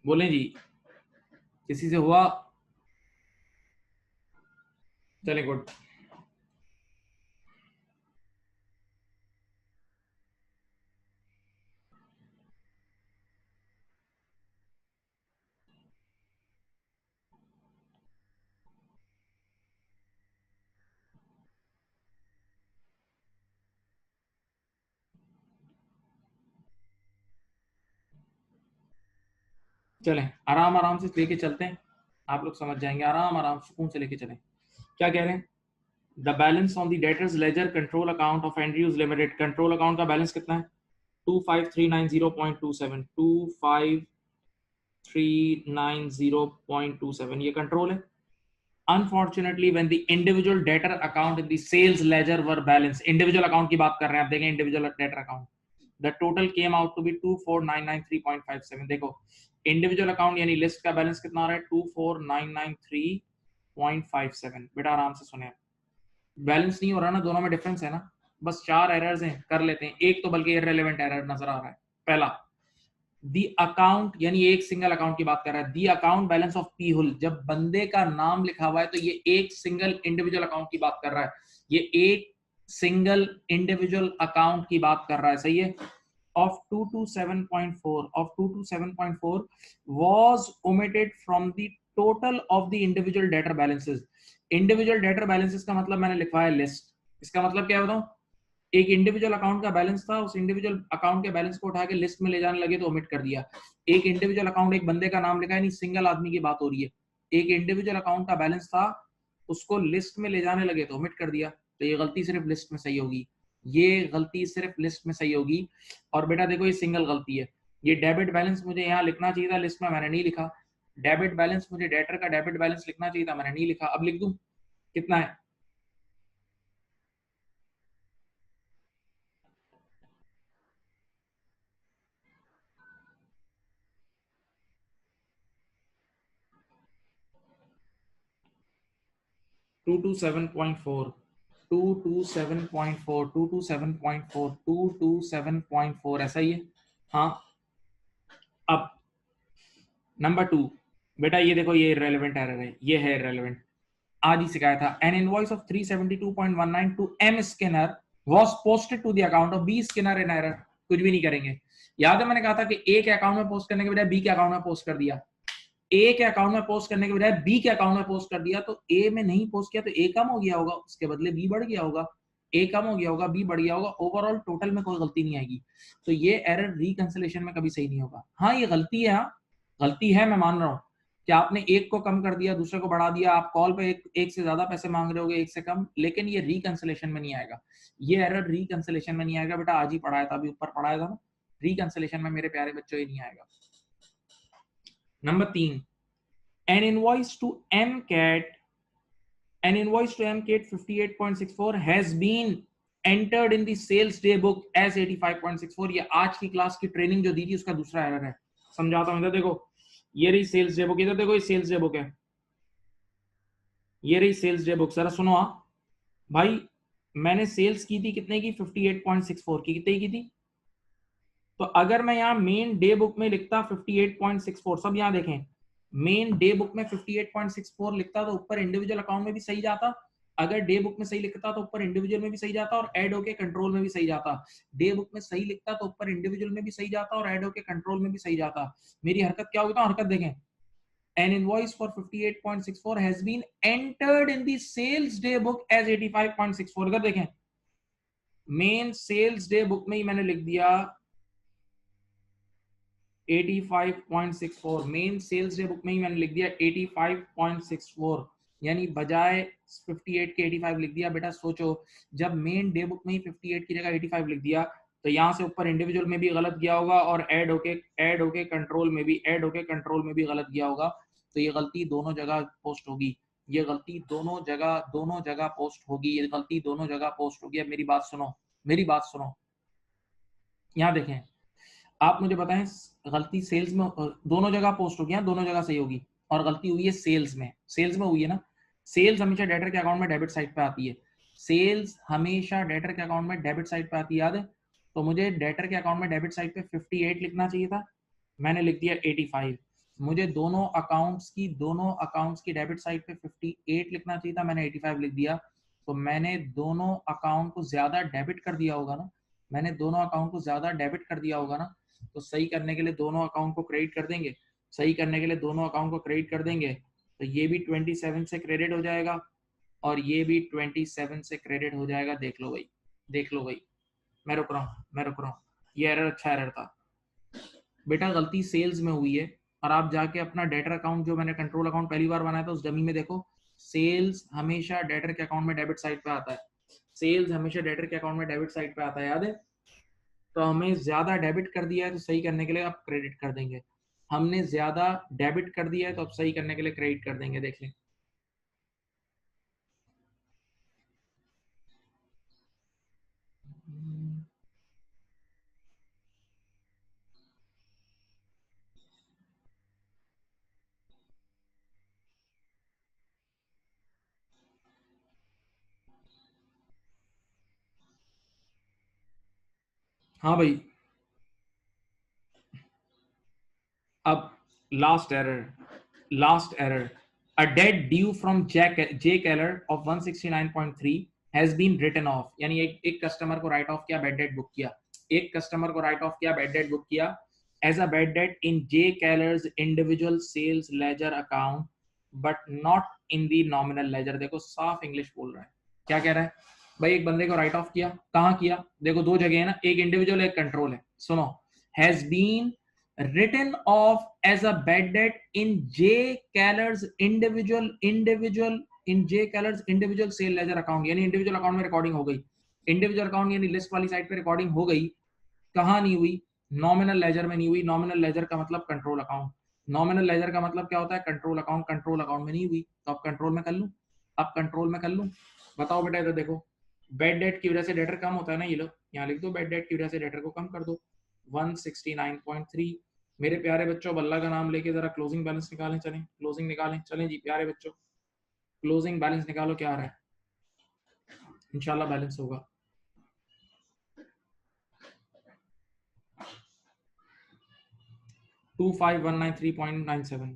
बोलें जी, किसी से हुआ? चले गुड। चलें आराम आराम से लेके चलते हैं, आप लोग समझ जाएंगे। आराम आराम सुकून से लेके चलें। क्या कह रहे हैं? The balance on the debtors ledger control account of Andrews limited. Control account का बैलेंस कितना है? 25390.27। 25390.27 ये कंट्रोल है। Unfortunately, when the individual debtor account in the sales ledger were balanced, individual account की बात कर रहे हैं, आप देखें individual debtor account, the total came out to be 24993.57। देखो individual account यानी लिस्ट का बैलेंस कितना आ रहा है? 24993.57। बेटा आराम से सुने, बैलेंस नहीं हो रहा ना, दोनों में डिफरेंस है ना, बस 4 एरर्स हैं, कर लेते हैं। एक तो बल्कि इररिलेवेंट एरर नजर आ रहा है। पहला, दी अकाउंट यानी एक सिंगल अकाउंट की बात कर रहा है। दी अकाउंट बैलेंस ऑफ पीहुल, जब बंदे का नाम लिखा हुआ है तो ये एक सिंगल इंडिविजुअल अकाउंट की बात कर रहा है। ये एक सिंगल इंडिविजुअल अकाउंट की बात कर रहा है, सही है। Of 227.4 was omitted from the total of the individual debtor balances। Individual debtor balances का मतलब मैंने लिखवा है लिस्ट। इसका मतलब क्या बताऊं? एक इंडिविजुअल अकाउंट का बैलेंस था, उस इंडिविजुअल अकाउंट के बैलेंस को उठा के लिस्ट में ले जाने लगे तो ओमिट कर दिया। एक इंडिविजुअल अकाउंट, एक बंदे का नाम लिखा है, नहीं सिंगल आदमी की बात हो रही है। एक इंडिविजुअल अकाउंट का बैलेंस था, उसको लिस्ट में ले जाने लगे तो ओमिट कर दिया। तो ये गलती सिर्फ लिस्ट में सही होगी, ये गलती सिर्फ लिस्ट में सही होगी। और बेटा देखो ये सिंगल गलती है। ये डेबिट बैलेंस मुझे यहाँ लिखना चाहिए था, लिस्ट में मैंने नहीं लिखा। डेबिट बैलेंस मुझे डेटर का डेबिट बैलेंस लिखना चाहिए था, मैंने नहीं लिखा। अब लिख दूं, कितना है? Two two seven point four 227.4 227.4 227.4 ऐसा ही है। हाँ, अब नंबर 2, बेटा ये देखो ये इररिलेवेंट एरर है, ये है इररिलेवेंट। आज ही सिखाया था। An invoice of 372.19 to M Skinner was posted to the account of B Skinner in error. कुछ भी नहीं करेंगे। याद है मैंने कहा था कि ए के अकाउंट में पोस्ट करने के बजाय बी के अकाउंट में पोस्ट कर दिया। ए के अकाउंट में पोस्ट करने के बजाय बी के अकाउंट में पोस्ट कर दिया, तो ए में नहीं पोस्ट किया तो ए कम हो गया होगा, उसके बदले बी बढ़ गया होगा। ए कम हो गया होगा, बी बढ़ गया होगा, ओवरऑल टोटल में कोई गलती नहीं आएगी। तो ये एरर रिकंसिलेशन में कभी सही नहीं होगा। हाँ ये गलती है, हाँ गलती है, मैं मान रहा हूँ कि आपने एक को कम कर दिया, दूसरे को बढ़ा दिया, आप कॉल पे एक से ज्यादा पैसे मांग रहे होगे, एक से कम, लेकिन ये रिकंसिलेशन में नहीं आएगा। ये एरर रिकंसिलेशन में नहीं आएगा। बेटा आज ही पढ़ाया था, अभी ऊपर पढ़ाया था ना, रिकंसिलेशन में मेरे प्यारे बच्चों ये नहीं आएगा। Number 3, an invoice to MCAT 58.64 has been entered in the sales day book as 85.64। ये आज की क्लास की ट्रेनिंग जो दी थी उसका दूसरा एरर है, समझाता हूं। इधर देखो, ये रही सेल्स डे बुक, इधर देखो ये सेल्स डे बुक है, ये रही सेल्स डे बुक। जरा सुनो भाई, मैंने सेल्स की थी कितने की? 58.64 की। कितने की थी? तो अगर मैं यहाँ मेन डे बुक में लिखता 58.64, सब यहाँ देखें, मेन डे बुक में 58.64 लिखता तो ऊपर इंडिविजुअल अकाउंट में भी सही जाता। अगर डे बुक में सही लिखता तो ऊपर इंडिविजुअल में भी सही जाता और ऐड होके कंट्रोल में भी सही जाता। डे बुक में सही लिखता तो ऊपर इंडिविजुअल में भी सही जाता और ऐड होके कंट्रोल में भी सही जाता। मेरी हरकत क्या होगी? तो हरकत देखें, an invoice for 58.64 has been entered in the sales day book as 85.64। इधर देखें, मेन सेल्स डे बुक में ही मैंने लिख दिया 85.64, मेन सेल्स डे बुक में ही मैंने लिख दिया 85.64, यानी बजाय 58 के 85 लिख दिया। बेटा सोचो, जब मेन डे बुक में ही 58 की जगह 85 लिख दिया तो यहाँ से ऊपर इंडिविजुअल में भी गलत गया होगा और ऐड होके कंट्रोल में भी गलत गया होगा। तो ये गलती दोनों जगह पोस्ट होगी, ये गलती दोनों जगह पोस्ट होगी, ये गलती दोनों जगह पोस्ट होगी। अब मेरी बात सुनो, यहाँ देखें, आप मुझे बताएं, गलती सेल्स में दोनों जगह पोस्ट होगी, दोनों जगह सही होगी, और गलती हुई है सेल्स में हुई है ना। सेल्स हमेशा डेटर के अकाउंट में डेबिट साइड पे आती है, सेल्स हमेशा डेटर के अकाउंट में डेबिट साइड पे आती है, याद है। तो मुझे डेटर के अकाउंट में डेबिट साइड पे 58 लिखना चाहिए था, मैंने लिख दिया 85। मुझे दोनों अकाउंट्स की डेबिट साइड पे 58 लिखना चाहिए था, मैंने 85 लिख दिया। तो मैंने दोनों अकाउंट को ज्यादा डेबिट कर दिया होगा ना, तो सही करने के लिए दोनों अकाउंट को क्रेडिट कर देंगे, तो ये भी 27 से क्रेडिट हो जाएगा और ये भी 27 से क्रेडिट हो जाएगा। देख लो भाई, मैं रुक रहा हूँ, ये एरर अच्छा एरर था बेटा, गलती सेल्स में हुई है। और आप जाके अपना डेटर अकाउंट, जो मैंने कंट्रोल अकाउंट पहली बार बनाया था, उस डमी में देखो, सेल्स हमेशा डेटर के अकाउंट में डेबिट साइड पे आता है, याद है। तो हमें ज्यादा डेबिट कर दिया है, तो सही करने के लिए आप क्रेडिट कर देंगे। हमने ज्यादा डेबिट कर दिया है, तो अब सही करने के लिए क्रेडिट कर देंगे। देख लें, हाँ भाई। अब last error, a debt due from J Keller of 169.3 has been written off, यानी एक कस्टमर को राइट ऑफ किया, बैड डेट बुक किया, as a bad debt in J Keller's individual sales ledger account but not in the nominal ledger। देखो साफ English बोल रहा है, क्या कह रहा है भाई, एक बंदे को राइट ऑफ किया, कहाँ किया, देखो दो जगह है ना, एक इंडिविजुअल एक कंट्रोल है। सुनो, has been written off as a bad debt in J Keller's individual sale ledger account, यानी इंडिविजुअल अकाउंट में रिकॉर्डिंग हो गई, इंडिविजुअल अकाउंट यानी लिस्ट वाली साइड पे रिकॉर्डिंग हो गई, कहाँ नहीं हुई, नॉमिनल लेजर में नहीं हुई। नॉमिनल लेजर का मतलब कंट्रोल अकाउंट, क्या होता है, कंट्रोल अकाउंट में नहीं हुई, तो अब कंट्रोल में कर लूं, बताओ बेटा, इधर देखो, बेड डेट की वजह से डेटर कम होता है ना, ये लो यहाँ लिख दो, बेड डेट की वजह से डेटर को कम कर दो 169.3। मेरे प्यारे बच्चों, अल्लाह का नाम लेके जरा क्लोजिंग बैलेंस निकालें, चलें जी प्यारे बच्चों, क्लोजिंग बैलेंस निकालो, क्या आ रहा है, इंशाल्लाह बैलेंस होगा। 25,193.97,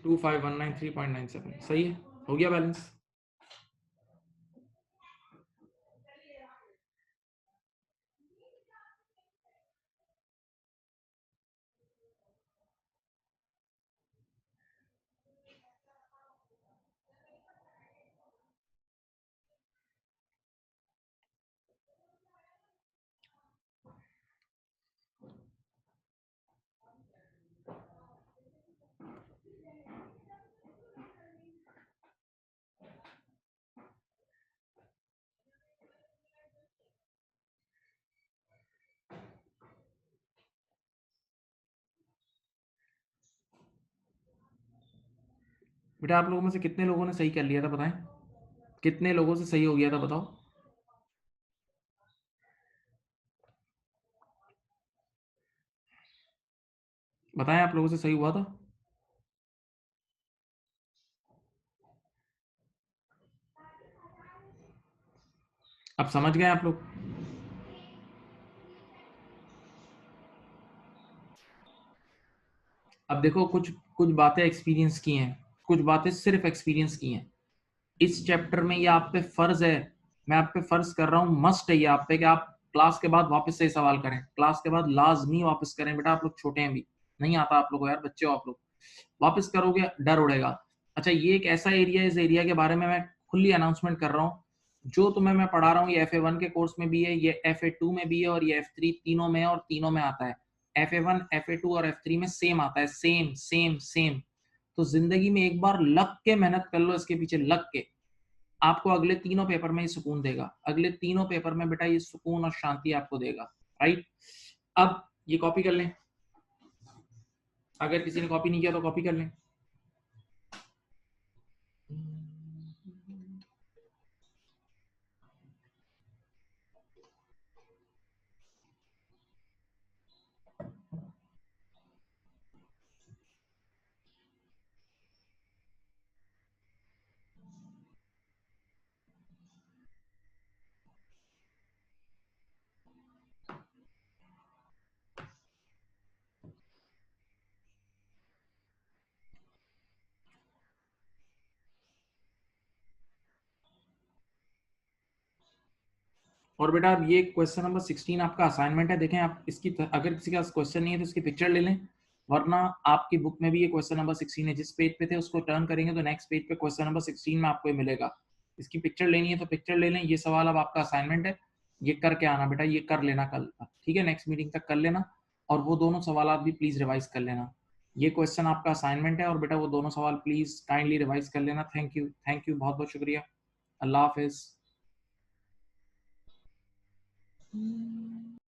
25,193.97 सही है, हो गया बैलेंस। बेटा आप लोगों में से कितने लोगों ने सही कर लिया था, बताएं, कितने लोगों से सही हो गया था, बताओ। बताएं, आप लोगों से सही हुआ था। अब समझ गए आप लोग। अब देखो, कुछ कुछ बातें एक्सपीरियंस की हैं, कुछ बातें सिर्फ एक्सपीरियंस की हैं। इस चैप्टर में ये आप पे फर्ज है, मैं आप पे फर्ज कर रहा हूँ, मस्ट है ये आप पे, कि आप क्लास के बाद वापस से सवाल करें, क्लास के बाद लाजमी वापस करें। बेटा आप लोग छोटे हैं, भी नहीं आता आप लोग, यार बच्चे हो आप लोग, वापस करोगे डर उड़ेगा। अच्छा, ये एक ऐसा एरिया है, इस एरिया के बारे में मैं खुली अनाउंसमेंट कर रहा हूँ, जो तुम्हें मैं पढ़ा रहा हूँ, ये FA1 के कोर्स में भी है, ये FA2 में भी है, और ये F3 तीनों में है, और तीनों में आता है। FA1 FA2 और F3 में सेम आता है, सेम सेम सेम। तो जिंदगी में एक बार लग के मेहनत कर लो इसके पीछे, लग के आपको अगले तीनों पेपर में ये सुकून देगा, अगले तीनों पेपर में बेटा ये सुकून और शांति आपको देगा, राइट। अब ये कॉपी कर लें, अगर किसी ने कॉपी नहीं किया तो कॉपी कर लें। और बेटा अब ये क्वेश्चन नंबर 16 आपका असाइनमेंट है, देखें आप इसकी, अगर किसी का क्वेश्चन नहीं है तो इसकी पिक्चर ले लें, वरना आपकी बुक में भी ये क्वेश्चन नंबर 16 है, जिस पेज पे थे उसको टर्न करेंगे तो नेक्स्ट पेज पे क्वेश्चन नंबर 16 में आपको ये मिलेगा। इसकी पिक्चर लेनी है तो पिक्चर ले लें। ये सवाल अब आपका असाइनमेंट है, ये करके आना बेटा, ये कर लेना कल, ठीक है, नेक्स्ट मीटिंग तक कर लेना। और वो दोनों सवाल आप भी प्लीज रिवाइज कर लेना। ये क्वेश्चन आपका असाइनमेंट है और बेटा वो दोनों सवाल प्लीज काइंडली रिवाइज कर लेना। थैंक यू, बहुत बहुत शुक्रिया। अल्लाह हाफिज।